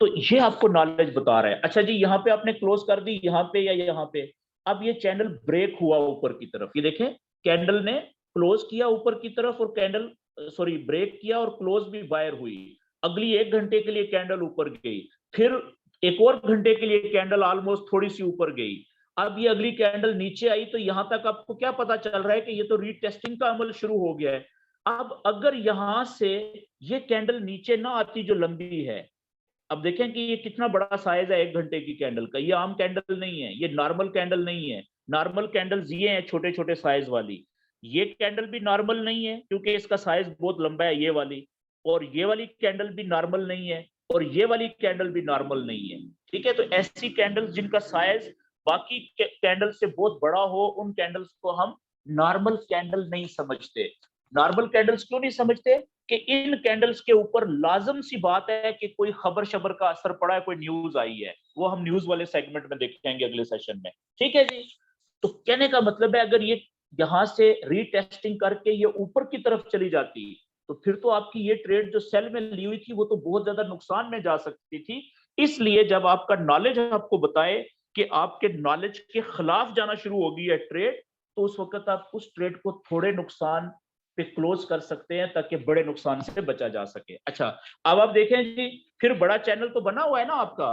तो ये आपको नॉलेज बता रहा है। अच्छा जी, यहाँ पे आपने क्लोज कर दी यहाँ पे या यहाँ पे, अब ये चैनल ब्रेक हुआ ऊपर की तरफ, ये देखें कैंडल ने क्लोज किया ऊपर की तरफ और कैंडल सॉरी ब्रेक किया और क्लोज भी बायर हुई। अगली 1 घंटे के लिए कैंडल ऊपर गई, फिर एक और घंटे के लिए कैंडल ऑलमोस्ट थोड़ी सी ऊपर गई, अब ये अगली कैंडल नीचे आई। तो यहां तक आपको क्या पता चल रहा है कि ये तो रीटेस्टिंग का अमल शुरू हो गया है। अब अगर यहां से ये कैंडल नीचे ना आती जो लंबी है, अब देखें कि ये कितना बड़ा साइज है 1 घंटे की कैंडल का, ये आम कैंडल नहीं है, ये नॉर्मल कैंडल नहीं है। नॉर्मल कैंडल्स ये हैं छोटे छोटे साइज वाली, ये कैंडल भी नॉर्मल नहीं है क्योंकि इसका साइज बहुत लंबा है ये वाली, और ये वाली कैंडल भी नॉर्मल नहीं है, और ये वाली कैंडल भी नॉर्मल नहीं है। ठीक है, तो ऐसी कैंडल्स जिनका साइज बाकी कैंडल से बहुत बड़ा हो, उन कैंडल्स को हम नॉर्मल कैंडल नहीं समझते। नॉर्मल कैंडल्स क्यों नहीं समझते? कि इन कैंडल्स के ऊपर लाजम सी बात है कि कोई खबर शबर का असर पड़ा है, कोई न्यूज आई है, वो हम न्यूज वाले सेगमेंट में देखेंगे अगले सेशन में। ठीक है जी, तो कहने का मतलब है अगर ये यहां से रीटेस्टिंग करके ये ऊपर की तरफ चली जाती, तो फिर तो आपकी ये ट्रेड जो सेल में ली हुई थी वो तो बहुत ज्यादा नुकसान में जा सकती थी। इसलिए जब आपका नॉलेज आपको बताए कि आपके नॉलेज के खिलाफ जाना शुरू हो गई है ट्रेड, तो उस वक्त आप उस ट्रेड को थोड़े नुकसान पे क्लोज कर सकते हैं ताकि बड़े नुकसान से बचा जा सके। अच्छा, अब आप देखें जी, फिर बड़ा चैनल तो बना हुआ है ना आपका,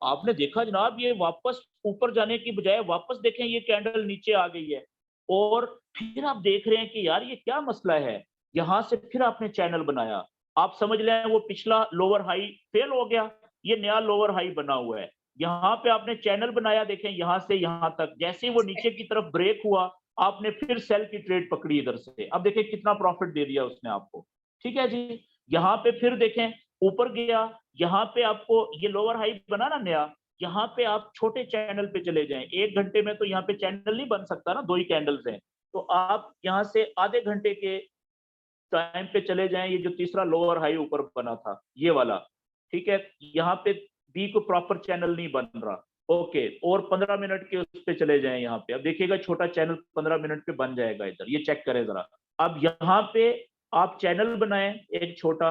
आपने देखा जनाब ये वापस ऊपर जाने की बजाय वापस देखें ये कैंडल नीचे आ गई है, और फिर आप देख रहे हैं कि यार ये क्या मसला है। यहां से फिर आपने चैनल बनाया, आप समझ लें वो पिछला लोअर हाई फेल हो गया, ये नया लोअर हाई बना हुआ है। यहाँ पे आपने चैनल बनाया, देखें यहां से यहां तक, जैसे वो नीचे की तरफ ब्रेक हुआ आपने फिर सेल की ट्रेड पकड़ी इधर से, अब देखें कितना प्रॉफिट दे दिया उसने आपको। ठीक है जी, यहाँ पे फिर देखें ऊपर गया, यहाँ पे आपको ये लोअर हाई बना ना नया, यहाँ पे आप छोटे चैनल पे चले जाएं। 1 घंटे में तो यहाँ पे चैनल नहीं बन सकता ना, 2 ही कैंडल्स हैं, तो आप यहाँ से आधे घंटे के टाइम पे चले जाएं, ये जो तीसरा लोअर हाई ऊपर बना था ये वाला। ठीक है, यहाँ पे बी को प्रॉपर चैनल नहीं बन रहा, ओके, और 15 मिनट के उस पे चले जाएं यहाँ पे, अब देखिएगा छोटा चैनल 15 मिनट पे बन जाएगा इधर, ये चेक करें जरा। अब यहाँ पे आप चैनल बनाएं एक छोटा,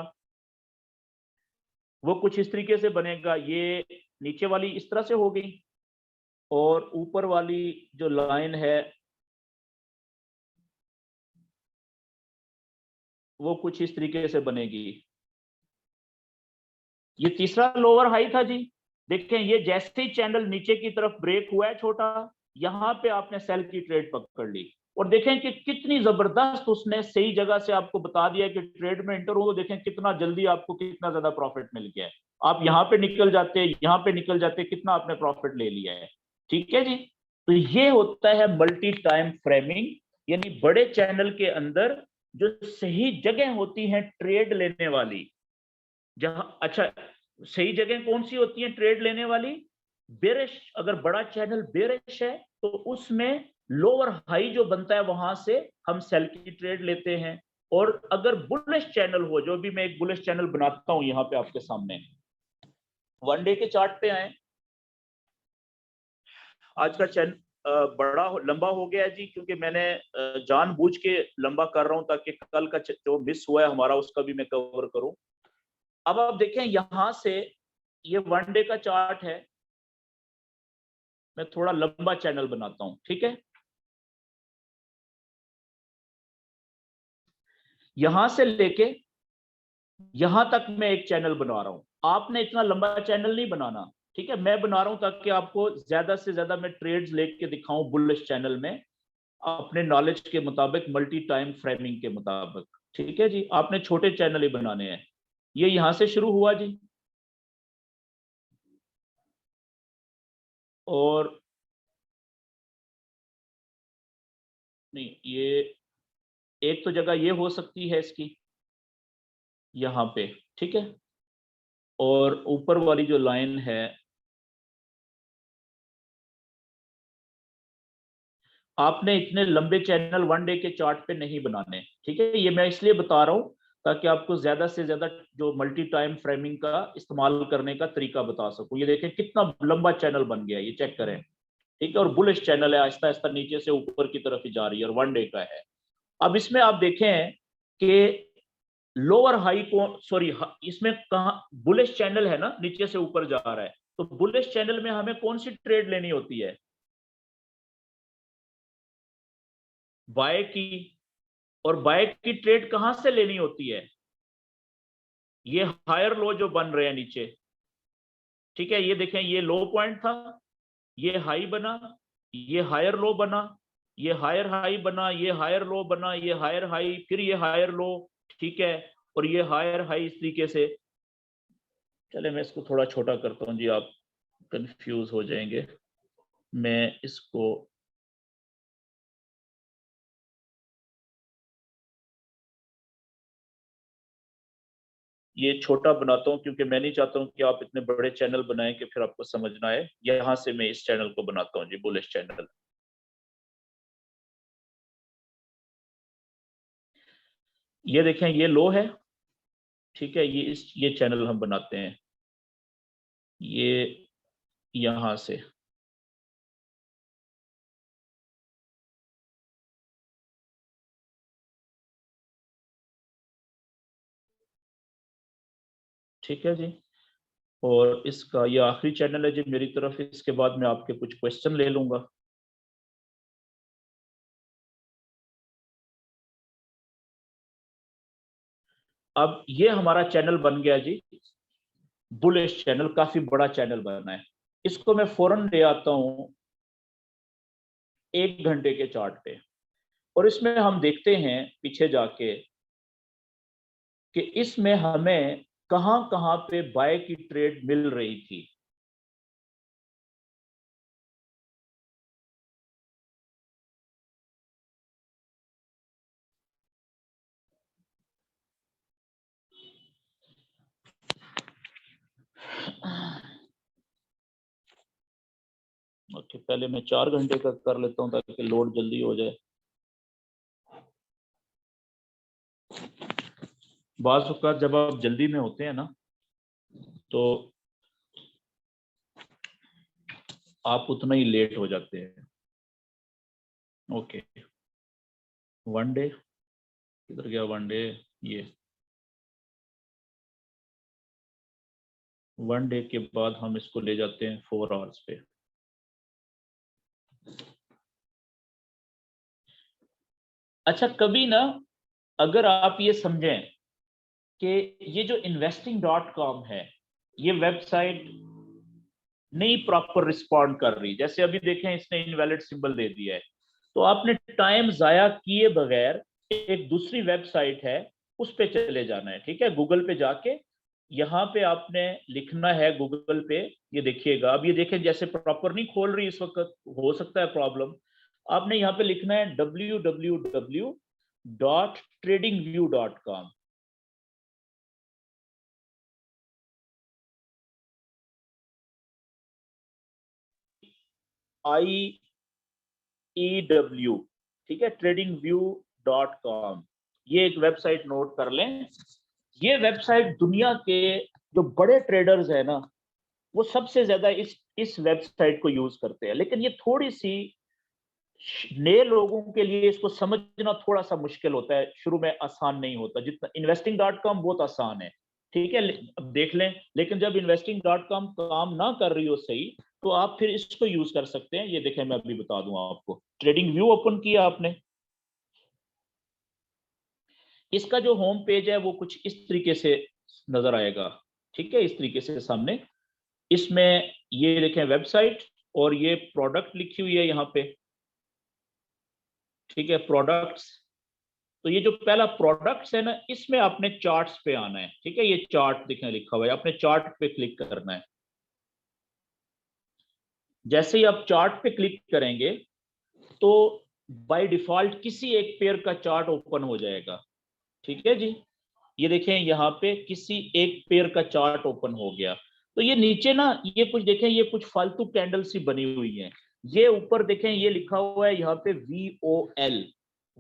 वो कुछ इस तरीके से बनेगा, ये नीचे वाली इस तरह से हो गई और ऊपर वाली जो लाइन है वो कुछ इस तरीके से बनेगी। ये तीसरा लोअर हाई था जी, देखें ये जैसे ही चैनल नीचे की तरफ ब्रेक हुआ है छोटा, यहां पे आपने सेल की ट्रेड पकड़ ली, और देखें कि कितनी जबरदस्त उसने सही जगह से आपको बता दिया कि ट्रेड में एंटर हो, देखें कितना जल्दी आपको कितना ज्यादा प्रॉफिट मिल गया है। आप यहाँ पे निकल जाते, यहाँ पे निकल जाते, कितना आपने प्रॉफिट ले लिया है। ठीक है जी, तो ये होता है मल्टी टाइम फ्रेमिंग, यानी बड़े चैनल के अंदर जो सही जगह होती है ट्रेड लेने वाली, जहां अच्छा सही जगह कौन सी होती है ट्रेड लेने वाली, बेरिश, अगर बड़ा चैनल बेरिश है तो उसमें लोअर हाई जो बनता है वहां से हम सेल की ट्रेड लेते हैं, और अगर बुलिश चैनल हो, जो भी मैं एक बुलिश चैनल बनाता हूं यहाँ पे आपके सामने, 1 डे के चार्ट पे आए, आज का चैनल बड़ा लंबा हो गया है जी, क्योंकि मैंने जानबूझ के लंबा कर रहा हूं ताकि कल का जो मिस हुआ है हमारा उसका भी मैं कवर करूं। अब आप देखें यहां से ये 1 डे का चार्ट है, मैं थोड़ा लंबा चैनल बनाता हूं। ठीक है, यहां से लेके यहां तक मैं एक चैनल बना रहा हूं, आपने इतना लंबा चैनल नहीं बनाना। ठीक है, मैं बना रहा हूं ताकि आपको ज्यादा से ज्यादा मैं ट्रेड्स लेके दिखाऊं बुलिश चैनल में, अपने नॉलेज के मुताबिक, मल्टी टाइम फ्रेमिंग के मुताबिक। ठीक है जी, आपने छोटे चैनल ही बनाने हैं। ये यहां से शुरू हुआ जी, और नहीं, ये एक तो जगह ये हो सकती है इसकी, यहाँ पे। ठीक है, और ऊपर वाली जो लाइन है, आपने इतने लंबे चैनल वन डे के चार्ट पे नहीं बनाने। ठीक है, ये मैं इसलिए बता रहा हूं ताकि आपको ज्यादा से ज्यादा जो मल्टी टाइम फ्रेमिंग का इस्तेमाल करने का तरीका बता सकूं। ये देखें कितना लंबा चैनल बन गया, ये चेक करें। ठीक है, और बुलिश चैनल है, आहिस्ता आहिस्ता नीचे से ऊपर की तरफ ही जा रही है, और वन डे का है। अब इसमें आप देखें कि लोअर हाई को, सॉरी, इसमें कहा बुलिश चैनल है ना, नीचे से ऊपर जा रहा है, तो बुलिश चैनल में हमें कौन सी ट्रेड लेनी होती है? बाय की। और बाय की ट्रेड कहां से लेनी होती है? ये हायर लो जो बन रहे हैं नीचे। ठीक है, ये देखें, ये लो पॉइंट था, ये हाई बना, ये हायर लो बना, ये हायर हाई बना, ये हायर लो बना, ये हायर हाई, फिर ये हायर लो। ठीक है, और ये हायर हाई इस तरीके से। चले मैं इसको थोड़ा छोटा करता हूं जी, आप कंफ्यूज हो जाएंगे। मैं इसको, ये छोटा बनाता हूं क्योंकि मैं नहीं चाहता हूं कि आप इतने बड़े चैनल बनाएं कि फिर आपको समझना है। यहां से मैं इस चैनल को बनाता हूं जी, बुलिश चैनल। ये देखें, ये लो है। ठीक है, ये चैनल हम बनाते हैं, ये यहां से। ठीक है जी, और इसका ये आखिरी चैनल है जी मेरी तरफ। इसके बाद मैं आपके कुछ क्वेश्चन ले लूंगा। अब ये हमारा चैनल बन गया जी, बुलिश चैनल, काफी बड़ा चैनल बना है। इसको मैं फौरन ले आता हूं 1 घंटे के चार्ट पे, और इसमें हम देखते हैं पीछे जाके कि इसमें हमें कहां कहां पे बाय की ट्रेड मिल रही थी। ओके, पहले मैं 4 घंटे का कर लेता हूं ताकि लोड जल्दी हो जाए। बाज़ औक़ात जब आप जल्दी में होते हैं ना, तो आप उतना ही लेट हो जाते हैं। ओके, वन डे किधर गया? वन डे, ये वन डे के बाद हम इसको ले जाते हैं 4 आवर्स पे। अच्छा, कभी ना, अगर आप ये समझें कि ये जो investing.com है, ये वेबसाइट नहीं प्रॉपर रिस्पॉन्ड कर रही, जैसे अभी देखें इसने इनवैलिड सिंबल दे दिया है, तो आपने टाइम जाया किए बगैर एक दूसरी वेबसाइट है उस पे चले जाना है। ठीक है, गूगल पे जाके यहाँ पे आपने लिखना है गूगल पे। ये देखिएगा, अब ये देखें जैसे प्रॉपर नहीं खोल रही इस वक्त, हो सकता है प्रॉब्लम। आपने यहाँ पे लिखना है www.tradingview.com। IEW, ठीक है, tradingview.com। ये एक वेबसाइट नोट कर लें। ये वेबसाइट दुनिया के जो बड़े ट्रेडर्स है ना, वो सबसे ज्यादा इस वेबसाइट को यूज करते हैं। लेकिन ये थोड़ी सी नए लोगों के लिए इसको समझना थोड़ा सा मुश्किल होता है, शुरू में आसान नहीं होता जितना। investing.com बहुत आसान है, ठीक है, अब देख लें। लेकिन जब investing.com काम ना कर रही हो सही, तो आप फिर इसको यूज कर सकते हैं। ये देखें, मैं अभी बता दूं आपको। ट्रेडिंग व्यू ओपन किया आपने, इसका जो होम पेज है वो कुछ इस तरीके से नजर आएगा। ठीक है, इस तरीके से सामने। इसमें ये देखें वेबसाइट, और ये प्रोडक्ट लिखी हुई है यहाँ पे। ठीक है, प्रोडक्ट्स। तो ये जो पहला प्रोडक्ट्स है ना, इसमें आपने चार्ट्स पे आना है। ठीक है, ये चार्ट दिखने लिखा हुआ है, आपने चार्ट पे क्लिक करना है। जैसे ही आप चार्ट पे क्लिक करेंगे तो बाय डिफॉल्ट किसी एक पेयर का चार्ट ओपन हो जाएगा। ठीक है जी, ये देखें यहाँ पे किसी एक पेयर का चार्ट ओपन हो गया। तो ये नीचे ना ये कुछ देखें, ये कुछ फालतू कैंडल सी बनी हुई है। ये ऊपर देखें, ये लिखा हुआ है यहाँ पे VOL,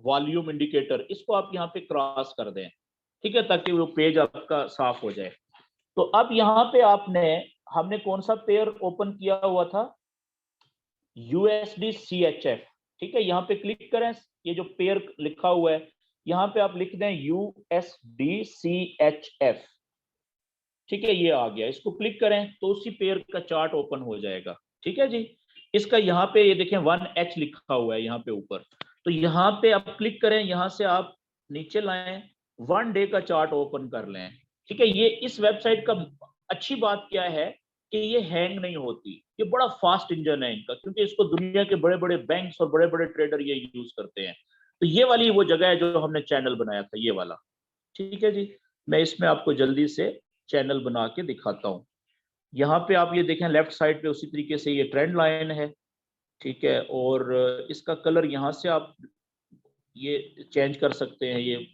वॉल्यूम इंडिकेटर, इसको आप यहाँ पे क्रॉस कर दें। ठीक है, ताकि वो पेज आपका साफ हो जाए। तो अब यहाँ पे हमने कौन सा पेयर ओपन किया हुआ था? USD CHF। ठीक है, यहाँ पे क्लिक करें, ये जो पेयर लिखा हुआ है यहाँ पे आप लिख दें USD CHF। ठीक है, ये आ गया, इसको क्लिक करें तो उसी पेयर का चार्ट ओपन हो जाएगा। ठीक है जी, इसका यहाँ पे ये देखें 1H लिखा हुआ है यहाँ पे ऊपर। तो यहाँ पे आप क्लिक करें, यहाँ से आप नीचे लाएं, 1 डे का चार्ट ओपन कर लें। ठीक है, ये इस वेबसाइट का अच्छी बात क्या है कि ये हैंग नहीं होती, ये बड़ा फास्ट इंजन है इनका, क्योंकि इसको दुनिया के बड़े बड़े बैंक्स और बड़े बड़े ट्रेडर ये यूज करते हैं। तो ये वाली वो जगह है जो हमने चैनल बनाया था, ये वाला। ठीक है जी, मैं इसमें आपको जल्दी से चैनल बना के दिखाता हूँ। यहाँ पे आप ये देखें लेफ्ट साइड पे उसी तरीके से ये ट्रेंड लाइन है। ठीक है, और इसका कलर यहाँ से आप ये चेंज कर सकते हैं। ये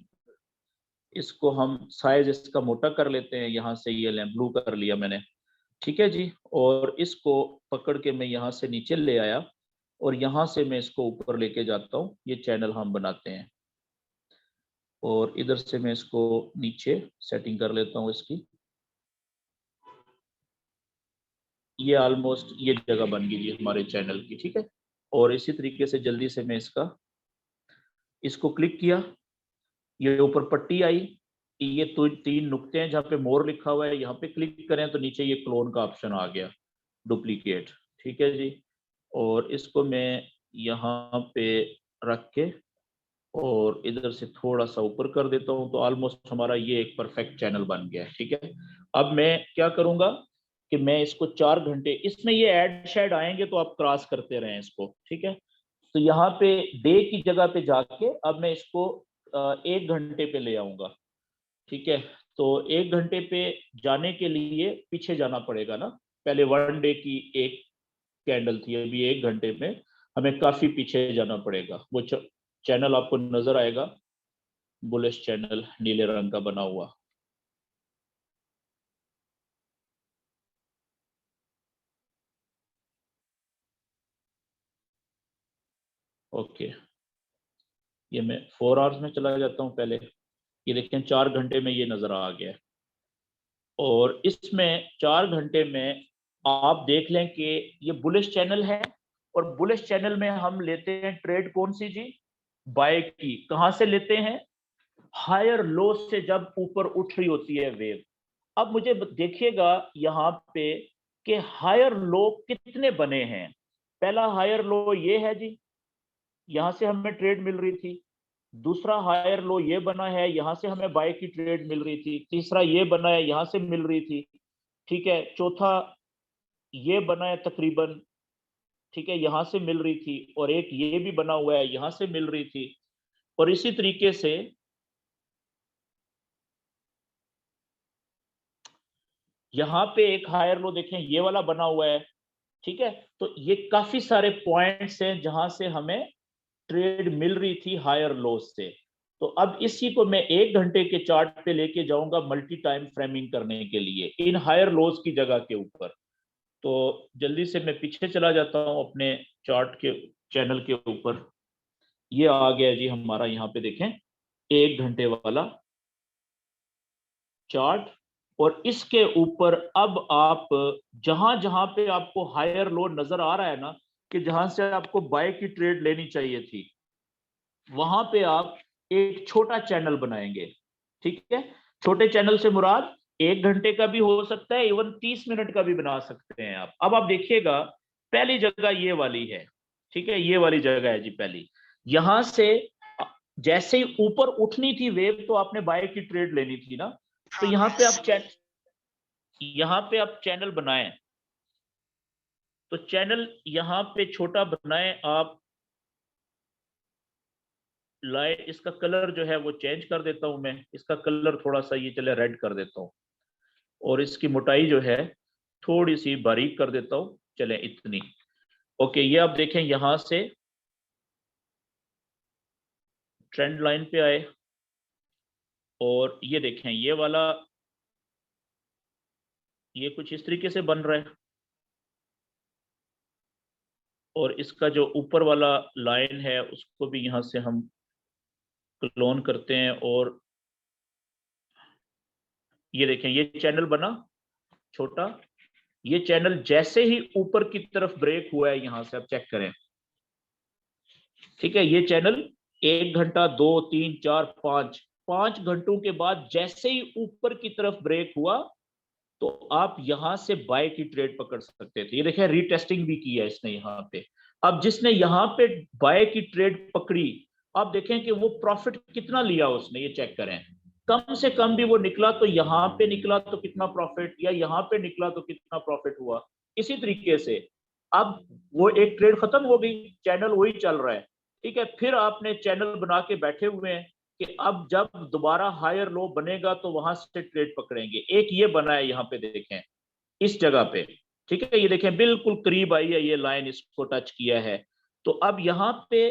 इसको हम साइज इसका मोटा कर लेते हैं, यहाँ से ये ब्लू कर लिया मैंने। ठीक है जी, और इसको पकड़ के मैं यहाँ से नीचे ले आया और यहाँ से मैं इसको ऊपर लेके जाता हूँ। ये चैनल हम बनाते हैं और इधर से मैं इसको नीचे सेटिंग कर लेता हूँ इसकी। ये ऑलमोस्ट ये जगह बन गई जी हमारे चैनल की। ठीक है, और इसी तरीके से जल्दी से मैं इसको क्लिक किया, ये ऊपर पट्टी आई, ये तो 3 नुक्ते हैं जहाँ पे मोर लिखा हुआ है, यहाँ पे क्लिक करें तो नीचे ये क्लोन का ऑप्शन आ गया, डुप्लीकेट। ठीक है जी, और इसको मैं यहाँ पे रख के और इधर से थोड़ा सा ऊपर कर देता हूँ, तो ऑलमोस्ट हमारा ये एक परफेक्ट चैनल बन गया है। ठीक है, अब मैं क्या करूंगा कि मैं इसको 4 घंटे, इसमें ये ऐड शैड आएंगे तो आप क्रॉस करते रहें इसको। ठीक है, तो यहाँ पे डे की जगह पे जाके अब मैं इसको 1 घंटे पे ले आऊंगा। ठीक है, तो 1 घंटे पे जाने के लिए पीछे जाना पड़ेगा ना, पहले 1 डे की एक कैंडल थी, अभी 1 घंटे में हमें काफी पीछे जाना पड़ेगा। वो चैनल आपको नजर आएगा, बुलिश चैनल नीले रंग का बना हुआ। ओके, ये मैं 4 आवर्स में चला जाता हूँ पहले। ये देखते हैं 4 घंटे में ये नजर आ गया है, और इसमें 4 घंटे में आप देख लें कि ये बुलिश चैनल है, और बुलिश चैनल में हम लेते हैं ट्रेड कौन सी जी? बाय की। कहां से लेते हैं? हायर लो से, जब ऊपर उठ रही होती है वेव। अब मुझे देखिएगा यहाँ पे कि हायर लो कितने बने हैं। पहला हायर लो ये है जी, यहां से हमें ट्रेड मिल रही थी। दूसरा हायर लो ये बना है, यहां से हमें बाय की ट्रेड मिल रही थी। तीसरा ये बना है, यहां से मिल रही थी। ठीक है, चौथा ये बना है तकरीबन, ठीक है, यहां से मिल रही थी, और एक ये भी बना हुआ है, यहां से मिल रही थी। और इसी तरीके से यहाँ पे एक हायर लो देखें, ये वाला बना हुआ है। ठीक है, तो ये काफी सारे पॉइंट्स हैं जहां से हमें ट्रेड मिल रही थी हायर लोज से। तो अब इसी को मैं 1 घंटे के चार्ट पे लेके जाऊंगा मल्टी टाइम फ्रेमिंग करने के लिए इन हायर लोज की जगह के ऊपर। तो जल्दी से मैं पीछे चला जाता हूं अपने चार्ट के चैनल के ऊपर। ये आ गया जी हमारा, यहाँ पे देखें 1 घंटे वाला चार्ट। और इसके ऊपर अब आप जहां जहां पे आपको हायर लो नजर आ रहा है ना, कि जहां से आपको बाय की ट्रेड लेनी चाहिए थी, वहां पे आप एक छोटा चैनल बनाएंगे। ठीक है, छोटे चैनल से मुराद 1 घंटे का भी हो सकता है, इवन 30 मिनट का भी बना सकते हैं आप। अब आप देखिएगा पहली जगह ये वाली है। ठीक है, ये वाली जगह है जी पहली। यहां से जैसे ही ऊपर उठनी थी वेव तो आपने बाय की ट्रेड लेनी थी ना, तो यहाँ पे आप चैनल बनाएं। तो चैनल यहाँ पे छोटा बनाएं आप, लाइट, इसका कलर जो है वो चेंज कर देता हूं मैं, इसका कलर थोड़ा सा ये चले रेड कर देता हूं, और इसकी मोटाई जो है थोड़ी सी बारीक कर देता हूं, चले इतनी। ओके, ये आप देखें यहां से ट्रेंड लाइन पे आए, और ये देखें ये वाला, ये कुछ इस तरीके से बन रहा है, और इसका जो ऊपर वाला लाइन है उसको भी यहां से हम क्लोन करते हैं, और ये देखें ये चैनल बना छोटा, ये चैनल जैसे ही ऊपर की तरफ ब्रेक हुआ है, यहां से आप चेक करें, ठीक है, ये चैनल 1 घंटा 2 3 4 5 घंटों के बाद जैसे ही ऊपर की तरफ ब्रेक हुआ, तो आप यहां से बाय की ट्रेड पकड़ सकते थे। ये देखिए रीटेस्टिंग भी की है इसने यहां पे। अब जिसने यहां पे बाय की ट्रेड पकड़ी, आप देखें कि वो प्रॉफिट कितना लिया उसने, ये चेक करें, कम से कम भी वो निकला तो यहां पे निकला तो कितना प्रॉफिट, या यहां पे निकला तो कितना प्रॉफिट हुआ। इसी तरीके से अब वो एक ट्रेड खत्म हो गई, चैनल वही चल रहा है, ठीक है, फिर आपने चैनल बना के बैठे हुए हैं कि अब जब दोबारा हायर लो बनेगा तो वहां से ट्रेड पकड़ेंगे। एक ये बना है यहाँ पे देखें इस जगह पे, ठीक है, ये देखें बिल्कुल करीब आई है ये लाइन, इसको टच किया है। तो अब यहाँ पे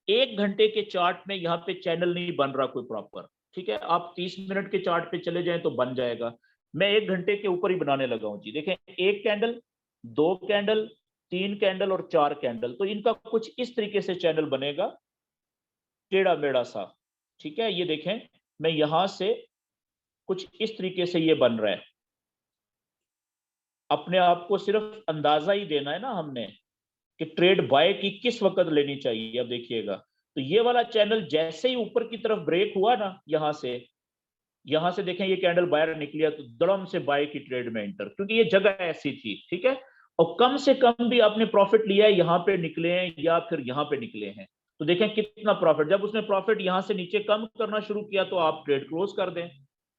1 घंटे के चार्ट में यहाँ पे चैनल नहीं बन रहा कोई प्रॉपर, ठीक है, आप 30 मिनट के चार्ट पे चले जाएं तो बन जाएगा। मैं 1 घंटे के ऊपर ही बनाने लगा हूं जी। देखें 1 कैंडल, 2 कैंडल, 3 कैंडल और 4 कैंडल, तो इनका कुछ इस तरीके से चैनल बनेगा, टेढ़ा मेढ़ा सा, ठीक है। ये देखें मैं यहां से कुछ इस तरीके से ये बन रहा है। अपने आप को सिर्फ अंदाजा ही देना है ना हमने कि ट्रेड बाय की किस वक्त लेनी चाहिए। अब देखिएगा, तो ये वाला चैनल जैसे ही ऊपर की तरफ ब्रेक हुआ ना, यहां से देखें ये कैंडल बाहर निकलिया तो दड़म से बाय की ट्रेड में एंटर, क्योंकि ये जगह ऐसी थी, ठीक है। और कम से कम भी आपने प्रॉफिट लिया है, यहाँ पे निकले हैं या फिर यहाँ पे निकले हैं, तो देखें कितना प्रॉफिट। जब उसने प्रॉफिट यहां से नीचे कम करना शुरू किया तो आप ट्रेड क्लोज कर दें।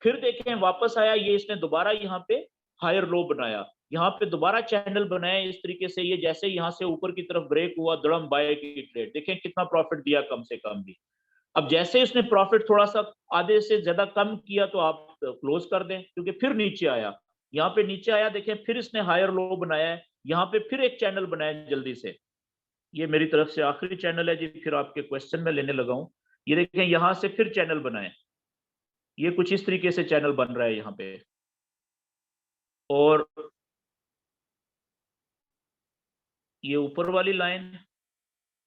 फिर देखें वापस आया, ये इसने दोबारा यहाँ पे हायर लो बनाया, यहाँ पे दोबारा चैनल बनाया इस तरीके से, ये जैसे यहाँ से ऊपर की तरफ ब्रेक हुआ दड़म बाय की ट्रेड, देखें कितना प्रॉफिट दिया कम से कम भी। अब जैसे इसने प्रॉफिट थोड़ा सा आधे से ज्यादा कम किया तो आप क्लोज कर दें, क्योंकि फिर नीचे आया, यहाँ पे नीचे आया, देखें फिर इसने हायर लो बनाया है, यहाँ पे फिर एक चैनल बनाया जल्दी से। ये मेरी तरफ से आखिरी चैनल है जी, फिर आपके क्वेश्चन में लेने लगा हूं। ये देखें यहां से फिर चैनल बनाए, ये कुछ इस तरीके से चैनल बन रहा है यहाँ पे, और ये ऊपर वाली लाइन,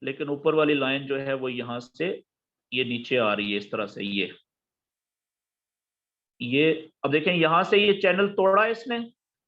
लेकिन ऊपर वाली लाइन जो है वो यहां से ये नीचे आ रही है इस तरह से। ये अब देखें यहां से ये चैनल तोड़ा इसने,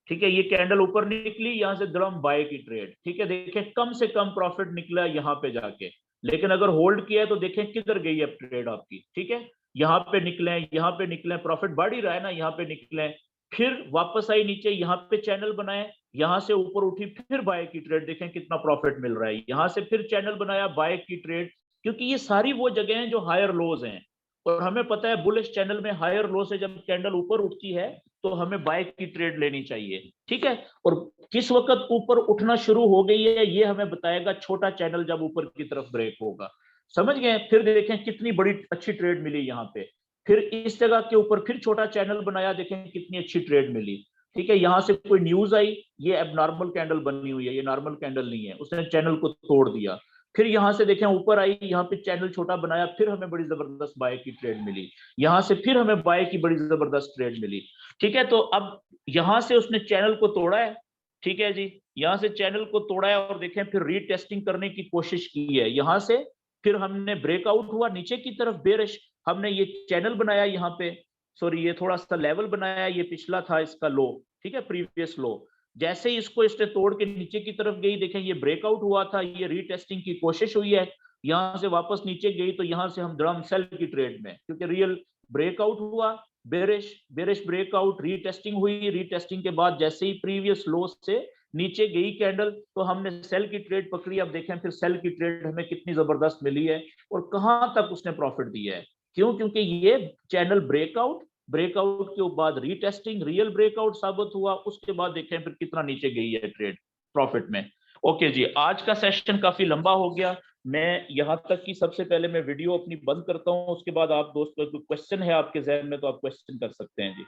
ठीक है, ये कैंडल ऊपर निकली, यहां से दड़म बाय की ट्रेड, ठीक है, देखें कम से कम प्रॉफिट निकला यहाँ पे जाके। लेकिन अगर होल्ड किया है तो देखें किधर गई है ट्रेड आपकी, ठीक है, यहाँ पे निकले, यहाँ पे निकले, प्रॉफिट बढ़ ही रहा है ना, यहाँ पे निकले, फिर वापस आई नीचे, यहाँ पे चैनल बनाए, यहाँ से ऊपर उठी, फिर बाय की ट्रेड, देखें कितना प्रॉफिट मिल रहा है। यहाँ से फिर चैनल बनाया, बाय की ट्रेड, क्योंकि ये सारी वो जगह हैं जो हायर लोज हैं, और हमें पता है बुलिश चैनल में हायर लो से जब कैंडल ऊपर उठती है तो हमें बाय की ट्रेड लेनी चाहिए, ठीक है। और किस वक्त ऊपर उठना शुरू हो गई है ये हमें बताएगा छोटा चैनल जब ऊपर की तरफ ब्रेक होगा, समझ गए। फिर देखें कितनी बड़ी अच्छी ट्रेड मिली यहाँ पे, फिर इस जगह के ऊपर फिर छोटा चैनल बनाया, देखें कितनी अच्छी ट्रेड मिली, ठीक है। यहाँ से कोई न्यूज आई, ये अब नॉर्मल कैंडल बनी हुई है, ये नॉर्मल कैंडल नहीं है, उसने चैनल को तोड़ दिया। फिर यहां से देखें ऊपर आई, यहाँ पे चैनल छोटा बनाया, फिर हमें बड़ी जबरदस्त बाय की ट्रेड मिली, यहां से फिर हमें बाय की बड़ी जबरदस्त ट्रेड मिली, ठीक है। तो अब यहां से उसने चैनल को तोड़ा है, ठीक है जी, यहां से चैनल को तोड़ा है, और देखें फिर रीटेस्टिंग करने की कोशिश की है यहां से, फिर हमने ब्रेकआउट हुआ नीचे की तरफ बेरिश, हमने ये चैनल बनाया यहाँ पे, सॉरी ये थोड़ा सा लेवल बनाया, ये पिछला था इसका लो, ठीक है, प्रीवियस लो। जैसे ही इसको इसने तोड़ के नीचे की तरफ गई, देखें ये ब्रेकआउट हुआ था, ये रीटेस्टिंग की कोशिश हुई है, यहां से वापस नीचे गई, तो यहां से हम दड़म सेल की ट्रेड में, क्योंकि रियल ब्रेकआउट हुआ, बेरिश बेरिश ब्रेकआउट, रीटेस्टिंग हुई, रीटेस्टिंग के बाद जैसे ही प्रीवियस लो से नीचे गई कैंडल तो हमने सेल की ट्रेड पकड़ी। अब देखें फिर सेल की ट्रेड हमें कितनी जबरदस्त मिली है और कहां तक उसने प्रॉफिट दिया है, क्यों, क्योंकि ये चैनल ब्रेकआउट के बाद रीटेस्टिंग, रियल ब्रेकआउट साबित हुआ, उसके बाद देखें फिर कितना नीचे गई है ट्रेड प्रॉफिट में। ओके जी, आज का सेशन काफी लंबा हो गया, मैं यहाँ तक कि सबसे पहले मैं वीडियो अपनी बंद करता हूँ, उसके बाद आप दोस्तों कोई क्वेश्चन है आपके जहन में तो आप क्वेश्चन कर सकते हैं जी।